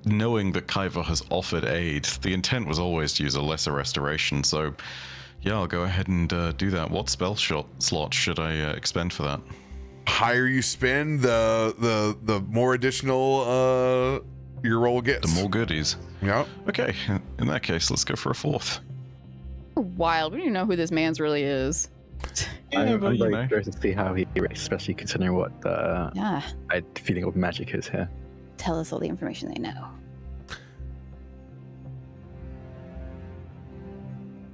knowing that Kaiva has offered aid, the intent was always to use a lesser restoration, so yeah, I'll go ahead and do that. What spell slot should I expend for that? Higher you spend, the more additional your roll gets. The more goodies. Yep. Okay, in that case, let's go for a fourth. Wild. We don't even know who this man's really is. I'm very curious to see how he reacts, especially considering what yeah. feeling of magic is here. Tell us all the information they know.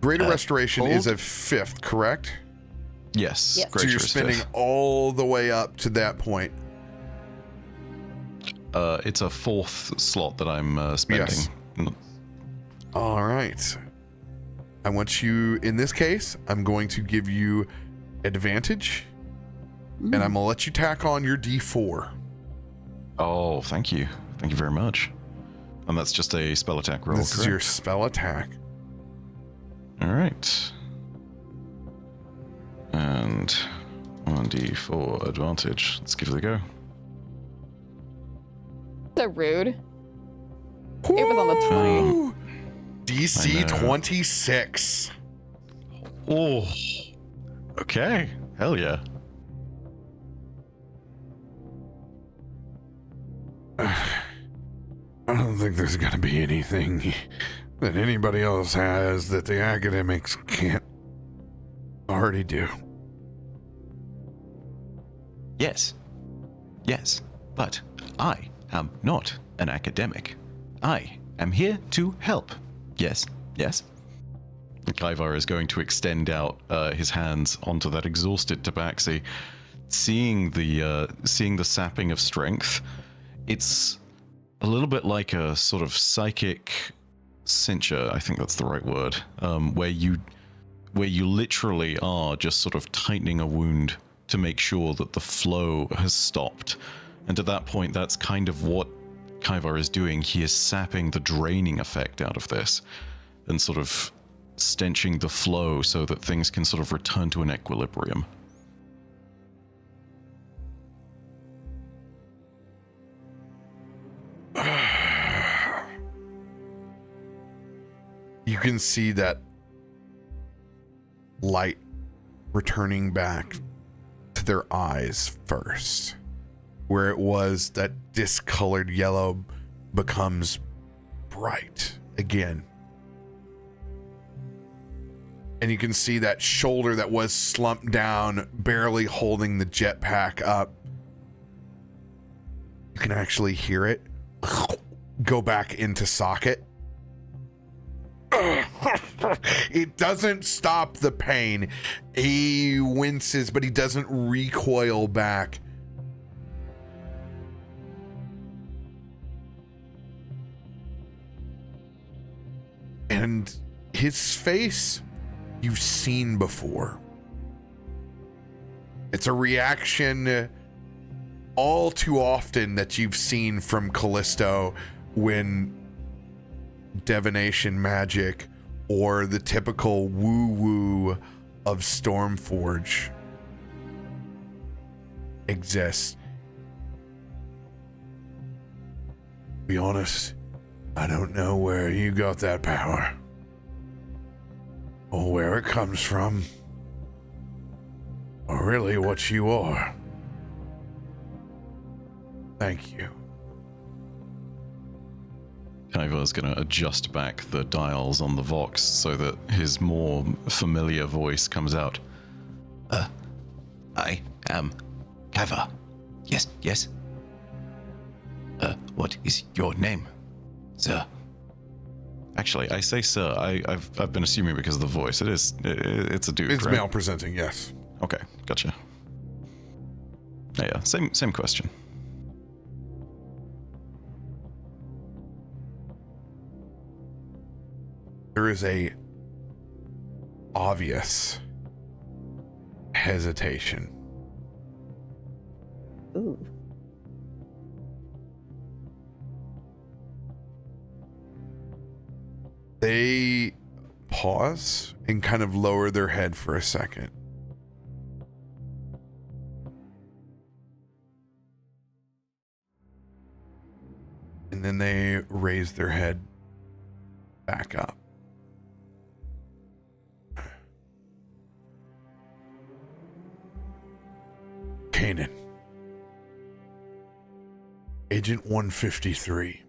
Greater restoration is a fifth, correct? Yes. So you're spending all the way up to that point. It's a fourth slot that I'm spending. Yes. All right. I want you, in this case, I'm going to give you advantage, and I'm going to let you tack on your D4. Oh, thank you. Thank you very much. And that's just a spell attack roll, This is your spell attack. All right. And 1d4 advantage. Let's give it a go. So rude. It was on the 20. DC 26. Oh. Okay. Hell yeah. I don't think there's going to be anything that anybody else has that the academics can't already do. Yes. Yes. But I am not an academic. I am here to help. Yes. Yes. Kaivar is going to extend out his hands onto that exhausted Tabaxi, seeing the sapping of strength. It's a little bit like a sort of psychic cincher, I think that's the right word, where you literally are just sort of tightening a wound to make sure that the flow has stopped. And at that point, that's kind of what Kaivar is doing. He is sapping the draining effect out of this and sort of stenching the flow so that things can sort of return to an equilibrium. You can see that light returning back to their eyes first. Where it was that discolored yellow becomes bright again. And you can see that shoulder that was slumped down, barely holding the jetpack up. You can actually hear it go back into socket. It doesn't stop the pain. He winces, but he doesn't recoil back. And his face you've seen before. It's a reaction all too often that you've seen from Kallisto when divination magic or the typical woo-woo of Stormforge exists. Be honest, I don't know where you got that power or where it comes from or really what you are. Thank you. Kaivar's going to adjust back the dials on the Vox so that his more familiar voice comes out. I am Kaivar. Yes, yes. What is your name, sir? Actually, I say sir. I've been assuming because of the voice. It's a dude, It's right? male presenting, yes. Okay, gotcha. Yeah, same question. There is a obvious hesitation. Ooh. They pause and kind of lower their head for a second. And then they raise their head back up. Kanan. Agent 153.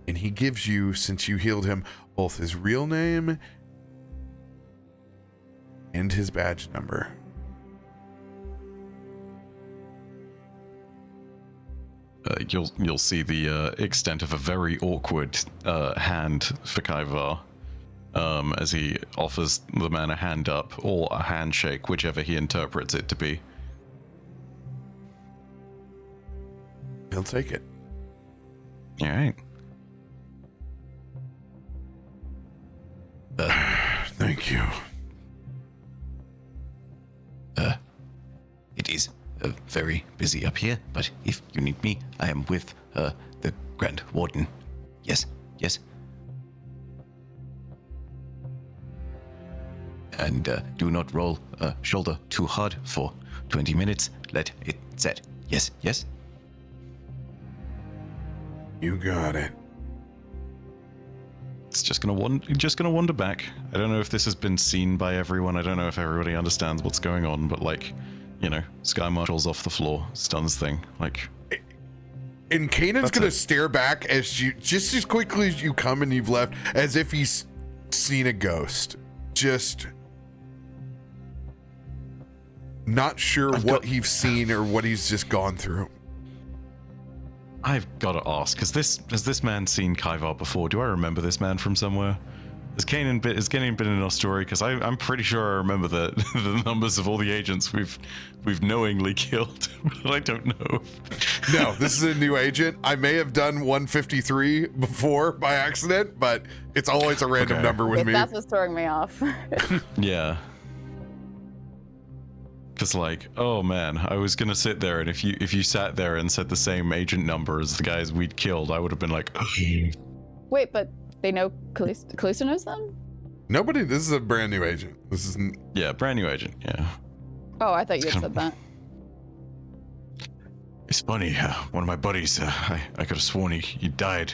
And he gives you, since you healed him, both his real name and his badge number. You'll see the extent of a very awkward hand for Kaivar as he offers the man a hand up or a handshake, whichever he interprets it to be. He'll take it. All right. Thank you. It is very busy up here, but if you need me, I am with the Grand Warden. Yes, yes. And do not roll shoulder too hard for 20 minutes. Let it set. Yes, yes. You got it. It's just gonna wander back. I don't know if this has been seen by everyone. I don't know if everybody understands what's going on, but like, you know, Sky Marshal's off the floor, stuns thing. Like, And Kanan's That's gonna it. stare back as you, just as quickly as you come and you've left, as if he's seen a ghost. Just not sure what he's seen or what he's just gone through. I've got to ask, has this man seen Kaivar before? Do I remember this man from somewhere? Has Kanan been in our story? Because I'm pretty sure I remember the numbers of all the agents we've knowingly killed, but I don't know. No, this is a new agent. I may have done 153 before by accident, but it's always a random Okay. number with me. That's what's throwing me off. Yeah. Because like, oh man, I was gonna sit there, and if you sat there and said the same agent number as the guys we'd killed, I would have been like, Wait, but they know Kallisto knows them? Nobody. This is a brand new agent. This isn't. yeah, brand new agent. Yeah. Oh, I thought you had said that. It's funny. One of my buddies, I could have sworn he died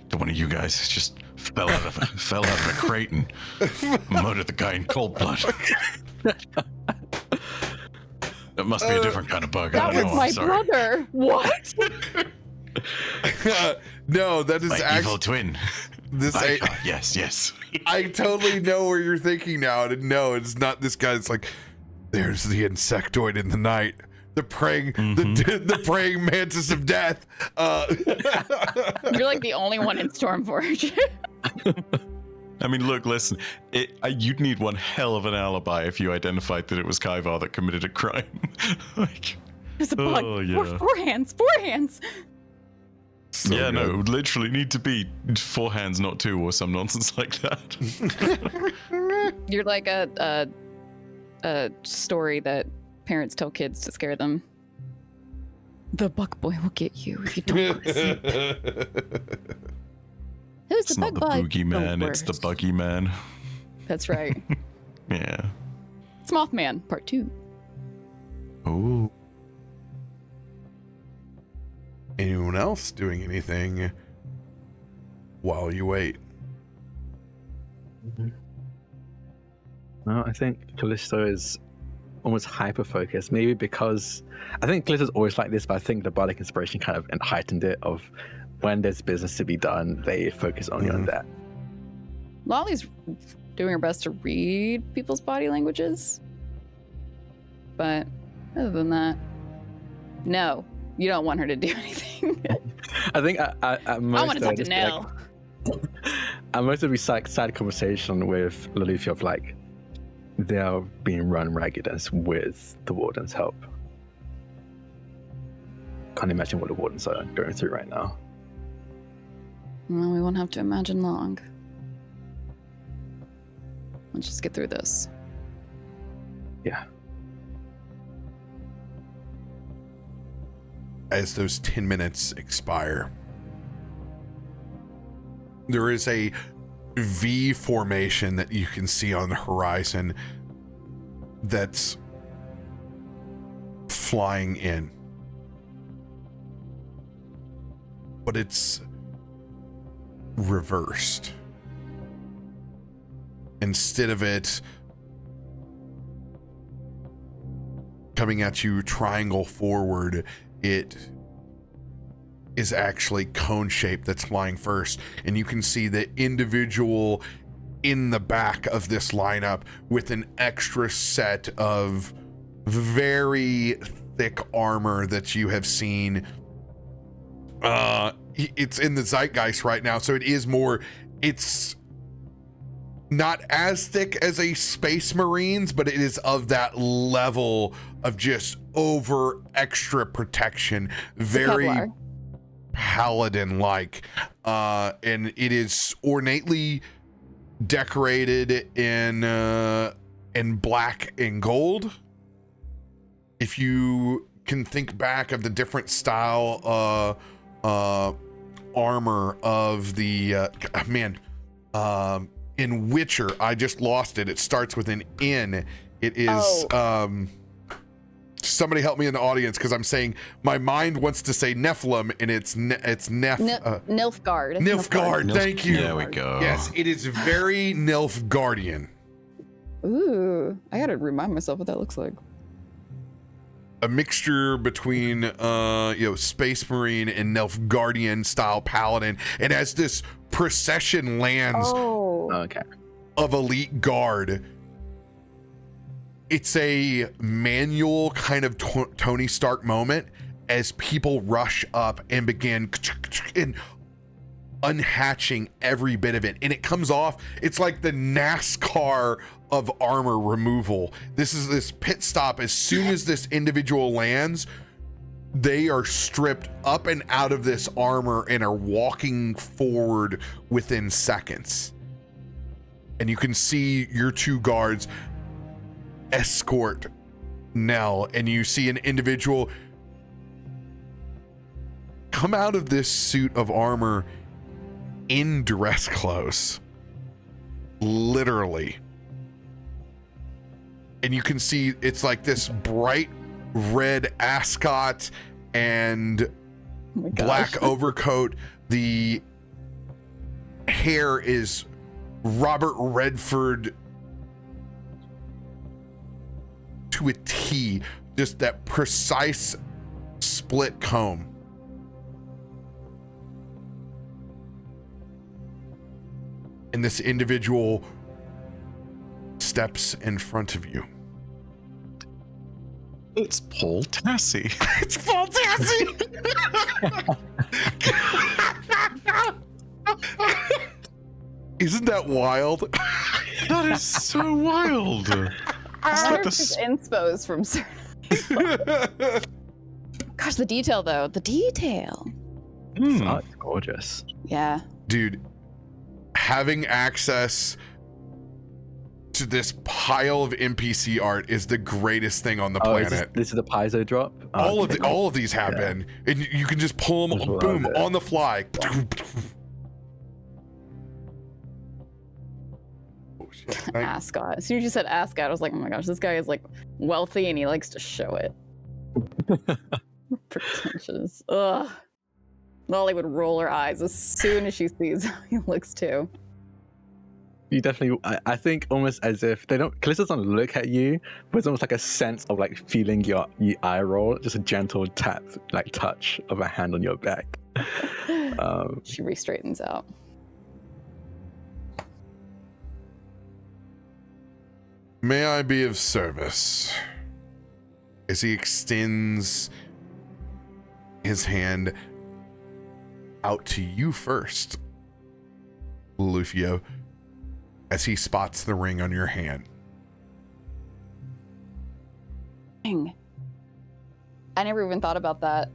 to one of you guys. Just fell out of a crate and murdered the guy in cold blood. That must be a different kind of bug. I That don't was know. my I'm sorry. brother. What? No, that is My evil actually twin. this. Yes. I totally know where you're thinking now. And no, it's not this guy. It's like, there's the insectoid in the night. the praying the praying mantis of death. You're like the only one in Stormforge. I mean, look, listen. You'd need one hell of an alibi if you identified that it was Kaivar that committed a crime. Like, There's a bug. oh, yeah. Four hands. So yeah, no, good. it would literally need to be 4 hands, not 2, or some nonsense like that. You're like a story that parents tell kids to scare them. The buck boy will get you if you don't go to sleep. Who's It's the not bug the boy? boogeyman, it's the buggy man. That's right. Yeah. It's Mothman, part 2. Oh. Anyone else doing anything while you wait? Well, I think Kallisto is almost hyper-focused. Maybe because I think Kallisto's always like this, but I think the Bardic inspiration kind of heightened it. Of when there's business to be done, they focus only on that. Lolly's doing her best to read people's body languages. But other than that, no, you don't want her to do anything. I think at most I want to talk to Nell. I most of the side conversation with Loluphia of like they're being run ragged as with the Warden's help. Can't imagine what the Wardens are going through right now. Well, we won't have to imagine long. Let's just get through this. Yeah. As those 10 minutes expire, there is a V formation that you can see on the horizon that's flying in. But it's reversed. Instead of it coming at you triangle forward, it is actually cone shaped that's flying first, and you can see the individual in the back of this lineup with an extra set of very thick armor that you have seen. It's in the zeitgeist right now, so it's not as thick as a Space Marines, but it is of that level of just over extra protection, very Kevlar. paladin like, and it is ornately decorated in black and gold. If you can think back of the different style armor of the in Witcher, I just lost it. It starts with an N. It is somebody help me in the audience, because I'm saying my mind wants to say Nephilim, and it's Nilfgaard. Nilfgaard. Thank you. There we go. Yes, it is very Nilfgaardian. Ooh, I gotta remind myself what that looks like. A mixture between Space Marine and Nilfgaardian style paladin, and as this procession lands Okay. of elite guard, it's a manual kind of Tony Stark moment as people rush up and begin unhatching every bit of it, and it comes off. It's like the NASCAR of armor removal. This is this pit stop. As soon as this individual lands, they are stripped up and out of this armor and are walking forward within seconds. And you can see your two guards escort Nell, and you see an individual come out of this suit of armor in dress clothes, literally. And you can see it's like this bright red ascot and black overcoat. The hair is Robert Redford to a T, just that precise split comb. And this individual steps in front of you. It's Paul Tassie. It's Paul Tassie. Isn't that wild? That is so wild. I wonder if there's inspos from certain. Gosh, the detail though. The detail. Oh, it's gorgeous. Yeah. Dude, having access to this pile of NPC art is the greatest thing on the planet. This is the Paizo drop? All of these have been. And you can just pull them, boom, on the fly. Oh, shit. Ascot. As soon as you said Ascot, I was like, oh my gosh, this guy is like wealthy and he likes to show it. Pretentious. Ugh. Lolly would roll her eyes as soon as she sees how he looks too. You definitely, I think almost as if they don't, Kallisto doesn't look at you, but it's almost like a sense of like feeling your eye roll, just a gentle tap, like touch of a hand on your back. She re-straightens out. May I be of service? As he extends his hand out to you first, Loluphia, as he spots the ring on your hand. Dang. I never even thought about that,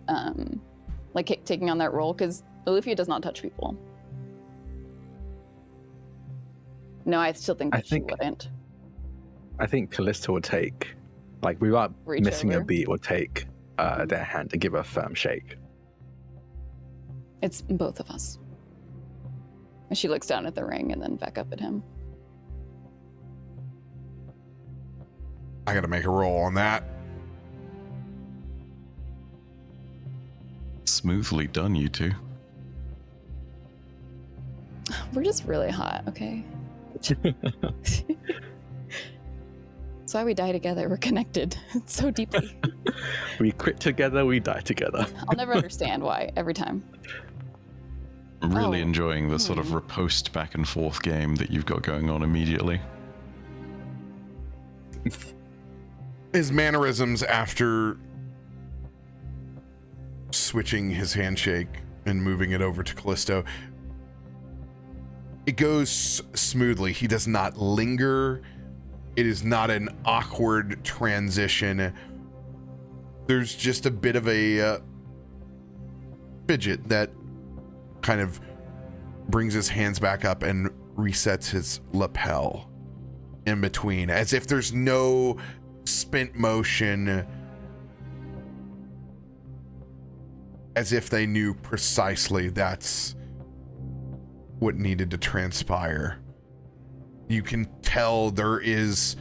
like taking on that role, because Loluphia does not touch people. No, I still think she wouldn't. I think Kallisto would take, like without missing a beat, would take their hand to give a firm shake. It's both of us. And she looks down at the ring and then back up at him. I gotta make a roll on that. Smoothly done, you two. We're just really hot, okay? That's why we die together. We're connected so deeply. We quit together, we die together. I'll never understand why, every time. I'm really enjoying the sort of riposte back and forth game that you've got going on immediately. His mannerisms after switching his handshake and moving it over to Kallisto, it goes smoothly. He does not linger. It is not an awkward transition. There's just a bit of a fidget that kind of brings his hands back up and resets his lapel in between, as if there's no spent motion, as if they knew precisely that's what needed to transpire. You can tell there is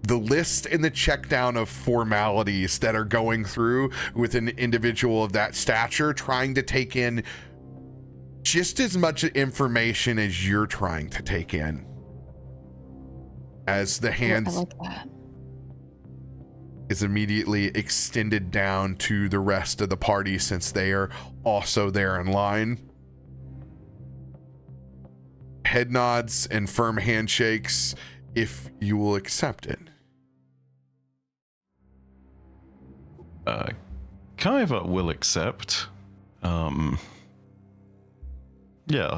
the list and the check down of formalities that are going through with an individual of that stature, trying to take in just as much information as you're trying to take in. As the hands is immediately extended down to the rest of the party, since they are also there in line. Head nods and firm handshakes if you will accept it. Kaiva will accept. Yeah,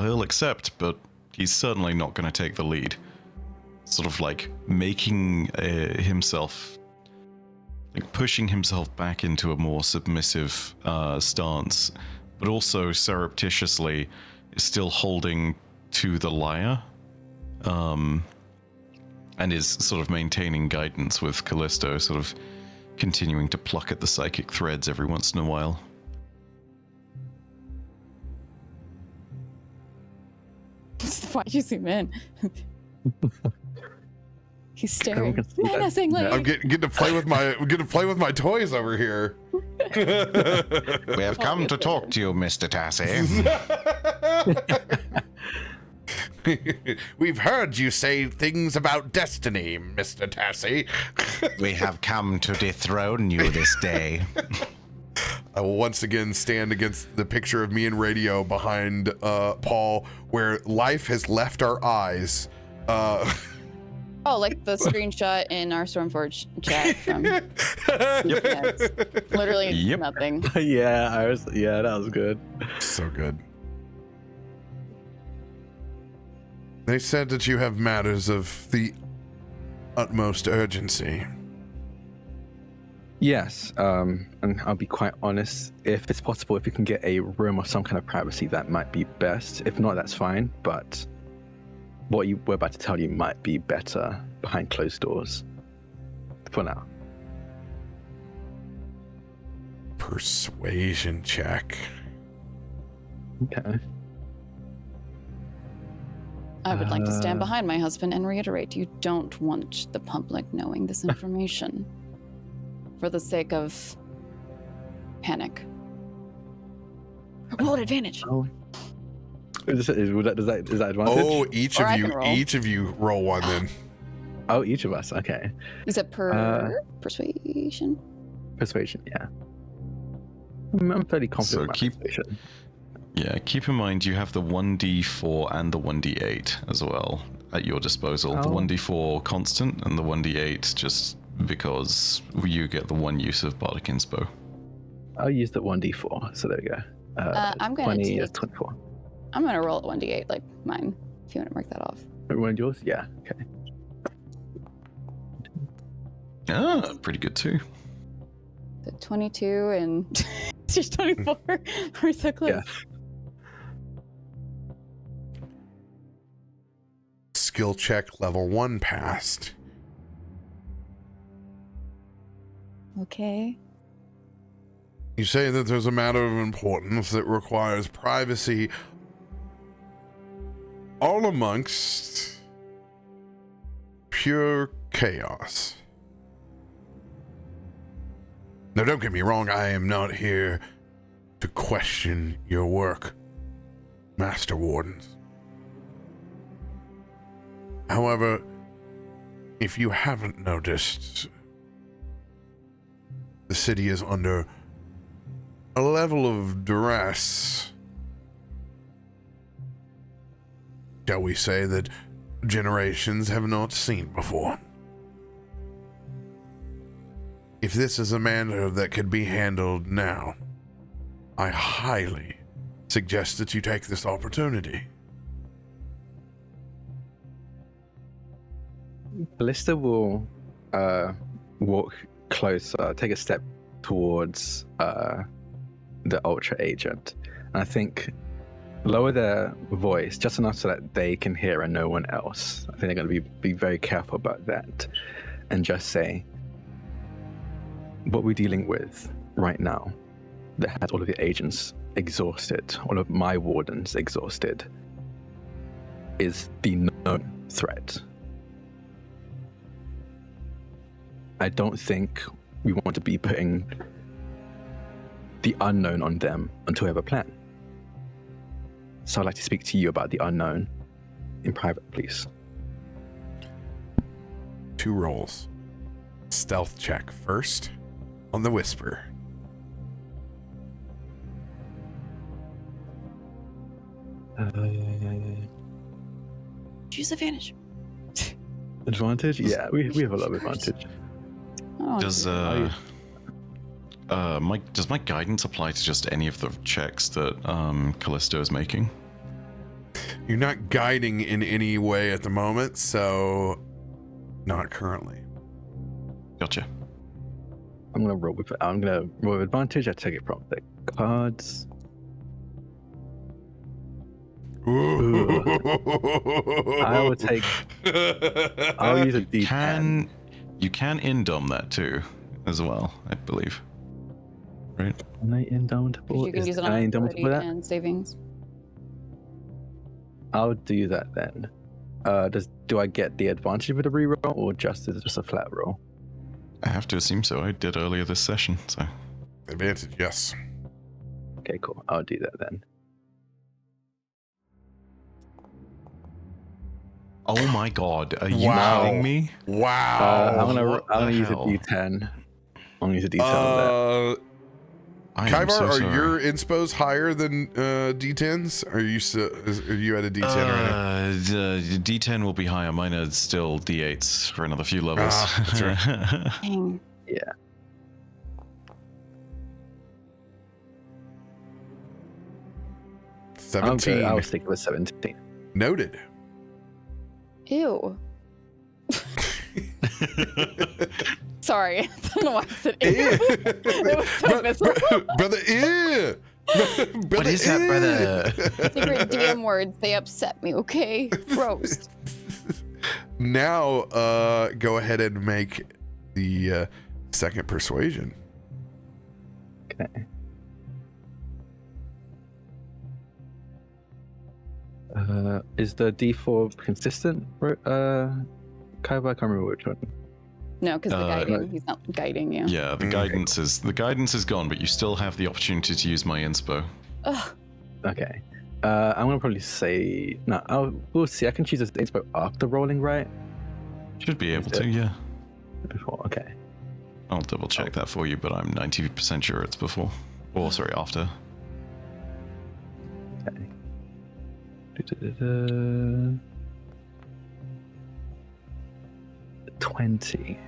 he'll accept, but he's certainly not going to take the lead. Sort of like making himself, like pushing himself back into a more submissive stance, but also surreptitiously still holding to the lyre, and is sort of maintaining guidance with Kallisto, sort of continuing to pluck at the psychic threads every once in a while. Why'd you zoom in? He's staring. I'm getting to play with my toys over here. We have come to talk to you, Mr. Tassie. We've heard you say things about destiny, Mr. Tassie. We have come to dethrone you this day. I will once again stand against the picture of me and radio behind Paul, where life has left our eyes. Oh, like the screenshot in our Stormforge chat from. Yeah, it's literally Yep. nothing. Yeah, that was good. So good. They said that you have matters of the utmost urgency. Yes, and I'll be quite honest. If it's possible, if you can get a room or some kind of privacy, that might be best. If not, that's fine. But what we're about to tell you might be better behind closed doors. For now. Persuasion check. Okay. I would like to stand behind my husband and reiterate, you don't want the public knowing this information for the sake of panic. Roll advantage. Oh. Is that advantage? Oh, Or I can roll. each of you roll one then. Oh, each of us. Okay. You said persuasion? Persuasion, yeah. I'm fairly confident So about persuasion. Yeah, keep in mind you have the 1d4 and the 1d8 as well at your disposal. The Oh. 1d4 constant and the 1d8 just because you get the one use of Bardic Inspo. I'll use the 1d4, so there we go. I'm gonna 20 is take- 24. I'm gonna roll at 1d8 like mine, if you want to mark that off. Everyone yours? Yeah, okay. Ah, pretty good too. So 22 and it's just 24. We're so close. Yeah. Skill check level 1 passed. Okay. You say that there's a matter of importance that requires privacy all amongst pure chaos. Now, don't get me wrong, I am not here to question your work, Master Wardens. However, if you haven't noticed, the city is under a level of duress, shall we say, that generations have not seen before. If this is a matter that could be handled now, I highly suggest that you take this opportunity. Kallisto will walk closer, take a step towards the Ultra Agent. And I think lower their voice just enough so that they can hear and no one else. I think they're going to be very careful about that. And just say, what we're dealing with right now that has all of the agents exhausted, all of my wardens exhausted, is the known threat. I don't think we want to be putting the unknown on them until we have a plan. So I'd like to speak to you about the unknown in private, please. 2 rolls. Stealth check first on the whisper. Choose advantage. Advantage? Yeah, we have a lot of advantage. Oh, Does my guidance apply to just any of the checks that Kallisto is making? You're not guiding in any way at the moment, so not currently. Gotcha. I'm gonna roll with advantage. I take it from the cards. I will take. I'll use a D10. You can indom that too, as well, I believe. Right? Can I indomitable? you can use it Can I on indomitable ability that? and savings. I'll do that then. Do I get the advantage with a reroll or just a flat roll? I have to assume so. I did earlier this session, so. Advantage, yes. Okay, cool. I'll do that then. Oh my god, are you Wow. kidding me? Wow. I'm gonna what use a the hell? D10. I'm gonna use a D10 on I am Kyvar, so are sorry. your inspos higher than D10s? Are you at a D10 right now? The D10 will be higher. Mine are still D8s for another few levels. That's right. Dang. Yeah. 17. I'll stick with 17. Noted. Ew. Sorry. I don't know why I said ew. It was so visceral. Brother, ew. What is that, brother? Secret DM words, they upset me, okay? Gross. Now, go ahead and make the second persuasion. Okay. Is the D4 consistent? Kyvar, I can't remember which one. No, because the guiding, no. he's not guiding you. Yeah, the guidance is gone, but you still have the opportunity to use my inspo. Ugh. Okay. I'm gonna probably say no. We'll see. I can choose this inspo after rolling, right? Should be able Is it? to, yeah. Before. Okay. I'll double check that for you, but I'm 90% sure it's before. Or sorry, after. Okay. Da-da-da-da. 20.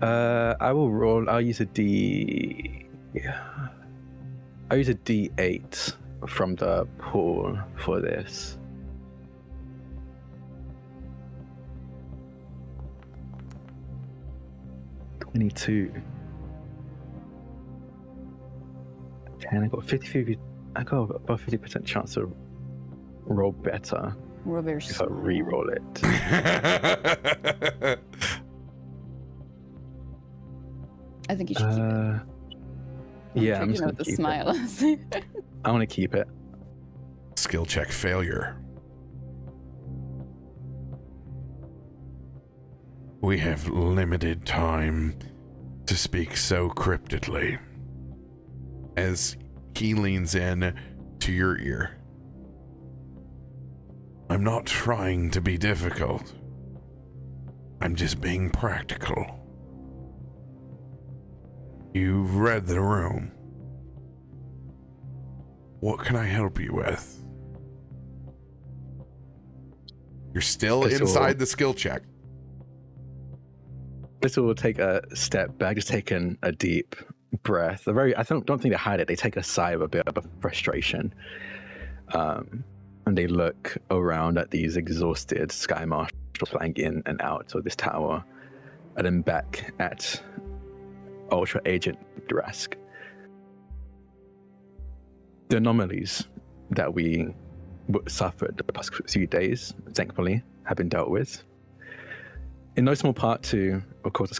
I will roll. I'll use a D. Yeah. I'll use a D8 from the pool for this. $22. And I got 50. I got about 50% chance to roll better RoBear if I re-roll it. I think you should keep it. Yeah, I'm You just know gonna what the keep smile it. is. I want to keep it. Skill check failure. We have limited time to speak so cryptically. As he leans in to your ear. I'm not trying to be difficult. I'm just being practical. You've read the room. What can I help you with? You're still This inside will- the skill check. This will take a step back, just taking a deep breath. I don't think they hide it. They take a sigh of a bit of frustration. And they look around at these exhausted sky marshals flying in and out of this tower, and then back at Ultra Agent Drask. The anomalies that we suffered the past few days, thankfully, have been dealt with. In no small part to, of course, the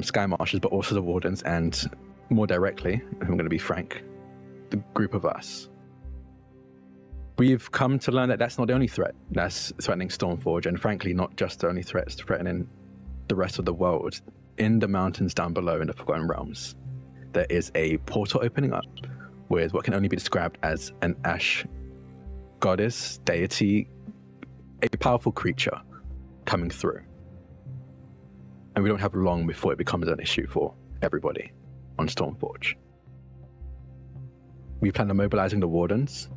Sky Marshals, but also the Wardens, and more directly, if I'm going to be frank, the group of us. We've come to learn that that's not the only threat that's threatening Stormforge, and frankly, not just the only threats threatening the rest of the world. In the mountains down below in the Forgotten Realms, there is a portal opening up with what can only be described as an ash goddess, deity, a powerful creature coming through. And we don't have long before it becomes an issue for everybody on Stormforge. We plan on mobilizing the Wardens,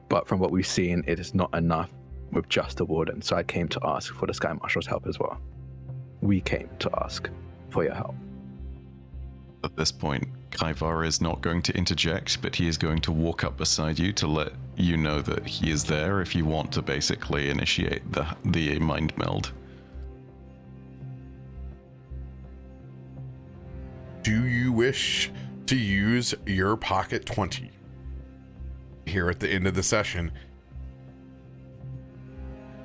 but from what we've seen, it is not enough with just the Warden. So I came to ask for the Sky Marshal's help as well. We came to ask for your help. At this point, Kyvar is not going to interject, but he is going to walk up beside you to let you know that he is there if you want to basically initiate the mind meld. Do you wish to use your pocket 20 here at the end of the session?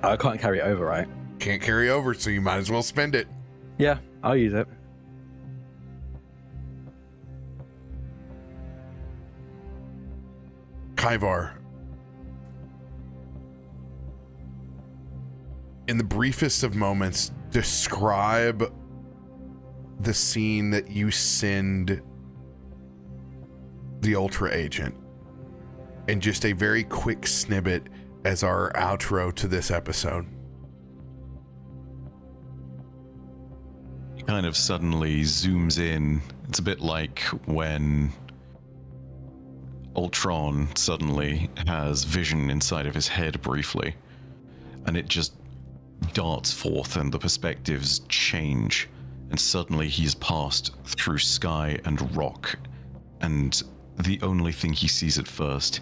I can't carry it over, right? Can't carry over, so you might as well spend it. Yeah, I'll use it. Kyvar, in the briefest of moments, describe the scene that you send the Ultra Agent, and just a very quick snippet as our outro to this episode. Kind of suddenly zooms in. It's a bit like when Ultron suddenly has vision inside of his head briefly, and it just darts forth and the perspectives change, and suddenly he's passed through sky and rock, and the only thing he sees at first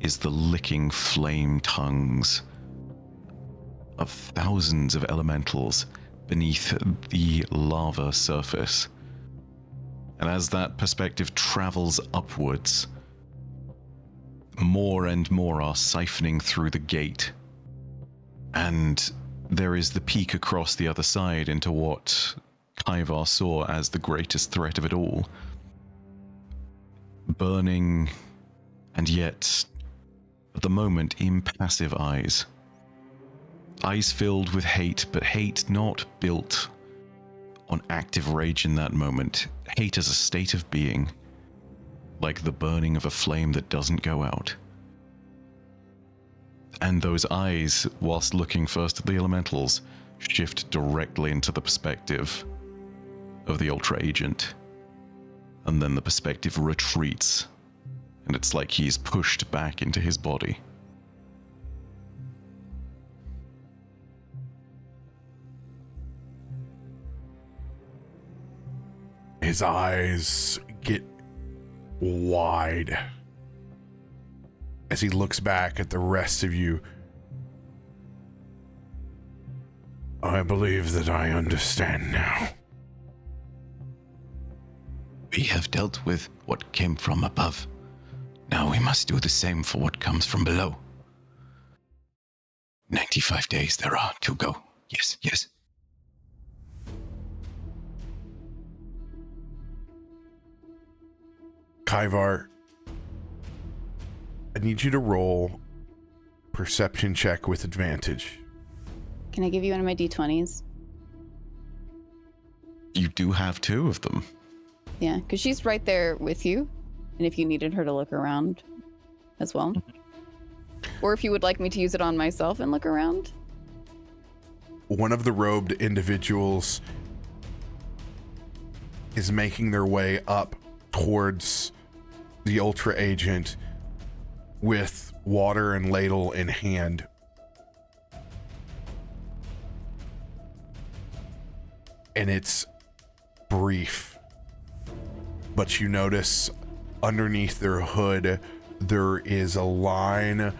is the licking flame tongues of thousands of elementals beneath the lava surface. And as that perspective travels upwards, more and more are siphoning through the gate. And there is the peek across the other side into what Kaivar saw as the greatest threat of it all. Burning, and yet, at the moment, impassive eyes. Eyes filled with hate, but hate not built on active rage in that moment. Hate as a state of being, like the burning of a flame that doesn't go out. And those eyes, whilst looking first at the elementals, shift directly into the perspective of the Ultra Agent. And then the perspective retreats, and it's like he's pushed back into his body. His eyes get wide as he looks back at the rest of you. I believe that I understand now. We have dealt with what came from above. Now we must do the same for what comes from below. 95 days there are to go. Yes, yes. Kaivar, I need you to roll perception check with advantage. Can I give you one of my d20s? You do have two of them. Yeah, because she's right there with you. And if you needed her to look around as well. Or if you would like me to use it on myself and look around. One of the robed individuals is making their way up towards the Ultra Agent with water and ladle in hand. And it's brief, but you notice underneath their hood there is a line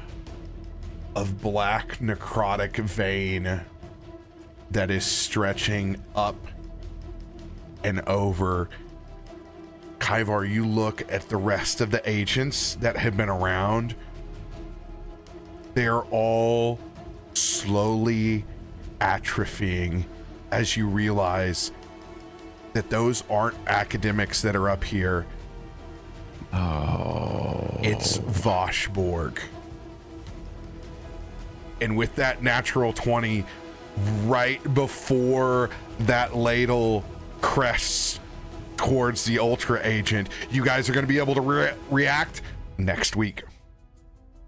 of black necrotic vein that is stretching up and over. Kaivar, you look at the rest of the agents that have been around. They're all slowly atrophying as you realize that those aren't academics that are up here. Oh. It's Voshborg. And with that natural 20, right before that ladle crests towards the Ultra Agent, you guys are going to be able to react next week.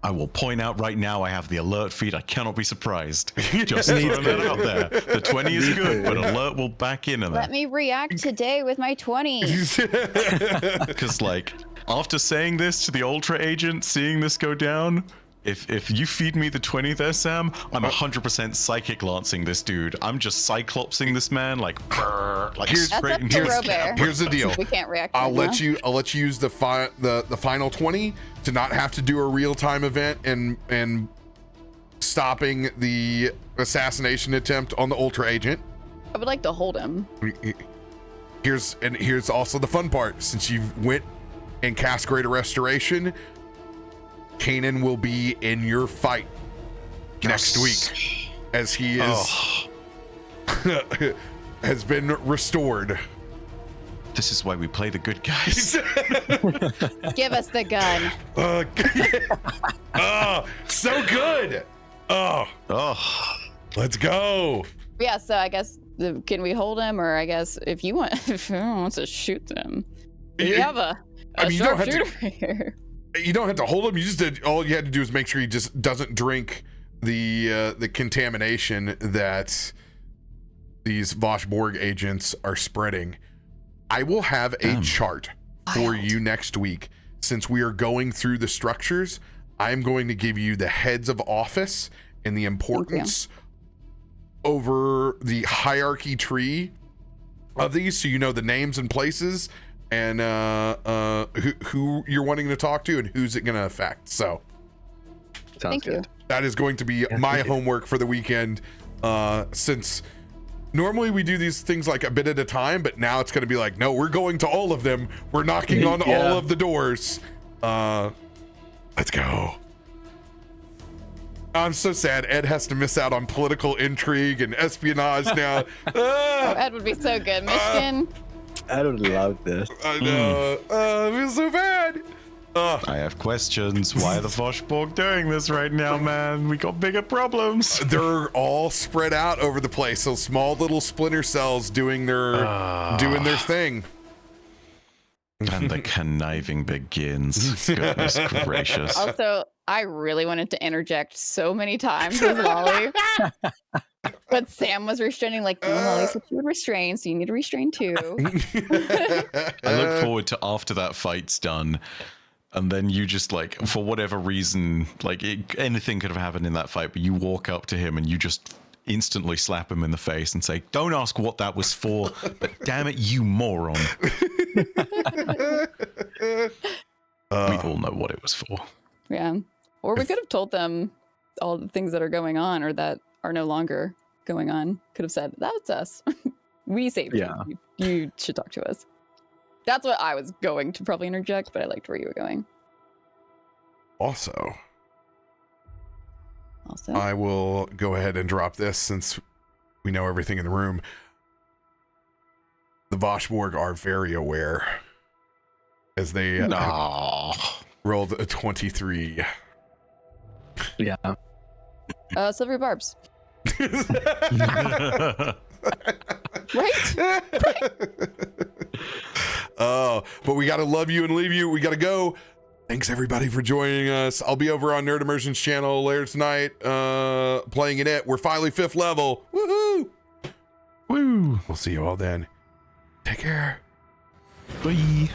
I will point out right now I have the alert feed. I cannot be surprised. Just throwing that out there. The 20 is good, but alert will back in on Let that. me react today with my 20. Because, like, after saying this to the Ultra Agent, seeing this go down, if you feed me the 20 there, Sam, I'm 100% psychic lancing this dude. I'm just cyclopsing this man like straight into his scalp. Here's the deal. We can't react. I'll right let you use the final 20 to not have to do a real-time event and stopping the assassination attempt on the Ultra Agent. I would like to hold him. Here's also the fun part. Since you went and cast Greater Restoration, Kanan will be in your fight next week as he is has been restored. This is why we play the good guys. Give us the gun. So good. Let's go. Yeah, so I guess, can we hold him? Or I guess if you want, if anyone wants to shoot them, we have a sharpshooter here. You don't have to hold him. You just did. All you had to do is make sure he just doesn't drink the contamination that these Voshborg agents are spreading. I will have a chart for you next week since we are going through the structures, I'm going to give you the heads of office and the importance over the hierarchy tree of these, so you know the names and places and who you're wanting to talk to and who's it going to affect. So Sounds Thank you. good. that is going to be my homework for the weekend, since normally we do these things like a bit at a time, but now it's going to be like, no, we're going to all of them. We're knocking on all of the doors. Let's go. I'm so sad Ed has to miss out on political intrigue and espionage now. Oh, Ed would be so good. Myshkin. I don't love this. I know. I feel so bad. I have questions. Why are the Voshborg doing this right now, man? We got bigger problems. They're all spread out over the place. So small little splinter cells doing their thing. And the conniving begins. Goodness gracious. Also, I really wanted to interject so many times with Lolly. But Sam was restraining, like, no, Lolly said she would restrain, so you need to restrain too. I look forward to after that fight's done, and then you just, like, for whatever reason, like, anything could have happened in that fight, but you walk up to him and you just instantly slap him in the face and say, don't ask what that was for, but damn it, you moron. We all know what it was for. Yeah. Or we could have told them all the things that are going on or that are no longer going on. Could have said, that's us. We saved you. You should talk to us. That's what I was going to probably interject, but I liked where you were going. Also, I will go ahead and drop this since we know everything in the room. The Voshborg are very aware as they rolled a 23. Yeah. Silvery barbs. Right? Oh, but we got to love you and leave you. We got to go. Thanks everybody for joining us. I'll be over on Nerd Immersion's channel later tonight, playing in it. We're finally 5th level. Woohoo! Woo! We'll see you all then. Take care. Bye.